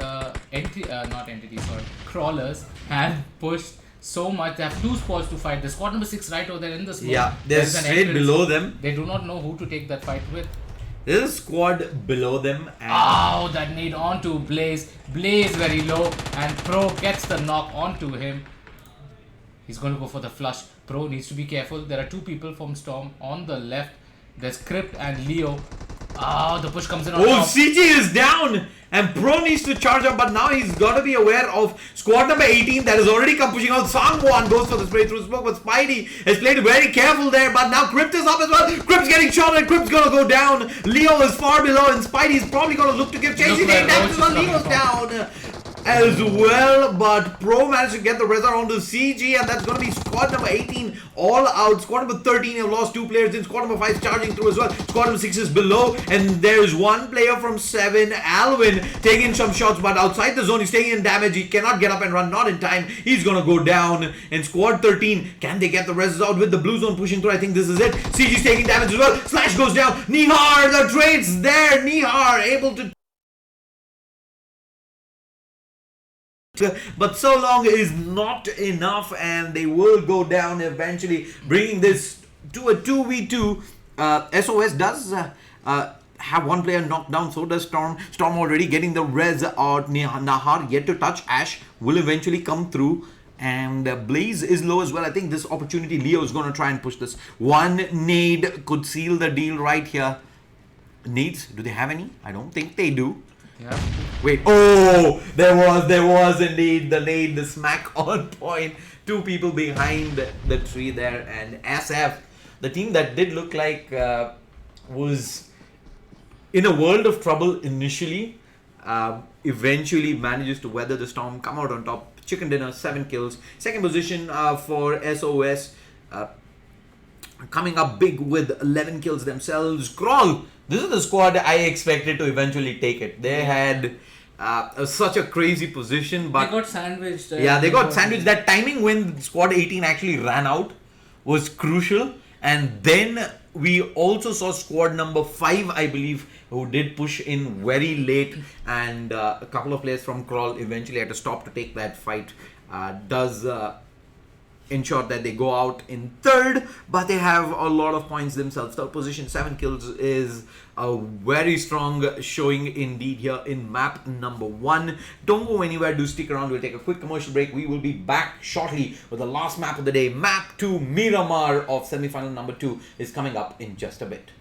Crawlers have pushed so much. They have 2 spots to fight. The squad number 6 right over there in the smoke. Yeah, they're There's an straight entrance. below them. They do not know who to take that fight with. There's a squad below them. And Oh, that nade onto Blaze. Blaze very low, and Pro gets the knock onto him. He's going to go for the flush. Pro needs to be careful. There are 2 people from Storm on the left. There's Crypt and Leo. Oh, the push comes in on oh, top. CG is down! And Pro needs to charge up, but now he's got to be aware of squad number 18 that has already come pushing out. Sangwon goes for the spray through smoke, but Spidey has played very careful there. But now Crypt is up as well. Crypt's getting shot and Crypt's gonna go down. Leo is far below, and Spidey's probably gonna look to give chase. He where damage as well. Roach is Leo's coming down as well, but Pro managed to get the result onto CG, and that's going to be squad number 18 all out. Squad number 13 have lost 2 players in. Squad number 5 is charging through as well. Squad number 6 is below, and there's 1 player from 7, Alvin, taking some shots, but outside the zone. He's taking in damage. He cannot get up and run, not in time. He's going to go down. And squad 13, can they get the results out with the blue zone pushing through? I think this is it. CG's taking damage as well. Slash goes down. Nihar, the trade's there. Nihar able to, but so long is not enough, and they will go down eventually, bringing this to a 2v2. SOS does have 1 player knocked down, so does Storm. Storm already getting the res out. Nahar yet to touch. Ash will eventually come through, and Blaze is low as well. I think this opportunity, Leo is going to try and push this. 1 nade could seal the deal right here. Nades, do they have any? I don't think they do. Yeah. Wait, oh, there was indeed the nade, the smack on point. 2 people behind the tree there, and SF, the team that did look like was in a world of trouble initially, eventually manages to weather the storm, come out on top. Chicken dinner, 7 kills. Second position for SOS, coming up big with 11 kills themselves. Crawl, this is the squad I expected to eventually take it. They had such a crazy position, but They got sandwiched. yeah, they got sandwiched. That timing when squad 18 actually ran out was crucial. And then we also saw squad number 5, I believe, who did push in very late, and a couple of players from Crawl eventually had to stop to take that fight. Does ensure that they go out in 3rd, but they have a lot of points themselves. 3rd position, 7 kills is a very strong showing indeed here in map number 1. Don't go anywhere, do stick around. We'll take a quick commercial break. We will be back shortly with the last map of the day. Map 2 Miramar of semi-final number 2 is coming up in just a bit.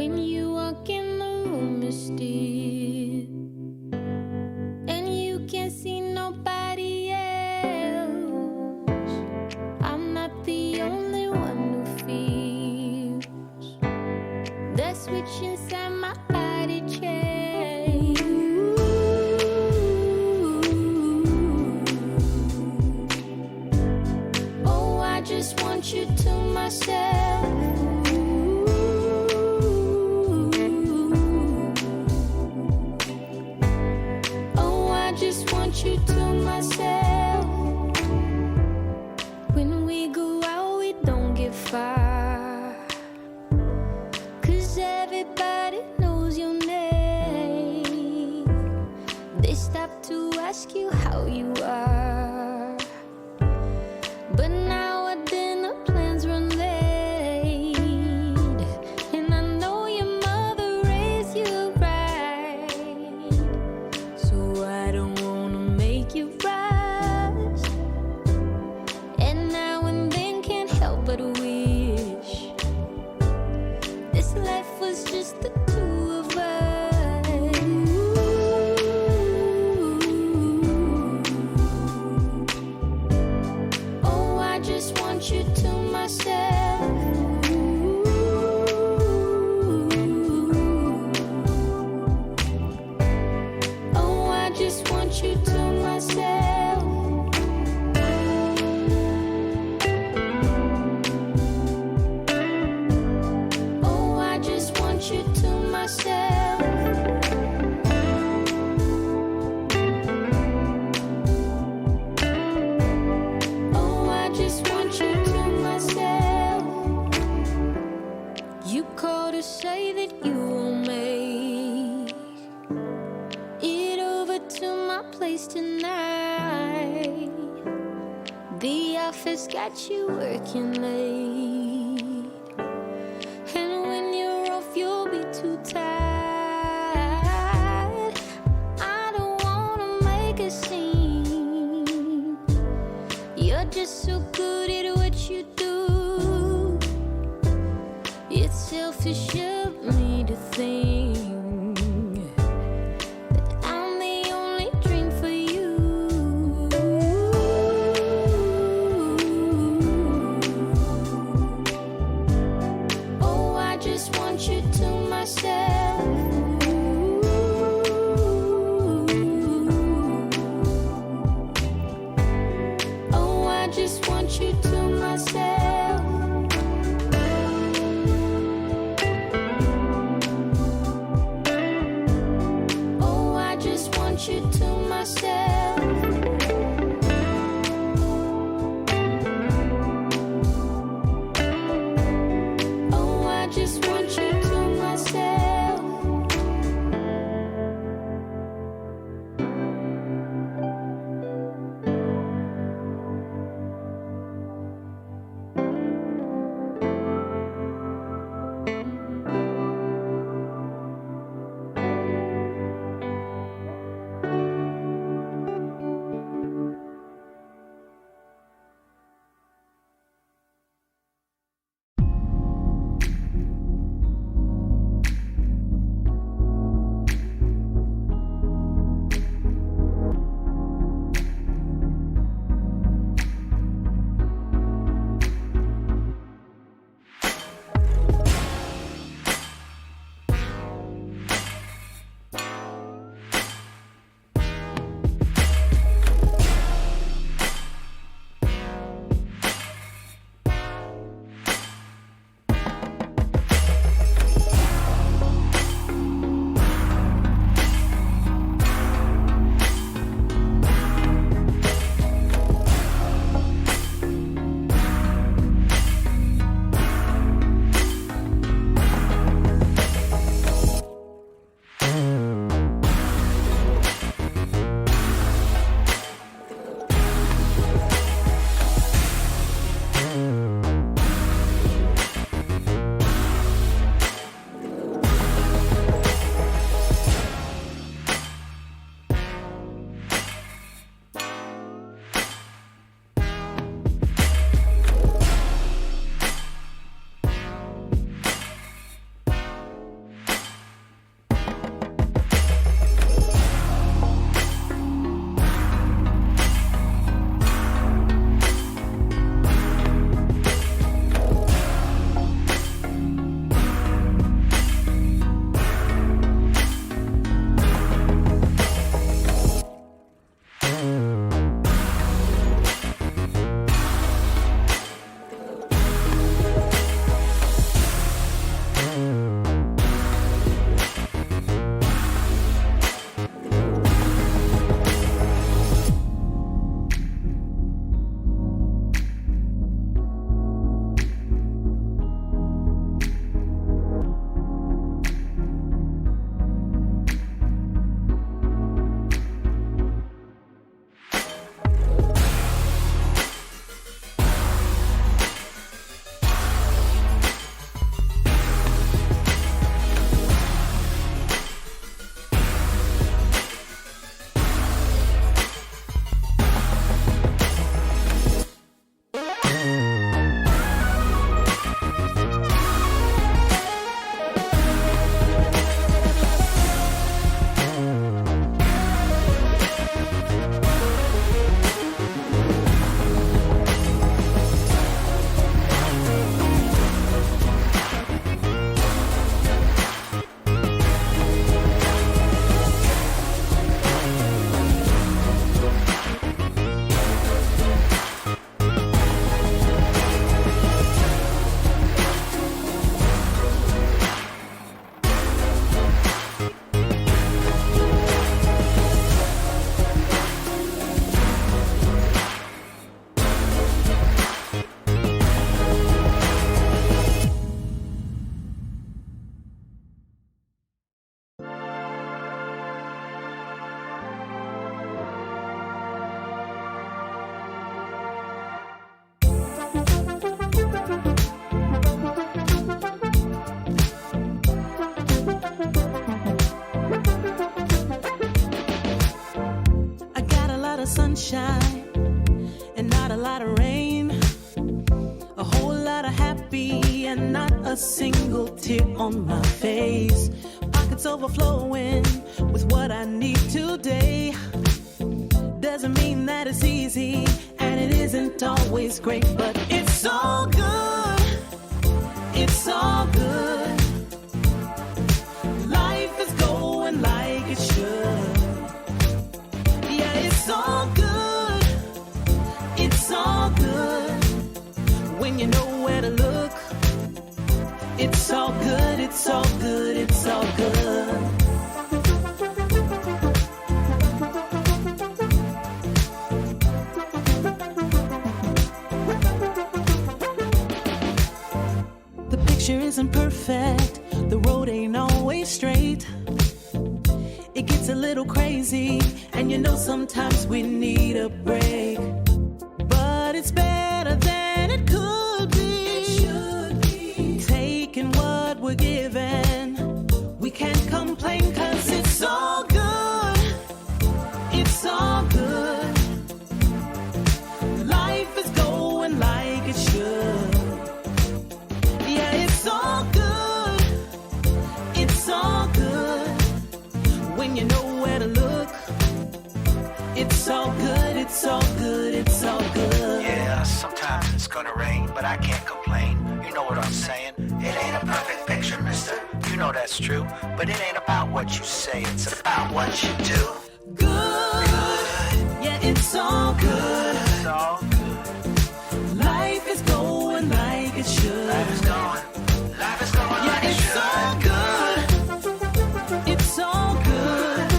When you walk in the room, you're still, and you can't see nobody else. I'm not the only one who feels the switch inside my body change. Oh, I just want you to myself. Oh, I just want you to myself. When we go out, we don't get far, 'cause everybody knows your name. They stop to ask you how you are, but now our dinner plans run late, and I know your mother raised you right, so I don't wanna make you rush. And now and then can't help but wish this life was just the two of us. Oh, I just want you to myself. Oh, I just want you to myself. Oh, I just want you to myself. Oh, I just want you to myself. You called to say that you will make it over to my place tonight. The office got you working late, and when you're off, you'll be too tired. I don't wanna make a scene. You're just so good at what you do. It's selfish of me to think that I'm the only dream for you. Oh, I just want you to myself. Oh, I just want you to myself. Oh, I just want you to myself. Oh, I just want you to myself. and not a single tear on my face. Pockets overflowing with what I need today. Doesn't mean that it's easy, and it isn't always great, but it's all good. It's all good. Life is going like it should. Yeah, it's all good. It's all good. When you know where to look, it's all good. It's all good. It's all good. Isn't perfect, the road ain't always straight. It gets a little crazy, and you know sometimes we need a break. But it's better than it could be. It should be. Taking what we're given, we can't complain, 'cause it's all good. It's all good. Life is going like it should. It's all good. It's all good. When you know where to look, it's all good. It's all good. It's all good. Yeah, sometimes it's gonna rain, but I can't complain. You know what I'm saying? It ain't a perfect picture, mister. You know that's true. But it ain't about what you say, it's about what you do. Good. Yeah, it's all good. It's all good. Life is going like it should. Life is going. Life is going Yeah, like it it's should. all good. It's all good.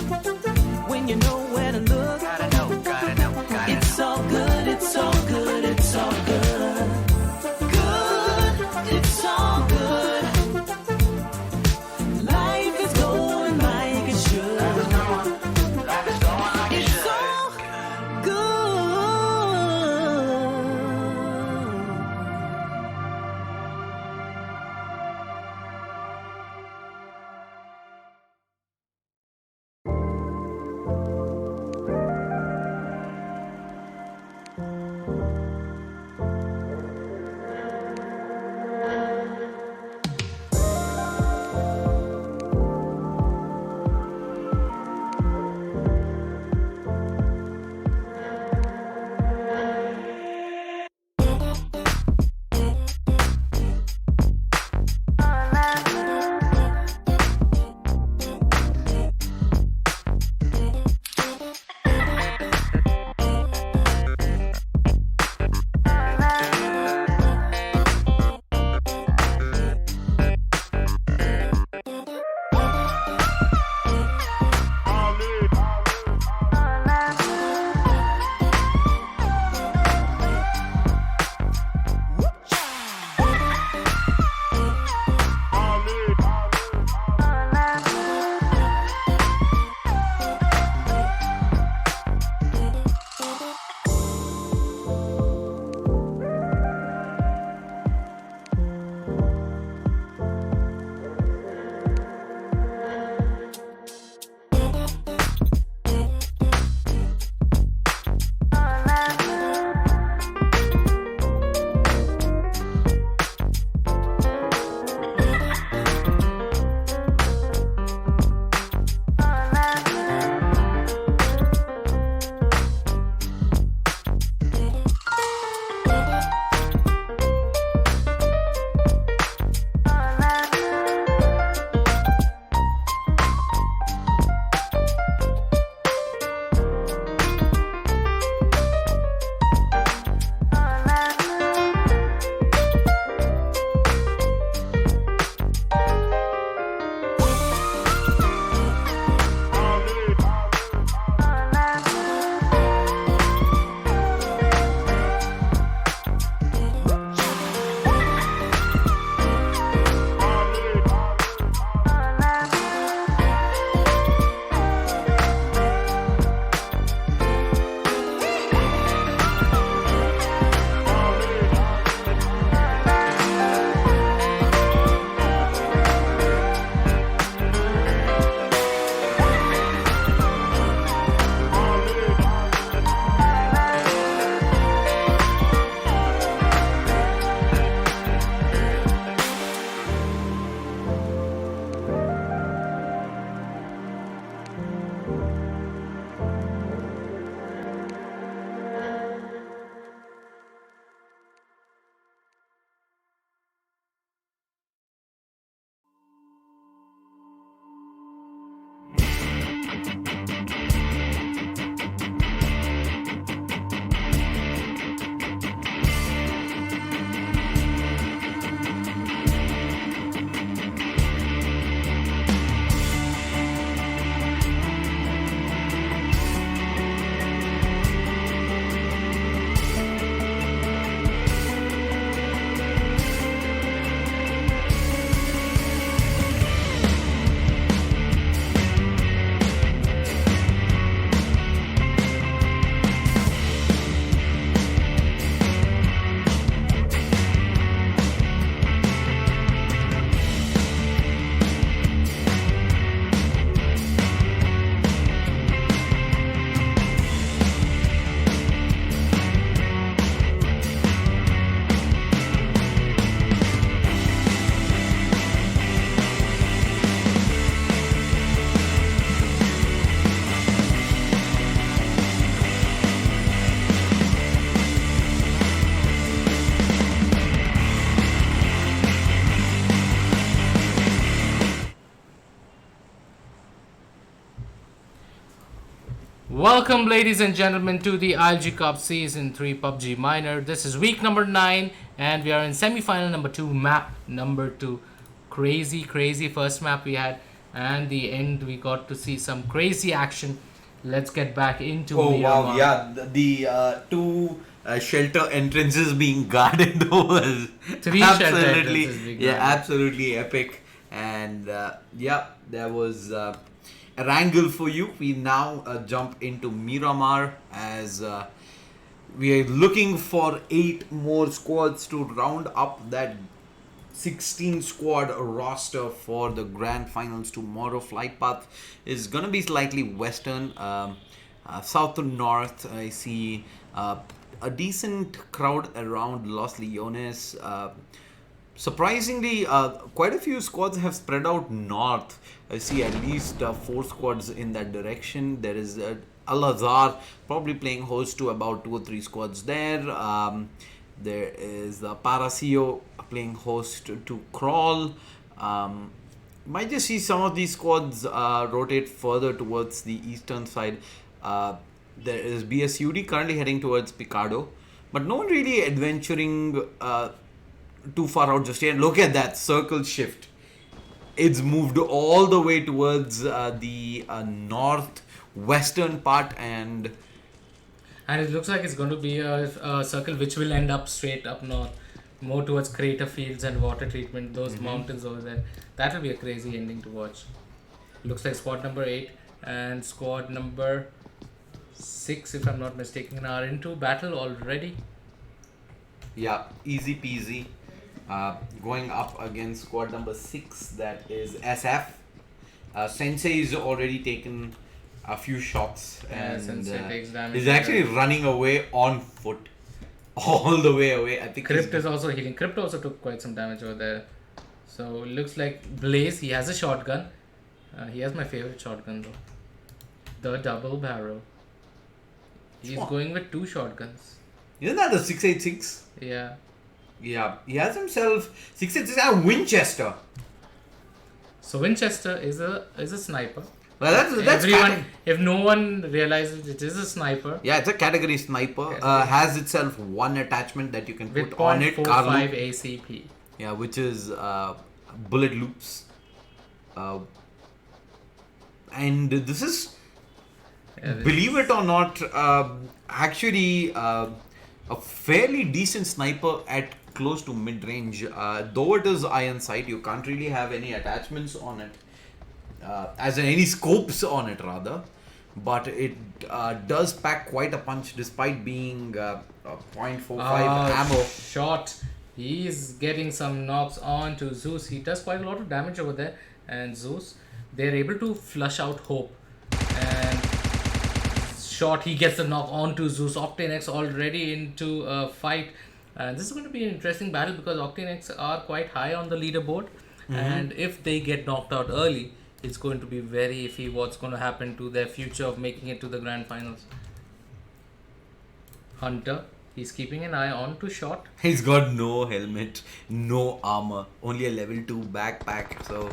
When you know where to look, Gotta know, gotta know, gotta it's all good. It's all good. It's all good. Good. It's all good. Life is going like it should. know. Welcome, ladies and gentlemen, to the ILG Cup Season 3 PUBG Minor. This is week number 9, and we are in semi-final number 2, map number 2. Crazy first map we had, and the end we got to see some crazy action. Let's get back into Miramar. Wow, yeah, the two shelter entrances being guarded was Three shelter entrances being guarded. absolutely epic. And yeah, there was Erangel for you. We now jump into Miramar as we are looking for 8 more squads to round up that 16 squad roster for the grand finals tomorrow. Flight path is gonna be slightly western, south to north. I see a decent crowd around Los Leones. Surprisingly, quite a few squads have spread out north. I see at least 4 squads in that direction. There is Al-Azhar probably playing host to about 2 or 3 squads there. There is Parasio playing host to Crawl. Might just see some of these squads rotate further towards the eastern side. There is BSUD currently heading towards Picado, but no one really adventuring too far out just yet. Look at that circle shift. It's moved all the way towards the northwestern part, and it looks like it's going to be a circle which will end up straight up north, more towards crater fields and water treatment, those mountains over there. That will be a crazy ending to watch. Looks like squad number 8 and squad number 6, if I'm not mistaken, are into battle already. yeah, easy peasy. Going up against squad number 6, that is SF. Sensei is already taken a few shots, Yeah, and Sensei takes damage. is actually running away on foot, all the way away. I think Crypt is also healing. Crypt also took quite some damage over there. So looks like Blaze, he has a shotgun. He has my favorite shotgun though. The double barrel. He's going with 2 shotguns. Isn't that the 686? Yeah. Yeah, he has himself 686 and Winchester. So Winchester is a sniper. Well, that's Everyone, if no one realizes it is a sniper. yeah, it's a category sniper. Has itself one attachment that you can With put on it. 0.45 ACP. Yeah, which is bullet loops. And this is, believe it or not, actually a fairly decent sniper at close to mid-range. Though it is iron sight, you can't really have any attachments on it. As in any scopes on it rather. But it does pack quite a punch despite being a 0.45 ammo. Shot. He's getting some knocks on to Zeus. He does quite a lot of damage over there. And Zeus, they're able to flush out Hope. And shot, he gets the knock on to Zeus. Octanex already into a fight. And this is going to be an interesting battle because Octanex are quite high on the leaderboard. And if they get knocked out early, it's going to be very iffy what's going to happen to their future of making it to the grand finals. Hunter, he's keeping an eye on to Shot. He's got no helmet, no armor, only a level 2 backpack. So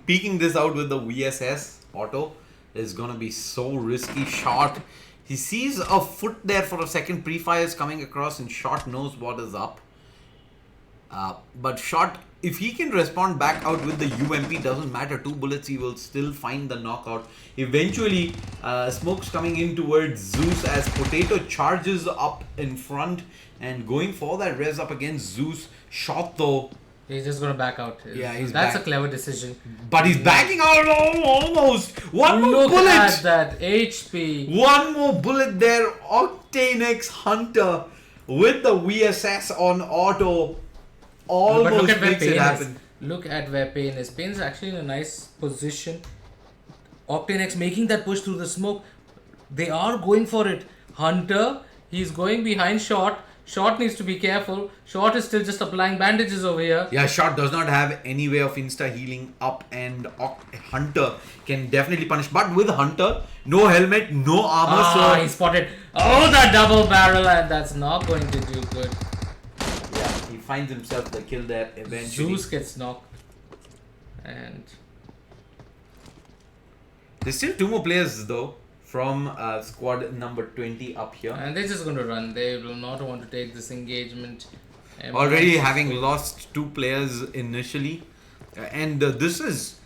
peeking this out with the VSS auto is gonna be so risky. Shot, he sees a foot there for a second. Pre-fires coming across, and Shot knows what is up. But Shot, if he can respond back out with the UMP, doesn't matter. 2 bullets, he will still find the knockout. Eventually, smoke's coming in towards Zeus as Potato charges up in front and going for that res up against Zeus. Shot though. He's just going to back out. Yeah, he's That's back. a clever decision. But he's backing out almost. One more Look bullet. at that HP. One more bullet there. Octanex Hunter with the VSS on auto. But Almost look at where makes it Pain happen. is. Look at where Pain is. Pain is actually in a nice position. Octanex making that push through the smoke. They are going for it. Hunter, he's going behind Shot. Shot needs to be careful. Shot is still just applying bandages over here. Yeah, Shot does not have any way of insta healing up, and Hunter can definitely punish. But with Hunter, no helmet, no armor, He spotted. Oh, that double barrel, and that's not going to do good. yeah, he finds himself the kill there eventually. Zeus gets knocked. And There's still 2 more players though from squad number 20 up here. And they're just going to run. They will not want to take this engagement. Already having lost 2 players initially. And this is,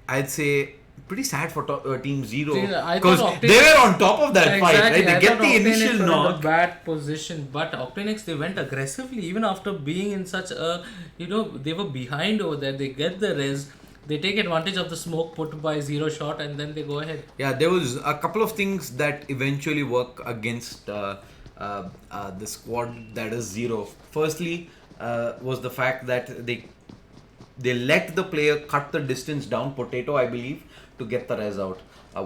I'd say, pretty sad for Team Zero. Because they were on top of that fight, right? They get the initial knock. A bad position, but Octanix, they went aggressively even after being in such a, they were behind over there. They get the res. They take advantage of the smoke put by Zero Shot and then they go ahead. Yeah, there was a couple of things that eventually work against the squad that is Zero. Firstly, was the fact that they let the player cut the distance down, Potato I believe, to get the res out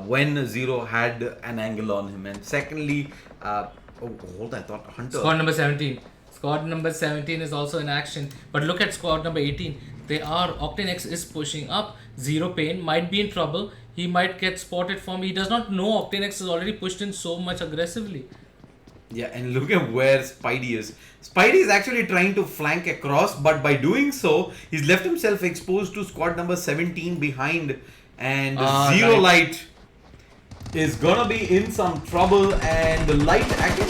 when Zero had an angle on him. And secondly, I thought Hunter. Squad number 17. Squad number 17 is also in action. But look at squad number 18. Octanix is pushing up. Zero Pain might be in trouble. He might get spotted from. He does not know Octanix is already pushed in so much aggressively. Yeah, and look at where Spidey is. Spidey is actually trying to flank across, but by doing so, he's left himself exposed to squad number 17 behind. And Zero Light is gonna be in some trouble. And the Light actually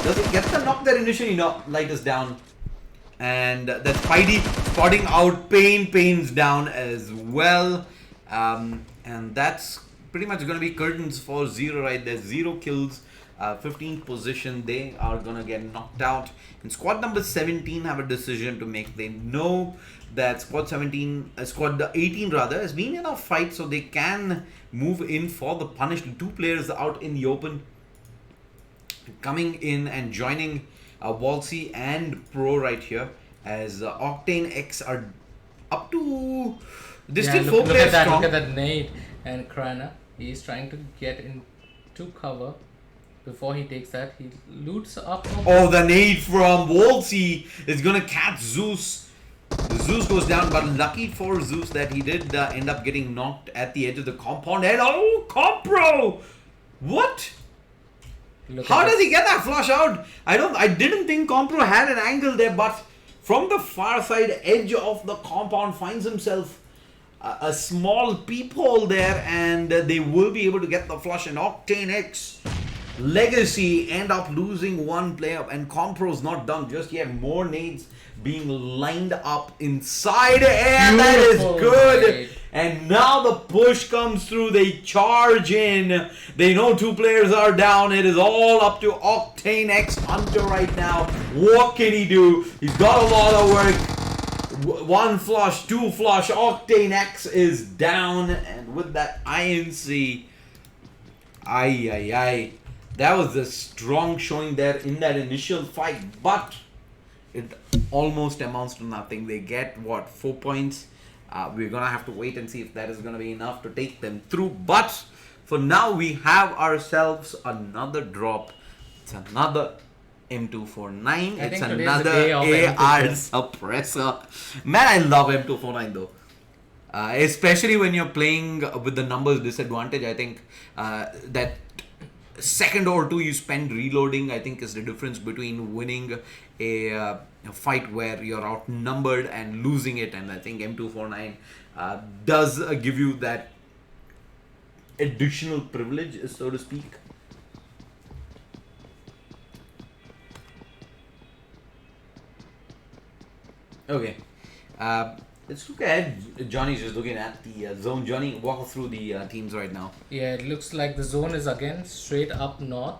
doesn't get the knock there initially. No, Light is down. And that's Spidey spotting out Pain. Pain's down as well. And that's pretty much gonna be curtains for Zero right there. 0 kills. 15th position, they are gonna get knocked out. And squad number 17 have a decision to make. They know that squad 18 rather has been in a fight, so they can move in for the punish. 2 players out in the open, coming in and joining Walsey and Pro right here, as Octane X are up to. There's still 4 players strong. Look at that nade, and Krana, he's trying to get into cover. Before he takes that, he loots up. Oh, the nade from Wolsey is gonna catch Zeus. Zeus goes down, but lucky for Zeus that he did end up getting knocked at the edge of the compound. And Compro! What? How does he get that flush out? I didn't think Compro had an angle there, but from the far side edge of the compound finds himself a small peephole there, and they will be able to get the flush. And Octane X Legacy end up losing 1 player, and Compro's not done just yet. More nades being lined up inside, and that is good. Nade. And now the push comes through. They charge in. They know 2 players are down. It is all up to Octane X Hunter right now. What can he do? He's got a lot of work. 1 flush, 2 flush. Octane X is down, and with that INC, that was a strong showing there in that initial fight, but it almost amounts to nothing. They get, 4 points? We're going to have to wait and see if that is going to be enough to take them through. But for now, we have ourselves another drop. It's another M249. It's another AR suppressor. Man, I love M249 though. Especially when you're playing with the numbers disadvantage. I think that second or 2 you spend reloading, I think, is the difference between winning a fight where you're outnumbered and losing it. And I think M249 does give you that additional privilege, so to speak. Okay. Let's look at Johnny's just looking at the zone. Johnny, walk us through the teams right now. Yeah, it looks like the zone is again straight up north.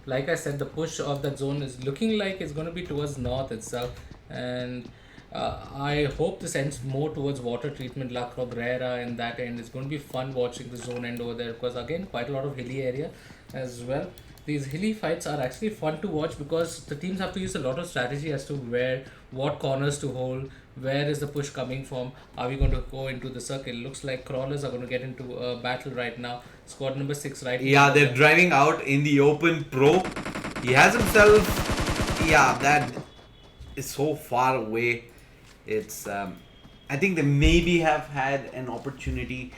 Like I said, the push of that zone is looking like it's going to be towards north itself. And I hope this ends more towards water treatment, La Cabrera and that end. It's going to be fun watching the zone end over there because again, quite a lot of hilly area as well. These hilly fights are actually fun to watch because the teams have to use a lot of strategy as to what corners to hold, where is the push coming from, are we going to go into the circle. Looks like crawlers are going to get into a battle right now. Squad number 6 right now. Yeah, they're driving out in the open. Pro, he has himself, that is so far away. It's I think they maybe have had an opportunity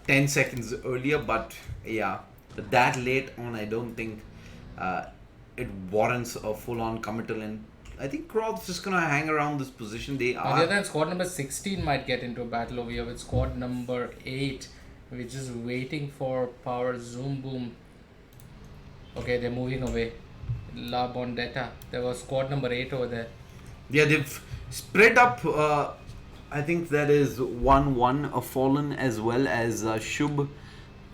10 seconds earlier, but that late on, I don't think it warrants a full-on committal. And I think Crowd's just gonna hang around this position. They are. On the other hand, squad number 16 might get into a battle over here with squad number 8. We're just waiting for power. Zoom boom. Okay, they're moving away. La Bondetta. There was squad number 8 over there. Yeah, they've spread up. I think that is 1-1 Fallen as well as Shub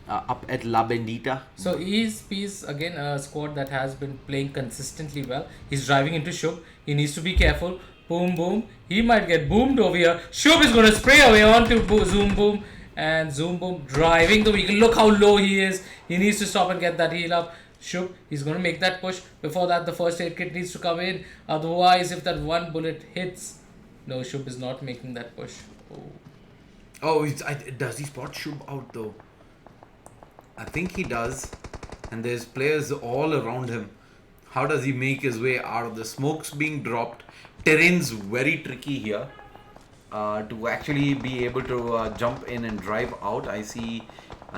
up at La Bendita. So he's again a squad that has been playing consistently well. He's driving into Shub. He needs to be careful. Boom boom. He might get boomed over here. Shub is gonna spray away onto Zoom boom. And Zoom boom driving the vehicle. Look how low he is. He needs to stop and get that heal up. Shub, he's going to make that push. Before that, the first aid kit needs to come in. Otherwise, if that one bullet hits... No, Shub is not making that push. Oh, does he spot Shub out though? I think he does. And there's players all around him. How does he make his way out of the smokes being dropped? Terrain's very tricky here. To actually be able to jump in and drive out. I see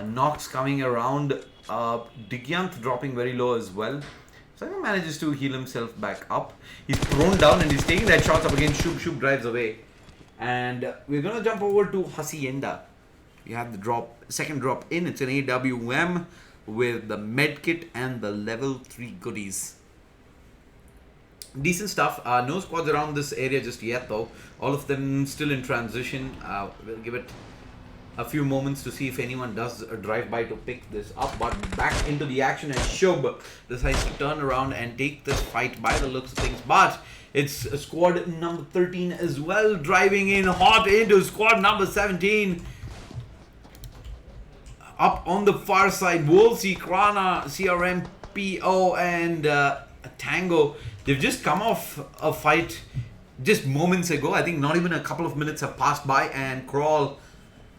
knocks coming around. Digyanth dropping very low as well. So he manages to heal himself back up. He's thrown down and he's taking that shots up again. Shub drives away. And we're going to jump over to Hacienda. We have the second drop in. It's an AWM with the medkit and the level 3 goodies. Decent stuff. No squads around this area just yet though. All of them still in transition. We'll give it a few moments to see if anyone does a drive-by to pick this up. But back into the action, and Shub decides to turn around and take this fight by the looks of things. But it's squad number 13 as well, driving in hot into squad number 17. Up on the far side, Wolsey, Krana, CRMPO, and Tango. They've just come off a fight just moments ago. I think not even a couple of minutes have passed by, and Crawl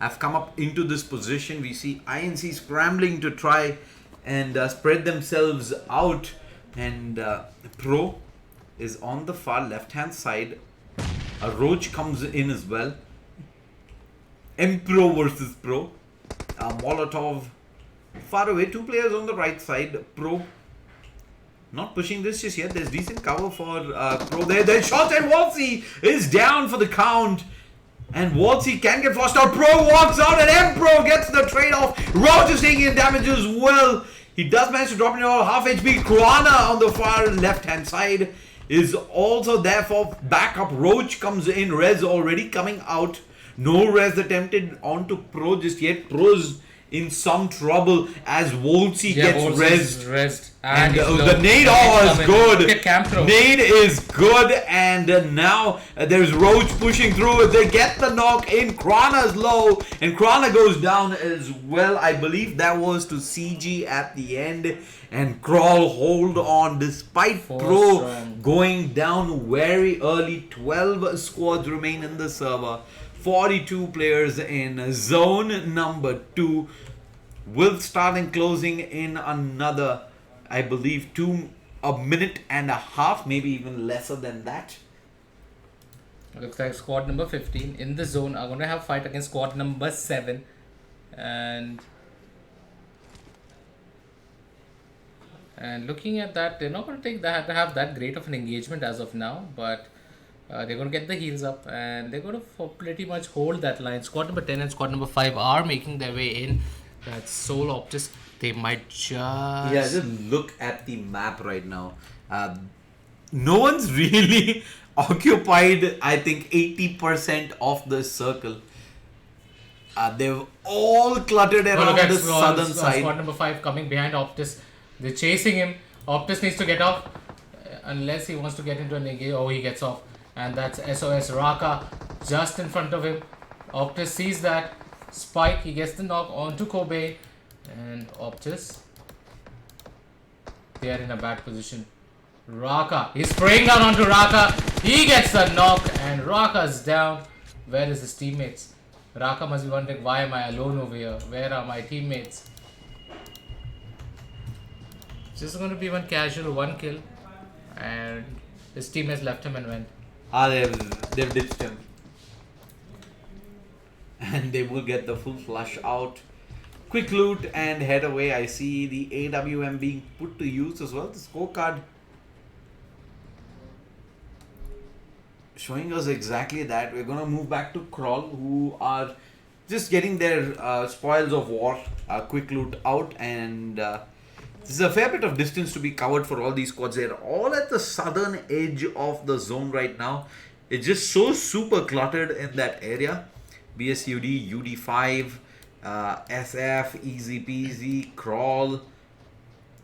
have come up into this position. We see INC scrambling to try and spread themselves out, and Pro is on the far left hand side. A Roach comes in as well. Empro versus Pro. Molotov far away. 2 players on the right side. Pro not pushing this just yet. There's decent cover for Pro there. There's shots, and Wolsey is down for the count. And Wolsey can get flushed out. Pro walks out, and Empro gets the trade-off. Roach is taking in damage as well. He does manage to drop in all half HP. Kruana on the far left-hand side is also there for backup. Roach comes in. Res already coming out. No res attempted onto Pro just yet. Pro's in some trouble as Wolsey gets rezzed. And the nade is good. Nade is good, and now there's Roach pushing through. They get the knock in. Krana's low, and Krana goes down as well. I believe that was to CG at the end. And Crawl hold on despite Pro going down very early. 12 squads remain in the server. 42 players in zone number 2. Will start and closing in another, I believe, a minute and a half, maybe even lesser than that. Looks like squad number 15 in the zone are going to have fight against squad number 7. And looking at that, they're not going to have that great of an engagement as of now, but they're going to get the heals up, and they're going to pretty much hold that line. Squad number 10 and squad number 5 are making their way in. That's Soul Optus. They might just look at the map right now. No one's really occupied, I think, 80% of the circle. They've all cluttered around the southern side. Squad number 5 coming behind Optus. They're chasing him. Optus needs to get off, unless he wants to get into an engage. Oh, he gets off. And that's SOS Raka just in front of him. Optus sees that. Spike, he gets the knock onto Kobe, and Optus, they are in a bad position. Raka, he's spraying down onto Raka. He gets the knock, and Raka's down. Where is his teammates? Raka must be wondering, why am I alone over here? Where are my teammates? Just going to be one casual, one kill, and his teammates left him and went. They've ditched him. And they will get the full flush out. Quick loot and head away. I see the AWM being put to use as well. The scorecard showing us exactly that. We're going to move back to Crawl, who are just getting their spoils of war, quick loot out, and there's a fair bit of distance to be covered for all these squads. They're all at the southern edge of the zone right now. It's just so super cluttered in that area. BSUD, UD5, SF, Easy Peasy, Crawl.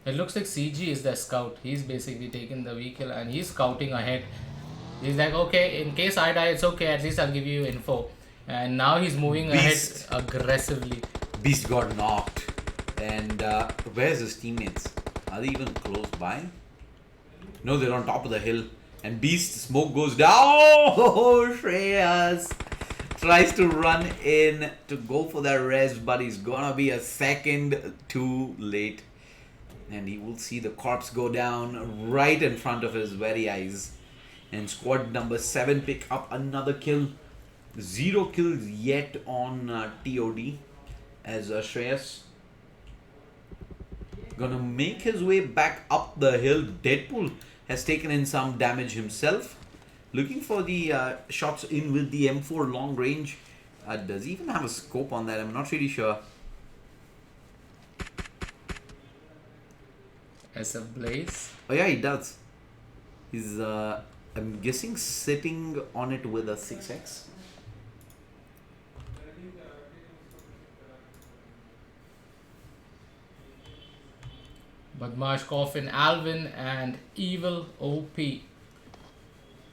It looks like CG is the scout. He's basically taking the vehicle and he's scouting ahead. He's like, okay, in case I die, it's okay. At least I'll give you info. And now he's moving Beast. ahead aggressively. Beast got knocked. And where's his teammates? Are they even close by? No, they're on top of the hill. And Beast smoke goes down. Oh, Shreyas tries to run in to go for that res, but he's gonna be a second too late. And he will see the corpse go down right in front of his very eyes. And squad number 7 pick up another kill. 0 kills yet on TOD as Shreyas gonna make his way back up the hill. Deadpool has taken in some damage himself. Looking for the shots in with the M4 long range. Does he even have a scope on that? I'm not really sure. SF Blaze. Oh yeah, he does. He's I'm guessing sitting on it with a 6x. Badmash, Coffin, Alvin, and Evil OP.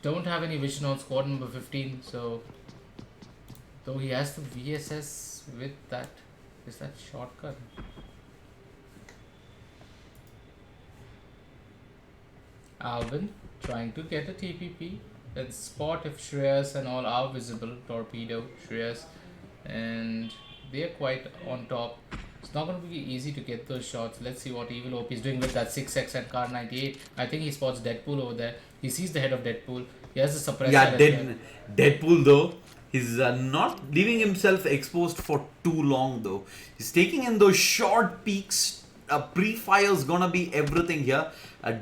Don't have any vision on squad number 15, so though he has the VSS with that. Is that shotgun? Alvin trying to get a TPP. Let's spot if Shreyas and all are visible. Torpedo, Shreyas, and they are quite on top. It's not going to be easy to get those shots. Let's see what Evil OP is doing with that 6x and Car 98. I think he spots Deadpool over there. He sees the head of Deadpool. He has a suppressor. Yeah, Deadpool though, he's not leaving himself exposed for too long though. He's taking in those short peaks. Pre-fire's gonna be everything here.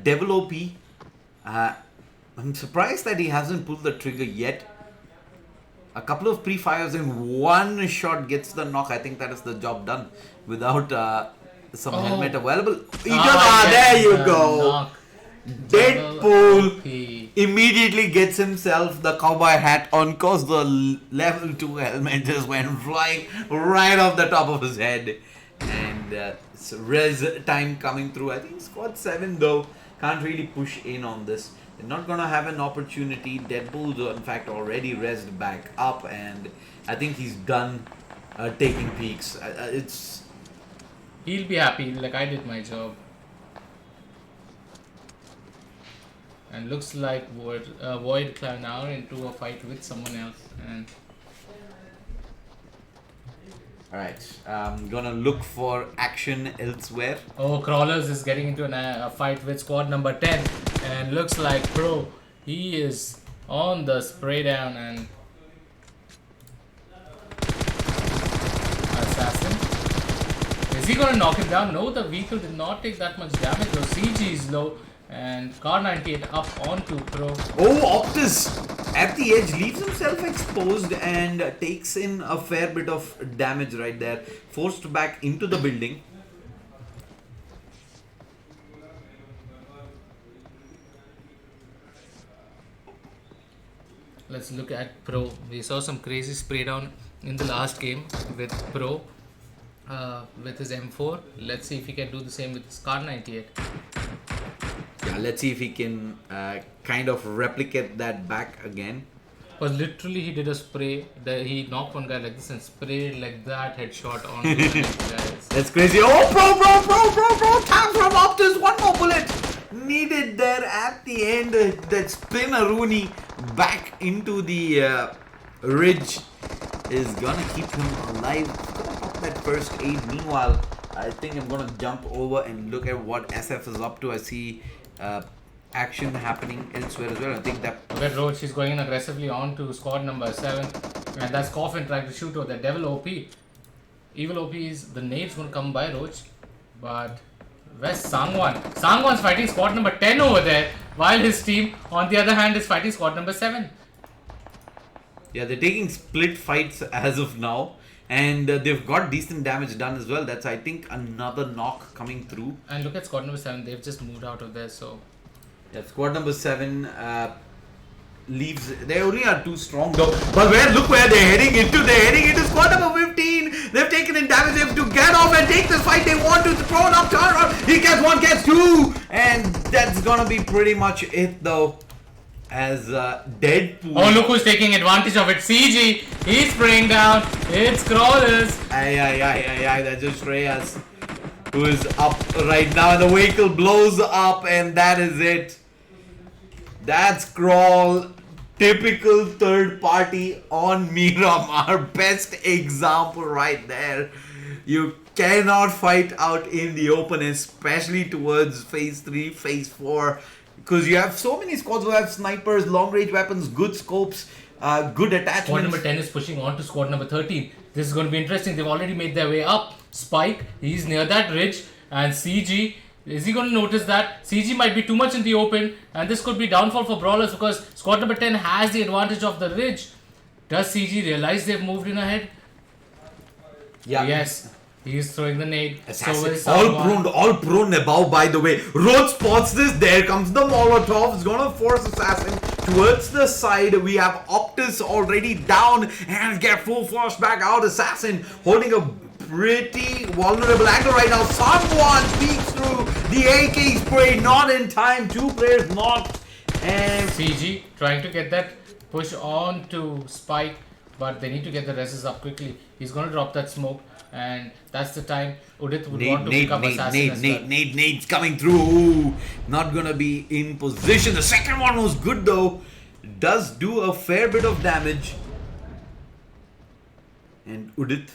Devil OP. I'm surprised that he hasn't pulled the trigger yet. A couple of pre-fires in one shot gets the knock. I think that is the job done without some helmet available. There you go. Knock. Deadpool immediately gets himself the cowboy hat on cause the level 2 helmet just went flying right off the top of his head. And it's res time coming through. I think squad 7 though can't really push in on this. They're not gonna have an opportunity. Deadpool's in fact already resed back up, and I think he's done taking peeks. He'll be happy, like I did my job. And looks like Void Clown now into a fight with someone else. And Alright, I'm gonna look for action elsewhere. oh, Crawlers is getting into a fight with squad number 10. And looks like Pro, he is on the spray down and Assassin. Is he gonna knock him down? No, the vehicle did not take that much damage though. CG is low. And Car 98 up onto Pro. Oh, Optus at the edge leaves himself exposed and takes in a fair bit of damage right there. Forced back into the building. Let's look at Pro. We saw some crazy spray down in the last game with Pro with his M4. Let's see if he can do the same with his Car 98. Yeah, let's see if he can kind of replicate that back again. But literally he did a spray. He knocked one guy like this and sprayed like that headshot on the guys. That's crazy. Oh, bro. Time from Optus. One more bullet needed there at the end. That spinner-rooney back into the ridge is gonna keep him alive. Gonna pop that first aid. Meanwhile, I think I'm gonna jump over and look at what SF is up to. I see action happening elsewhere as well. I think that Where Roach is going in aggressively on to squad number 7. And that's Coffin trying to shoot over the Devil OP. Evil OP is the nade's gonna come by Roach. But where's Sangwan? Sangwan's fighting squad number 10 over there. While his team on the other hand is fighting squad number 7. yeah, they're taking split fights as of now. and they've got decent damage done as well. That's, I think, another knock coming through. And look at squad number 7. They've just moved out of there. So Yeah, squad number 7 leaves. They only are too strong though. But look where they're heading into. They're heading into squad number 15. They've taken in damage. They have to get off and take this fight. They want to throw it up, turn around. He gets 1, gets 2, and that's gonna be pretty much it though. As Deadpool. oh, look who's taking advantage of it. CG. He's spraying down. It's Crawlers. That's just Reyes, who is up right now, and the vehicle blows up, and that is it. That's Crawl, typical third party on Miramar. Best example right there. You cannot fight out in the open, especially towards phase 3, phase 4, because you have so many squads who have snipers, long range weapons, good scopes, good attachments. Squad number 10 is pushing on to squad number 13. This is going to be interesting. They've already made their way up. Spike, he's near that ridge, and CG, is he going to notice that? CG might be too much in the open, and this could be downfall for Brawlers because squad number 10 has the advantage of the ridge. Does CG realize they've moved in ahead? Yeah. Yes. He's throwing the nade. So will all prone above, by the way. Road spots this. There comes the Molotov. It's gonna force Assassin towards the side. We have Optus already down and get full flush back out. Assassin holding a pretty vulnerable angle right now. Someone peeks through the AK spray. Not in time. 2 players knocked. And CG trying to get that push on to Spike, but they need to get the reses up quickly. He's gonna drop that smoke. And that's the time Udit would want to pick up Assassin as well. Nade's coming through. Ooh, not gonna be in position. The second one was good though. Does do a fair bit of damage. And Udit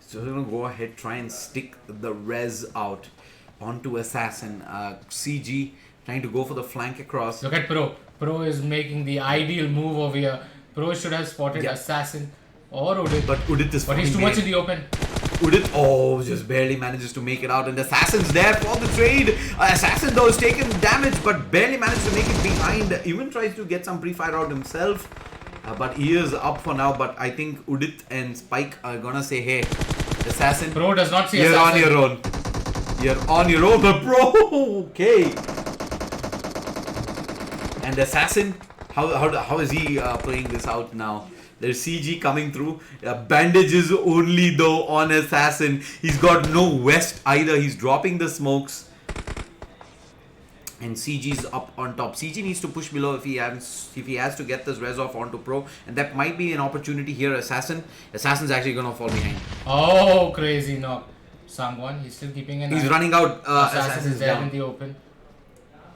is just gonna go ahead, try and stick the res out onto Assassin. CG trying to go for the flank across. Look at Pro. Pro is making the ideal move over here. Pro should have spotted Assassin or Udit. But Udit is But he's too much in the open. Udit, just barely manages to make it out, and Assassin's there for the trade. Assassin though is taking damage, but barely managed to make it behind. Even tries to get some pre-fire out himself, but he is up for now. But I think Udit and Spike are gonna say, "Hey, Assassin, Pro does not see you're Assassin. on your own. You're on your own." But Pro, okay. And Assassin, how is he playing this out now? There's CG coming through. Bandages only though on Assassin. He's got no vest either. He's dropping the smokes. And CG's up on top. CG needs to push below if he has to get this res off onto Pro. And that might be an opportunity here. Assassin's actually gonna fall behind. Oh, crazy knock. Sangwan, he's still keeping an eye. He's running out. Assassin is there down. in the open.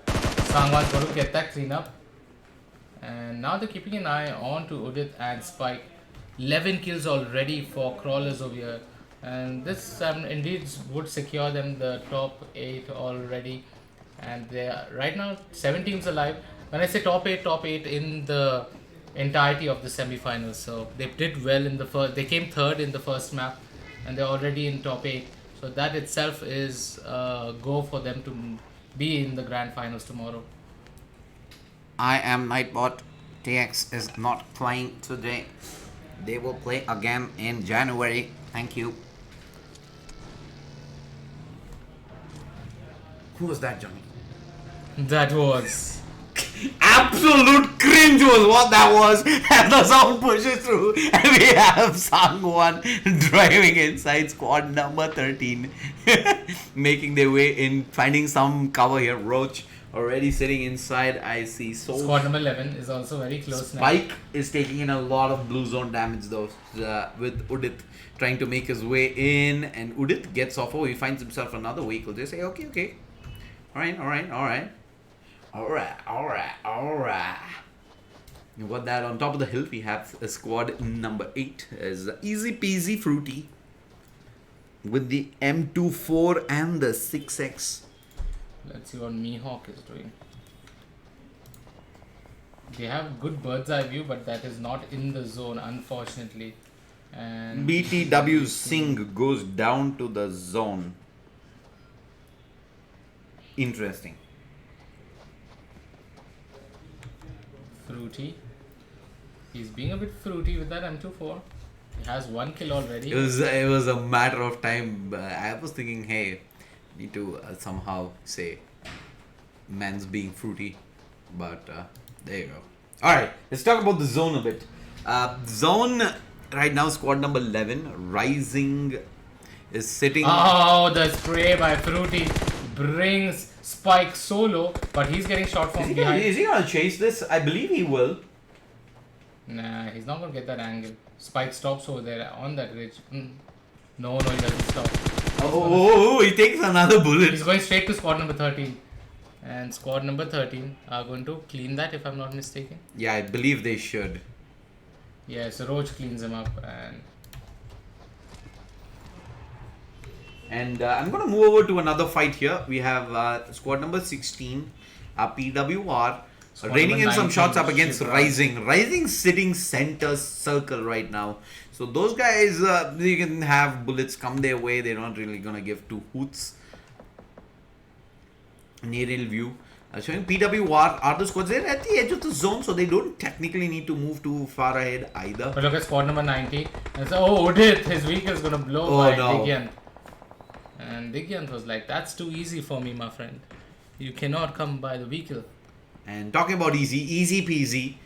Sangwan's going to get that cleanup. And now they're keeping an eye on to Udit and Spike. 11 kills already for Crawlers over here. And this indeed would secure them the top 8 already. And they are right now 7 teams alive. When I say top 8 in the entirety of the semi-finals. So they did well in the first. They came 3rd in the first map. And they're already in top 8. So that itself is a go for them to be in the grand finals tomorrow. I am Nightbot. TX is not playing today. They will play again in January. Thank you. Who was that, Johnny? That was Absolute cringe was what that was. And the sound pushes through, and we have Sangwan driving inside squad number 13, making their way in, finding some cover here. Roach already sitting inside. I see Soul. squad number 11 is also very close now. Spike is taking in a lot of blue zone damage though, with Udit trying to make his way in, and Udit gets off. Oh, he finds himself another vehicle. They say, okay. Alright. You got that. On top of the hill, we have a squad number 8 is easy peasy fruity with the M24 and the 6X. Let's see what Mihawk is doing. They have good bird's eye view, but that is not in the zone, unfortunately. And BTW Singh goes down to the zone. Interesting. Fruity. He's being a bit fruity with that M24. He has 1 kill already. It was a matter of time. I was thinking, hey, need to somehow say man's being fruity, but there you go. All right, let's talk about the zone a bit. Zone right now, squad number 11, Rising is sitting. Oh, the spray by Fruity brings Spike solo, but he's getting shot from behind. Is he gonna chase this? I believe he will. Nah, he's not gonna get that angle. Spike stops over there on that ridge. No, he doesn't stop. Oh, he takes another bullet. He's going straight to squad number 13. And squad number 13 are going to clean that, if I'm not mistaken. Yeah, I believe they should. Yes, Roach cleans him up. And I'm going to move over to another fight here. We have squad number 16, PWR, Squad raining in number some 19, shots up against Shivra. Rising. Rising sitting center circle right now. So those guys, they can have bullets come their way. They're not really going to give two hoots. Aerial view. Showing PWR are the squads. They're at the edge of the zone, so they don't technically need to move too far ahead either. But look at squad number 90. And so, Udit, his vehicle is going to blow by Digyant. And Digyant was like, that's too easy for me, my friend. You cannot come by the vehicle. And talking about easy peasy.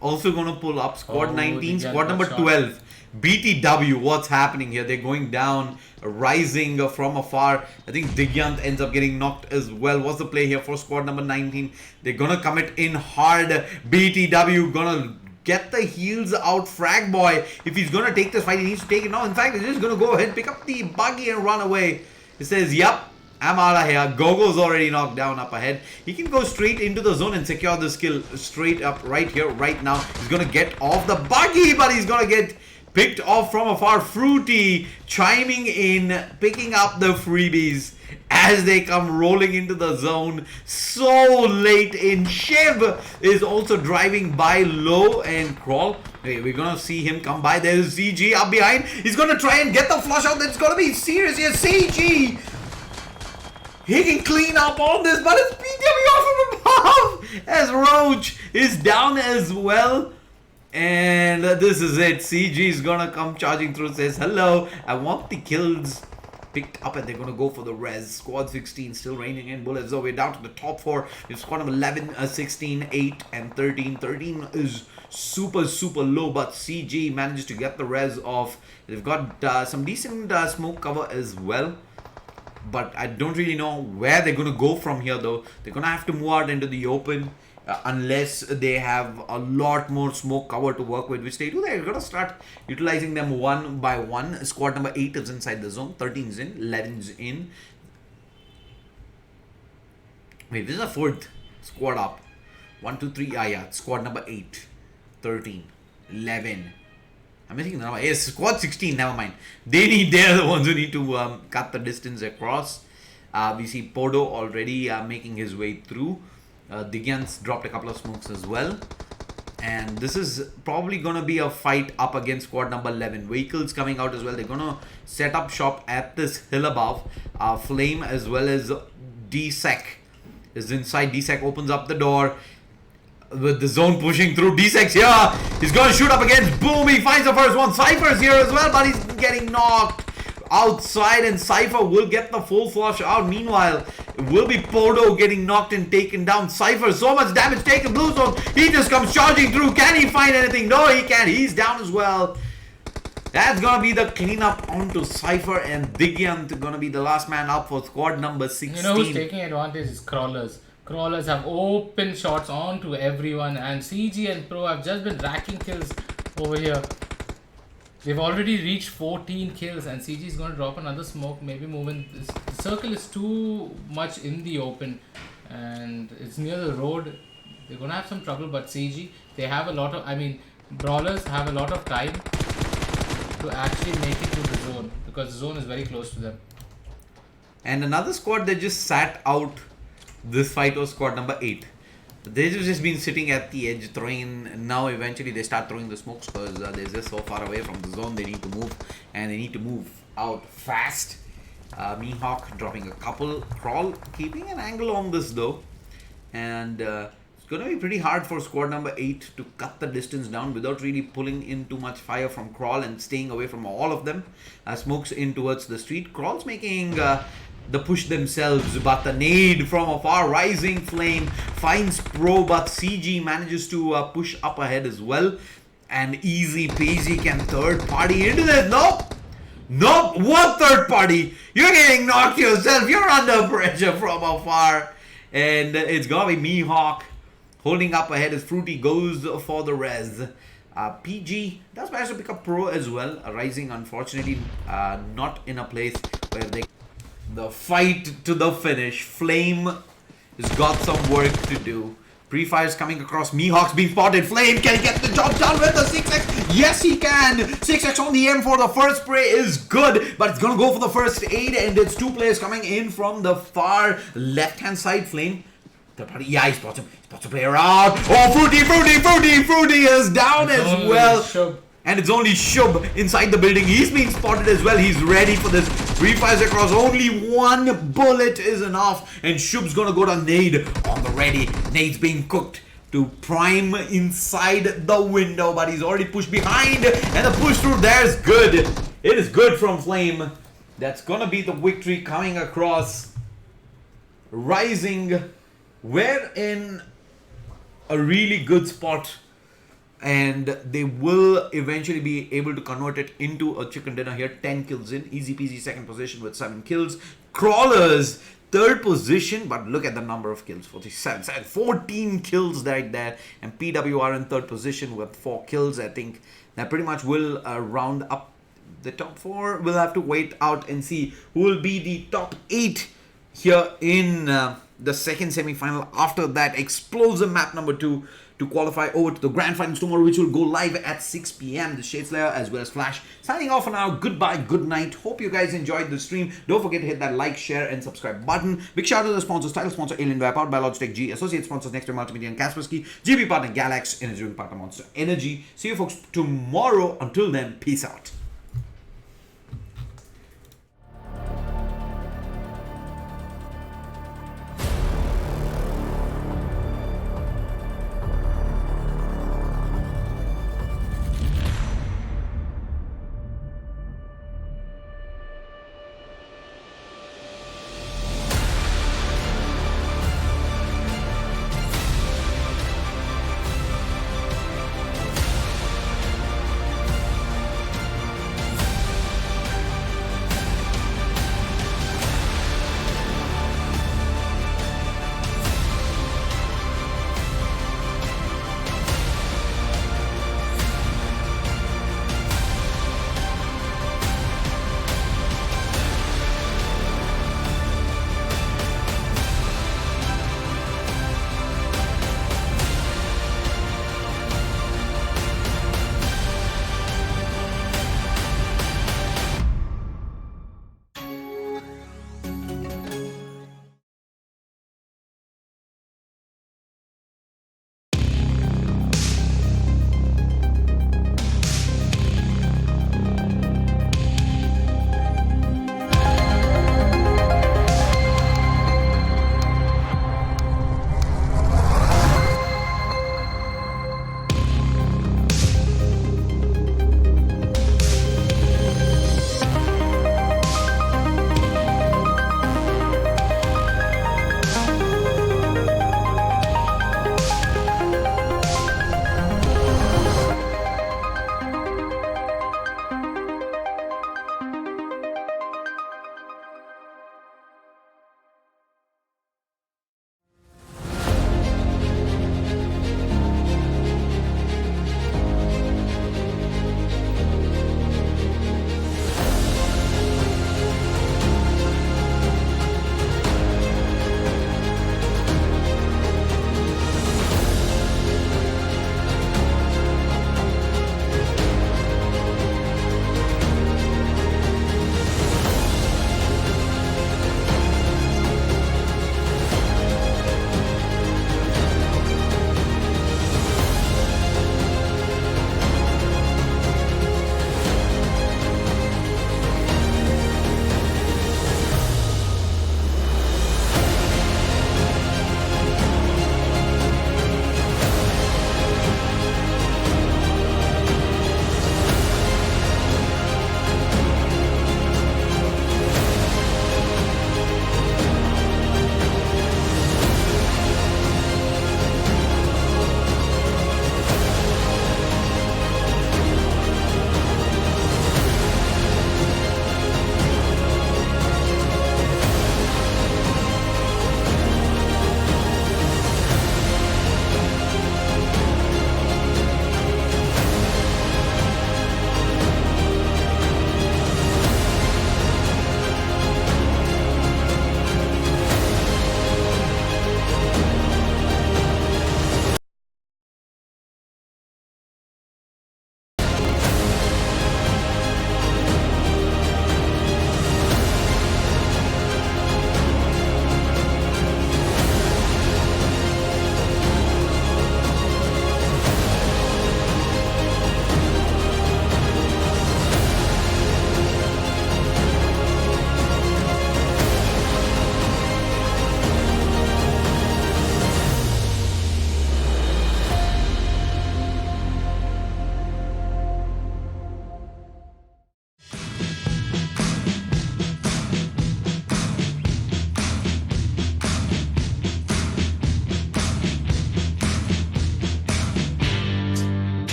Also going to pull up squad 19, Digyant squad number got shot. 12. BTW, what's happening here? They're going down, Rising from afar. I think Digyant ends up getting knocked as well. What's the play here for squad number 19? They're gonna commit in hard. BTW gonna get the heels out. Frag Boy, if he's gonna take this fight, he needs to take it now. In fact, he's just gonna go ahead, pick up the buggy and run away. He says, yup, I'm out of here. Gogo's already knocked down up ahead. He can go straight into the zone and secure this kill straight up right here, right now. He's gonna get off the buggy, but he's gonna get picked off from afar. Fruity chiming in, picking up the freebies as they come rolling into the zone so late in. Shiv is also driving by low and crawl. Hey, we're gonna see him come by. There's CG up behind. He's gonna try and get the flush out. That's gonna be serious here. CG! He can clean up all this, but it's PW off from above as Roach is down as well. And this is it. CG is gonna come charging through, says hello, I want the kills picked up, and they're gonna go for the res. Squad 16 still raining in bullets, so we're down to the top 4. It's squad number 11, 16, 8 and 13. 13 is super low, but CG manages to get the res off. They've got some decent smoke cover as well, but I don't really know where they're gonna go from here though. They're gonna have to move out into the open. Unless they have a lot more smoke cover to work with, which they do. They're going to start utilizing them one by one. Squad number 8 is inside the zone, 13's in, 11's in. Wait, this is a 4th squad up. 1, 2, 3, yeah, squad number 8, 13, 11. I'm missing the number. Yes, squad 16, never mind. They're the ones who need to cut the distance across. We see Podo already making his way through. Digyant's dropped a couple of smokes as well. And this is probably going to be a fight up against squad number 11. Vehicles coming out as well. They're going to set up shop at this hill above. Flame as well as DSEC is inside. DSEC opens up the door with the zone pushing through. DSEC's here. He's going to shoot up against. Boom. He finds the first one. Cypher's here as well, but he's getting knocked outside, and Cypher will get the full flush out. Meanwhile, it will be Podo getting knocked and taken down. Cypher, so much damage taken. Blue zone. He just comes charging through. Can he find anything? No, he can't. He's down as well. That's gonna be the cleanup onto Cypher, and Digyant gonna be the last man up for squad number 16. You know who's taking advantage is Crawlers. Crawlers have open shots onto everyone, and CG and Pro have just been racking kills over here. They've already reached 14 kills, and CG is going to drop another smoke, maybe moving. The circle is too much in the open, and it's near the road. They're going to have some trouble, but CG, they have a lot of, Brawlers have a lot of time to actually make it to the zone, because the zone is very close to them. And another squad that just sat out this fight was squad number 8. They've just been sitting at the edge throwing. Now eventually they start throwing the smokes because they're just so far away from the zone. They need to move, and they need to move out fast. Mihawk dropping a couple. Crawl keeping an angle on this though, and going to be pretty hard for squad number 8 to cut the distance down without really pulling in too much fire from Crawl and staying away from all of them. Smokes in towards the street. Crawl's making the push themselves, but the nade from a far rising flame finds Pro, but CG manages to push up ahead as well. And easy peasy can third party into this. Nope! Nope! What third party? You're getting knocked yourself. You're under pressure from afar. And it's gonna be Mihawk holding up ahead as Fruity goes for the res. PG does manage to pick up Pro as well. Rising, unfortunately, not in a place where they... The fight to the finish. Flame has got some work to do. Pre-fires coming across. Mihawk's being spotted. Flame, can he get the job done with the 6x? Yes, he can. 6x on the M4. The first spray is good, but it's going to go for the first aid, and it's 2 players coming in from the far left-hand side. Flame. Third party. Yeah, he spots him. He spots a player out. Oh, Fruity is down as well. And it's only Shub inside the building. He's being spotted as well. He's ready for this. Pre-fires across. Only 1 bullet is enough. And Shub's going to go to nade on the ready. Nade's being cooked to prime inside the window. But he's already pushed behind. And the push through there is good. It is good from Flame. That's going to be the victory coming across. Rising. We're in a really good spot. And they will eventually be able to convert it into a chicken dinner here. 10 kills in. Easy peasy second position with 7 kills. Crawlers, third position. But look at the number of kills. 47. 14 kills right there. And PWR in third position with 4 kills. I think that pretty much will round up the top 4. We'll have to wait out and see who will be the top 8 here in the second semi-final. After that, explosive map number 2 to qualify over to the grand finals tomorrow, which will go live at 6 p.m. The Shade Slayer as well as Flash signing off for now. Goodbye, good night. Hope you guys enjoyed the stream. Don't forget to hit that like, share, and subscribe button. Big shout out to the sponsors: title sponsor Alienware, powered by Logitech G, associate sponsors Next Multimedia and Kaspersky, GP partner Galax, engineering partner Monster Energy. See you folks tomorrow. Until then, peace out.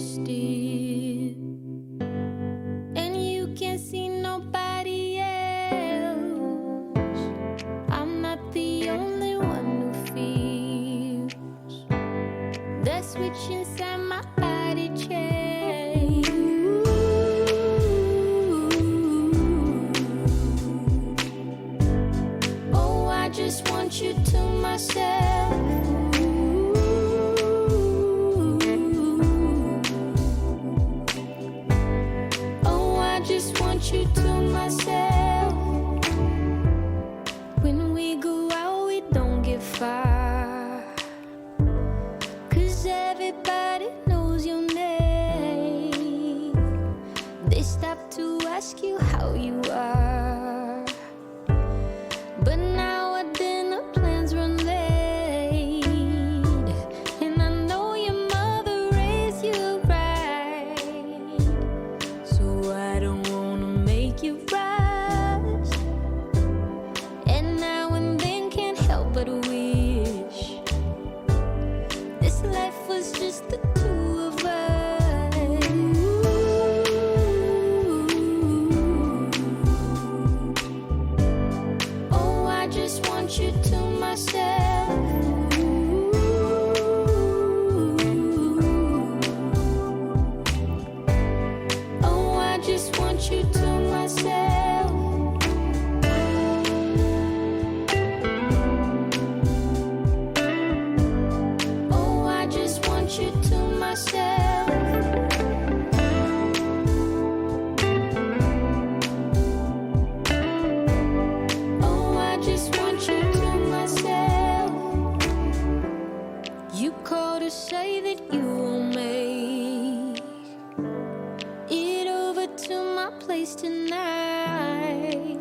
still, and you can't see nobody else. I'm not the only one who feels that switch inside my body change. Oh, I just want you to myself. Oh, I just want you to myself. When we go out, we don't get far, 'cause everybody knows your name. They stop to ask you how you are, but now our dinner plans run late, and I know your mother raised you right, so I don't wanna make you rush. And now and then can't help but wish this life was just the two of us. Oh, I just want you to myself. Oh, I just want you to myself. Oh, I just want you to myself. Oh, I just want you to myself. You call to say that you will make it over to my place tonight.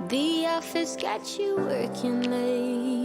The office got you working late.